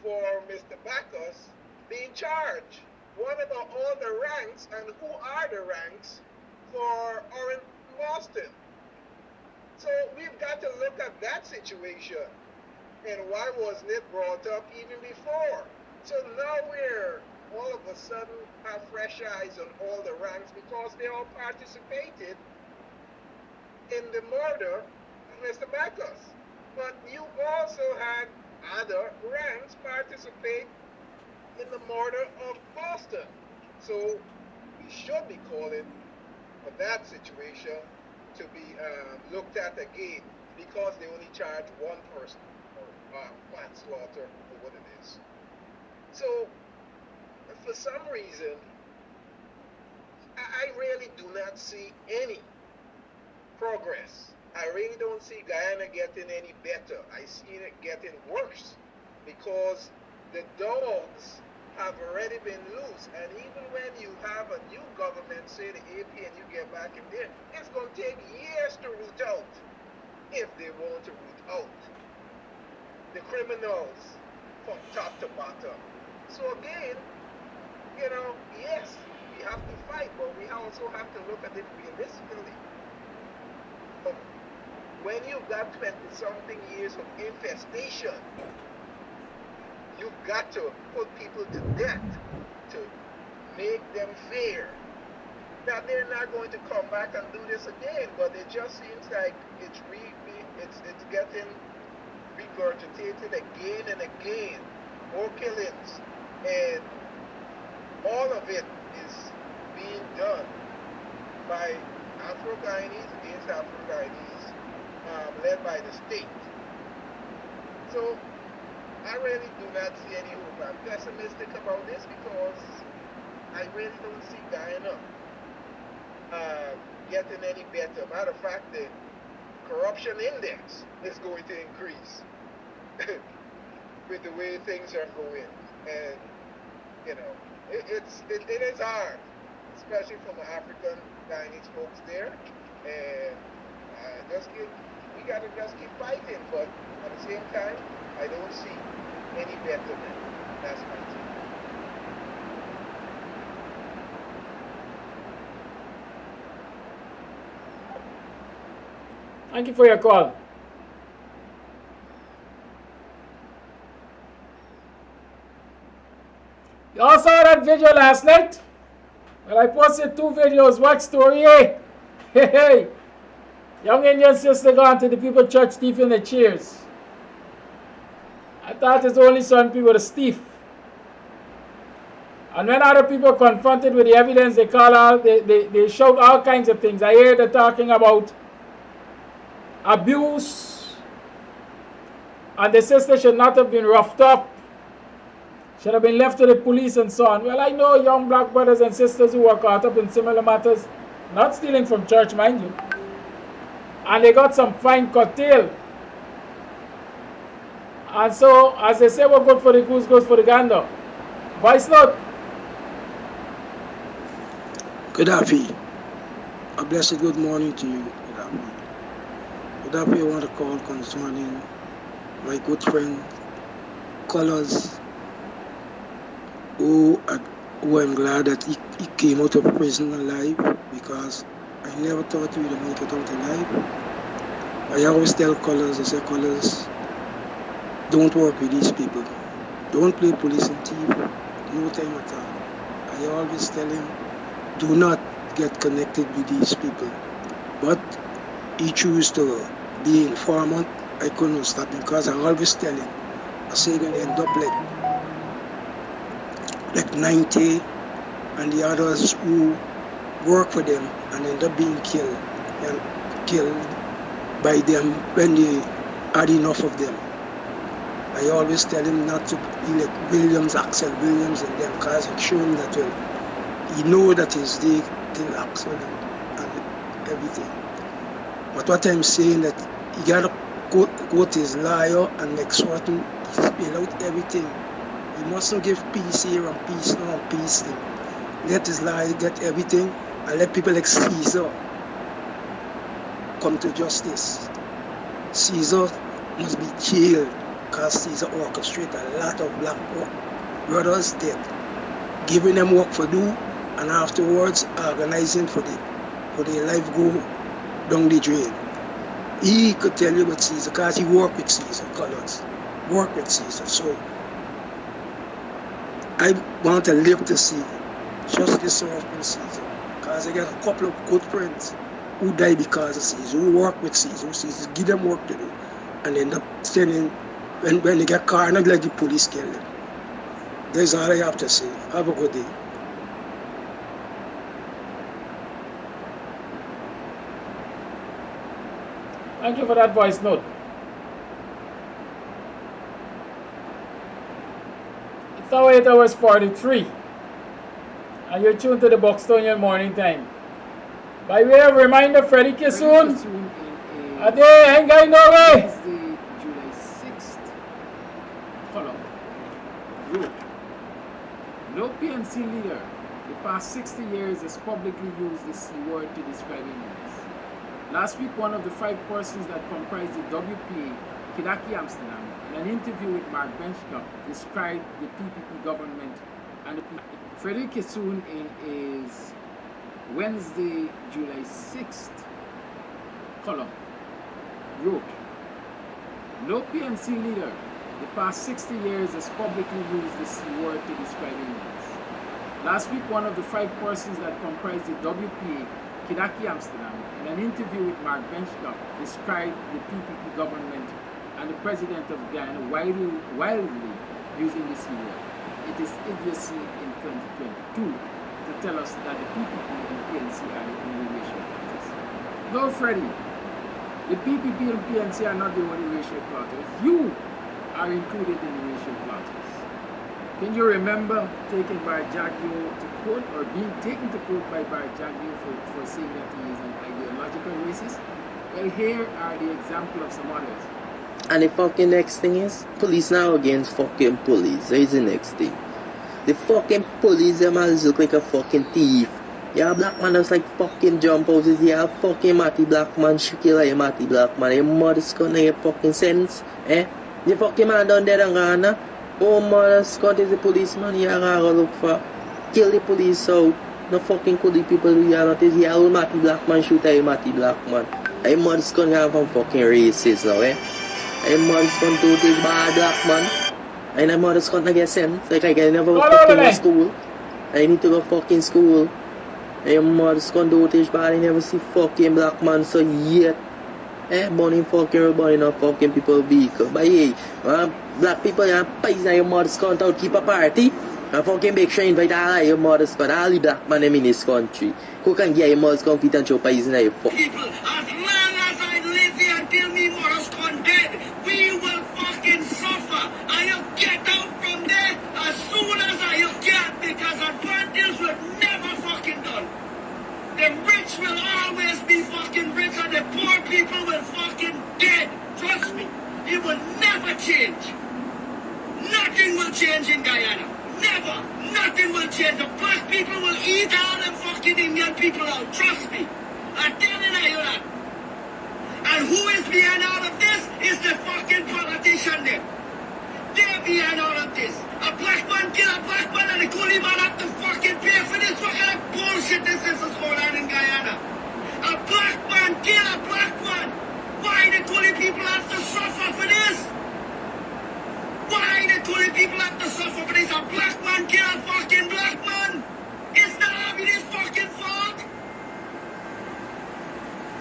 H: for Mr. Bacchus being charged. What about all the ranks, and who are the ranks for Orange Boston? So we've got to look at that situation, and why wasn't it brought up even before? So now we're all of a sudden have fresh eyes on all the ranks because they all participated in the murder of Mr. Bacchus. But you also had other ranks participate in the murder of Boston. So we should be calling for that situation to be looked at again, because they only charge one person for manslaughter or what it is. So for some reason, I really do not see any progress. I really don't see Guyana getting any better. I see it getting worse, because the dogs have already been loose. And even when you have a new government, say the AP, and you get back in there, it's going to take years to root out, if they want to root out the criminals from top to bottom. So again, you know, yes, we have to fight, but we also have to look at it realistically. When you've got 20-something years of infestation, you've got to put people to death to make them fear that they're not going to come back and do this again. But it just seems like it's getting regurgitated again and again. More killings, and all of it is being done by Afro-Guyanese against Afro-Guyanese, led by the state. So I really do not see any hope. I'm pessimistic about this because I really don't see Guyana getting any better. Matter of fact, the corruption index is going to increase with the way things are going. And, you know, it is hard, especially from the African Guyanese folks there. And we got to just keep fighting. But at the same time, I don't see any betterment. That's my take.
B: Thank you for your call. You all saw that video last night? Well, I posted 2 videos. What story, eh? Hey, hey. Young Indian sister gone to the people church thief in the chairs. I thought his only son people was a thief. And when other people confronted with the evidence, they call out, they shout all kinds of things. I hear they're talking about abuse, and the sister should not have been roughed up, should have been left to the police and so on. Well, I know young black brothers and sisters who were caught up in similar matters, not stealing from church, mind you, and they got some fine cocktail. And so, as they say, what good for the goose goes for the gander. Vice Lord.
O: Gaddafi, a blessed good morning to you, Gaddafi. Gaddafi, I want to call concerning my good friend, Colors, who I'm glad that he came out of prison alive, because I never thought he would make it out alive. I always tell Colors, I say, Colors, don't work with these people. Don't play police and thief, no time at all. I always tell him, do not get connected with these people. But he chose to be informant. I couldn't stop him, because I always tell him, I say you're gonna end up like 90 and the others who work for them and end up being killed by them when they had enough of them. I always tell him not to be like Williams, Axel Williams and them, because I show him that, well, he know that he's the till Axel and everything. But what I'm saying that he gotta go to his lawyer and make certain he spill out everything. He mustn't give peace here and peace now and peace thing. Let his lawyer get everything and let people like Caesar come to justice. Caesar must be jailed, because Caesar orchestrated a lot of black brothers dead, giving them work for do, and afterwards organizing for their life go down the drain. He could tell you about Caesar, because he worked with Caesar, Colors. Worked with Caesar. So I want to live to see justice served in Caesar, because I got a couple of good friends who died because of Caesar, who work with Caesar, Caesar give them work to do, and end up sending, when they get caught, not like the police kill them. That's all I have to say. Have a good day.
B: Thank you for that voice note. It's now 8 hours 43. And you're tuned to the Buxtonian Morning Time. By way of reminder, Freddie Kissoon. Ade, hangay no way.
F: Wednesday, July 6th. Column. Group. No PNC leader the past 60 years has publicly used the C word to describe immigrants. Last week, one of the 5 persons that comprised the WPA, Kidaki Amsterdam, in an interview with Mark Benchcup, described the PPP government and the PPP. Freddie Kissoon in his Wednesday, July 6th column wrote, no PNC leader the past 60 years has publicly used the C word to describe immigrants. Last week, one of the 5 persons that comprised the WPA, Kidaki Amsterdam, in an interview with Mark Benchcup, described the PPP government and the president of Guyana wildly using the C word. It is idiocy in 2022 to tell us that the PPP and PNC are the only racial parties. No, Freddie, the PPP and PNC are not the only racial parties. You are included in the racial parties. Can you remember taking Barjagio to court, or being taken to court by Barjagio for saying that he is an ideological racist? Well, here are the example of some others.
C: And the fucking next thing is, police now against fucking police. There is the next thing. The fucking police, them all look like a fucking thief. Yeah, black man just like fucking jump houses. Yeah, fucking Matty Black man, shoot you like Matty Black man. You mother scunt in your fucking sense. Eh? The fucking man down there in Ghana. Oh, mother scunt is the policeman. Yeah, I gotta look for. Kill the police out. No fucking kill the people who are not. Yeah, old Matty Black man, shoot at Matty Black man. I mother scunt have some fucking racist now, eh? I'm mother's gonna do this bad black man. And I'm mother's gonna get sent. Like I can never fucking go to school. I need to go fucking school. I'm mother's gonna do this bad. I never see fucking black man so yet. Eh, burning up fucking people vehicle. But hey, black people and poison your mother's gonna out keep a party. And fucking make sure invite all your mother's gonna all the black man in this country. Who can get your mother's gonna fit and show poison your fuck.
D: People, as long as I live here until me mother's gone dead, we will fucking suffer. And you get out from there as soon as you can, because advantage will never fucking done. The rich will always be fucking rich and the poor people will fucking dead. Trust me, it will never change. nothing will change in Guyana. Never. Nothing will change. The black people will eat all them fucking Indian people out. Trust me. I'm telling you that. And who is behind all of this is the fucking politician there. They're behind all of this. A black man kill a black man and the coolie man have to fucking pay for this. What kind of bullshit this is going on in Guyana? A black man kill a black man. Why the coolie people have to suffer for this? Why the coolie people have to suffer for this? A black man kill a fucking black man. It's not having his fucking fault.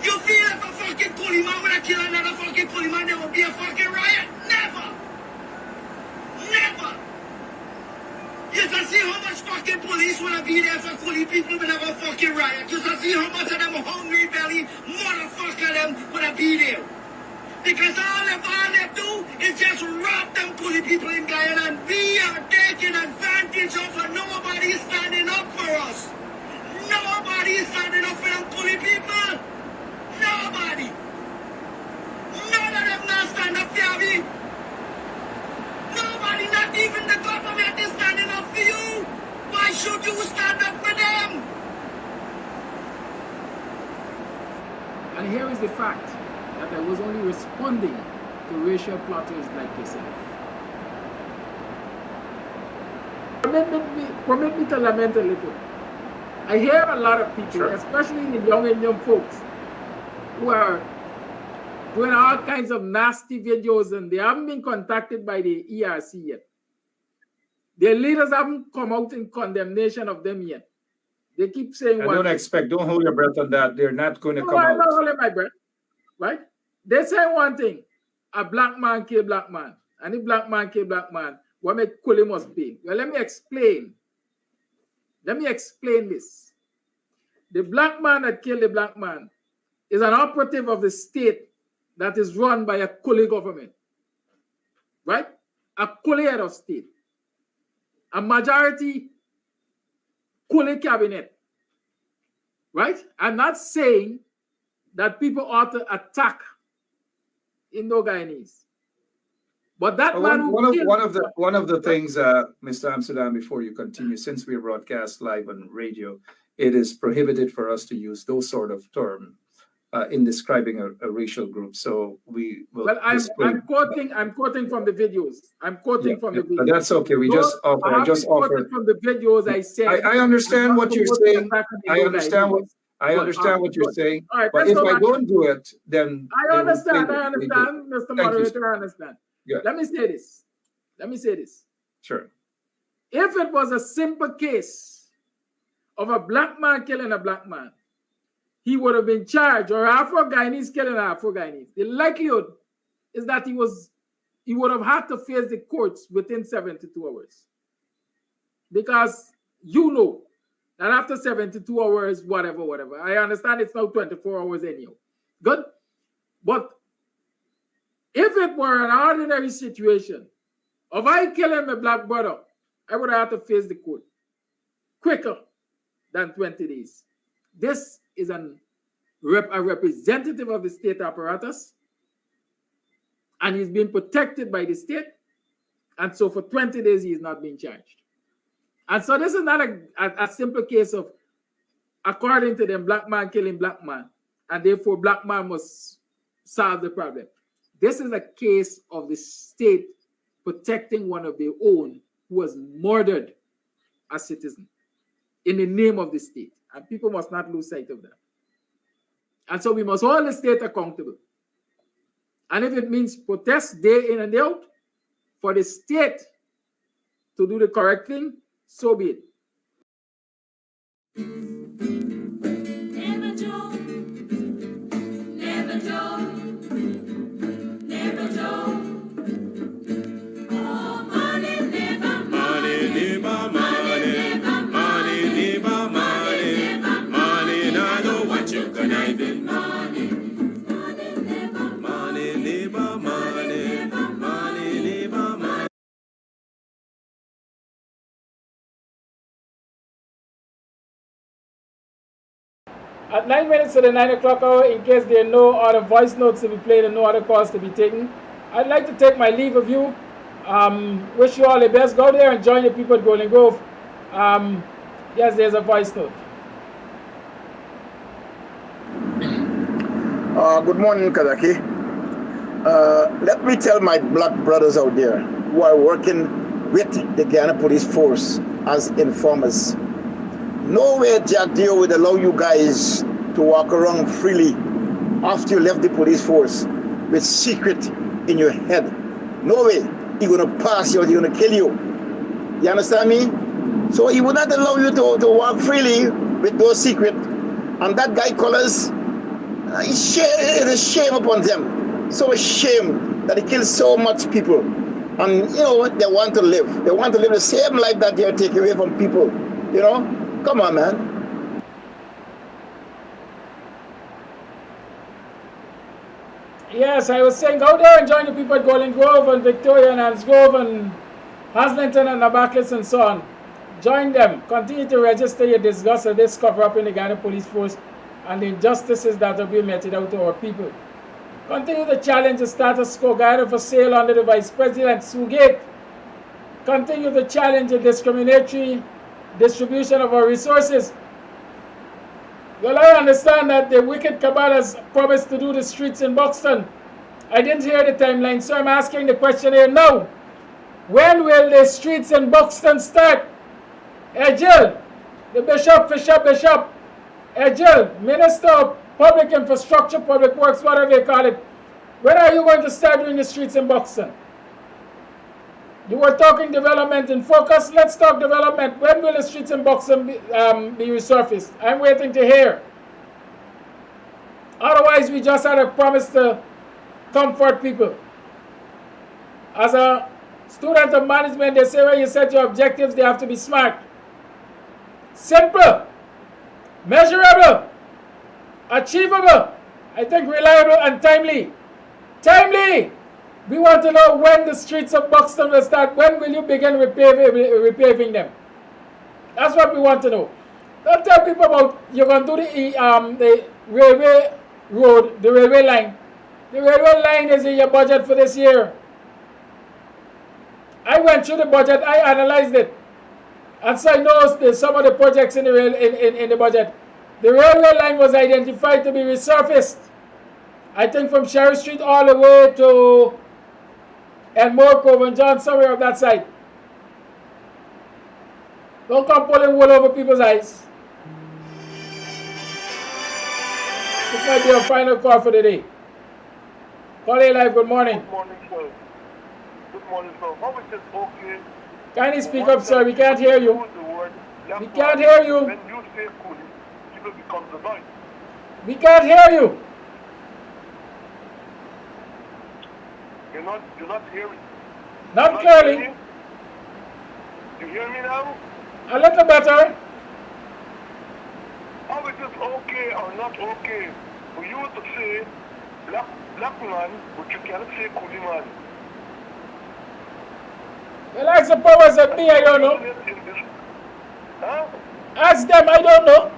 D: You feel if a fucking coolie man would have killed another fucking coolie man, there would be a fucking riot? Never. Never. You should see how much fucking police would have been there for coolie people would have a fucking riot. You should see how much of them hungry belly motherfucker them would have been there. Because all they do is just rob them coolie people in Guyana, and we are taking advantage of it. Nobody is standing up for us. Nobody is standing up for them coolie people. Nobody. None of them not stand up for me. Nobody, not even the government is standing up for you. Why should you stand up for them?
B: And here is the fact that I was only responding to racial plotters like yourself. Permit me to lament a little. I hear a lot of people, especially the young Indian folks, who are doing all kinds of nasty videos and they haven't been contacted by the ERC yet. Their leaders haven't come out in condemnation of them yet. They keep saying
E: don't hold your breath on that. They're not going to come out.
B: I'm not holding my breath. Right? They say one thing, a black man kill black man, and if black man kill black man, what make coolie must be? Well, let me explain. Let me explain this. The black man that killed the black man is an operative of the state that is run by a coolie government. Right? A coolie head of state. A majority coolie cabinet. Right? I'm not saying that people ought to attack Indo-Guyanese. But that man
E: one of the things, Mr. Amsterdam, before you continue, since we broadcast live on radio, it is prohibited for us to use those sort of terms in describing a racial group. So we will.
B: Well, I'm quoting from the videos. I'm quoting from the videos.
E: But that's okay. We just offer. I just offer
B: from the videos. I said.
E: I understand what you're saying. I understand what you're saying.
B: Right,
E: but if I don't do it, then
B: I understand, Mr. Moderator, I understand.
E: Yeah.
B: Let me say this.
E: Sure.
B: If it was a simple case of a black man killing a black man, he would have been charged, or Afro-Guyanese killing Afro-Guyanese. The likelihood is that he would have had to face the courts within 72 hours. Because you know that after 72 hours, whatever. I understand it's now 24 hours anyhow. Good? But if it were an ordinary situation of I killing my black brother, I would have to face the court quicker than 20 days. This is a representative of the state apparatus, and he's being protected by the state, and so for 20 days he is not being charged. And so this is not a simple case of, according to them, black man killing black man, and therefore black man must solve the problem. This is a case of the state protecting one of their own who was murdered as citizen in the name of the state. And people must not lose sight of that. And so we must hold the state accountable. And if it means protest day in and day out for the state to do the correct thing, so be it.
A: Never joke. Never joke. Never joke. Oh, money, never money. Never money. Money, never money. Money, I know what you can even money. Money, never money. Never money. Money, never money.
B: At 9 minutes to the 9 o'clock hour, in case there are no other voice notes to be played and no other calls to be taken, I'd like to take my leave of you Wish you all the best. Go there and join the people at Golden Grove. Yes, there's a voice note.
P: Good morning, Kadaki. Let me tell my black brothers out there who are working with the Guyana Police Force as informers. No way Jack Dio would allow you guys to walk around freely after you left the police force with secret in your head. No way. He's gonna pass you, he's gonna kill you. You understand me? So he would not allow you to walk freely with those secrets. And that guy Colors, it's a shame upon them. So a shame that he killed so much people. And you know what? They want to live. They want to live the same life that they're taking away from people. You know? Come on, man.
B: Yes, I was saying go there and join the people at Golden Grove and Victoria and Hans Grove and Haslington and Nabaklis and so on. Join them. Continue to register your disgust at this cover-up in the Guyana Police Force and the injustices that are being meted out to our people. Continue to challenge the status quo, Guyana for sale under the Vice President Sugate. Continue to challenge the discriminatory distribution of our resources. Well, I understand that the wicked cabal has promised to do the streets in Buxton. I didn't hear the timeline, so I'm asking the question here now. When will the streets in Buxton start? Jill, the Bishop, Jill, Minister of Public Infrastructure, Public Works, whatever you call it. When are you going to start doing the streets in Buxton? You were talking development in focus. Let's talk development. When will the streets in Buxton be resurfaced? I'm waiting to hear. Otherwise, we just had a promise to comfort people. As a student of management, they say when you set your objectives, they have to be smart. Simple, measurable, achievable, I think reliable and timely. Timely! We want to know when the streets of Buxton will start. When will you begin repaving them? That's what we want to know. Don't tell people about you're going to do the railway road, the railway line. The railway line is in your budget for this year. I went through the budget. I analyzed it. And so I know some of the projects in the budget. The railway line was identified to be resurfaced. I think from Sherry Street all the way to Elmore Cove and John, somewhere of that side. Don't come pulling wool over people's eyes. This might be our final call for the day. Call A Live, good morning.
H: Good morning, sir. Good morning, sir. How is it okay?
B: Kindly speak up, sir. We can't hear you. We can't hear you.
H: When you say cool, people become the noise.
B: We can't hear you.
H: You're not hearing.
B: Not clearly.
H: You hear me now?
B: A little better.
H: How is it okay or not okay for you to say black man, but you cannot say coolie man?
B: Well, ask the powers that be, I don't know.
H: Huh?
B: Ask them, I don't know.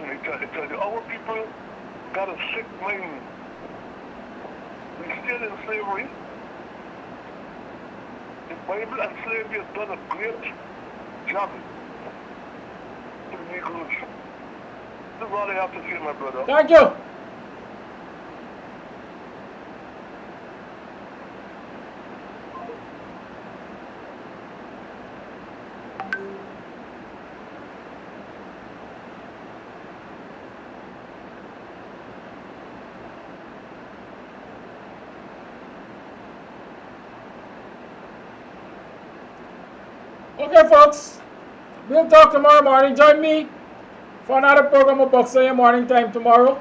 H: I tell you, our people got a sick mind. We're still in slavery. The Bible and slavery has done a great job to the Negroes. This is all I have to say, my brother.
B: Thank you. Okay, folks, we'll talk tomorrow morning. Join me for another program of Buxtonian Morning Time tomorrow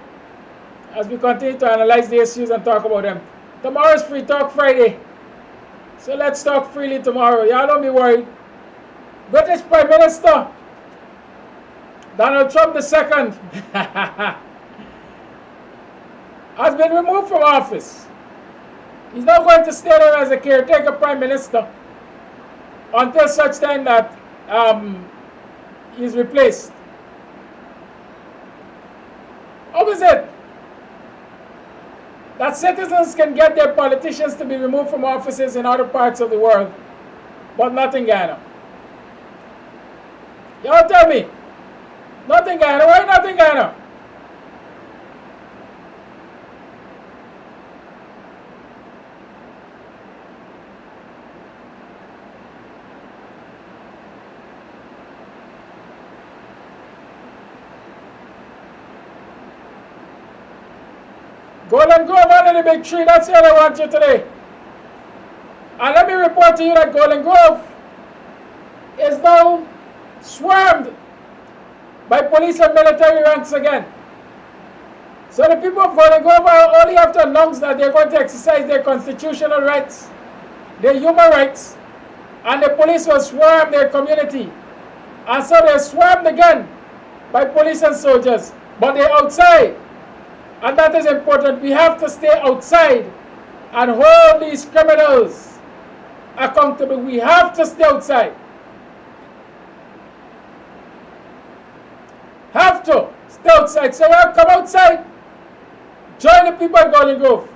B: as we continue to analyze the issues and talk about them. Tomorrow is Free Talk Friday, so let's talk freely tomorrow. Y'all don't be worried. British Prime Minister Donald Trump II has been removed from office. He's not going to stay there as a caretaker Prime Minister until such time that he's replaced. How is it that citizens can get their politicians to be removed from offices in other parts of the world, but not in Guyana. Y'all tell me, not in Guyana. Why not in Guyana? Golden Grove under the big tree, that's all I want you today. And let me report to you that Golden Grove is now swarmed by police and military ranks again. So the people of Golden Grove only have to announce that they're going to exercise their constitutional rights, their human rights, and the police will swarm their community. And so they're swarmed again by police and soldiers, but they're outside. And that is important. We have to stay outside and hold these criminals accountable. We have to stay outside. Have to stay outside. So come outside. Join the people at Golden Grove.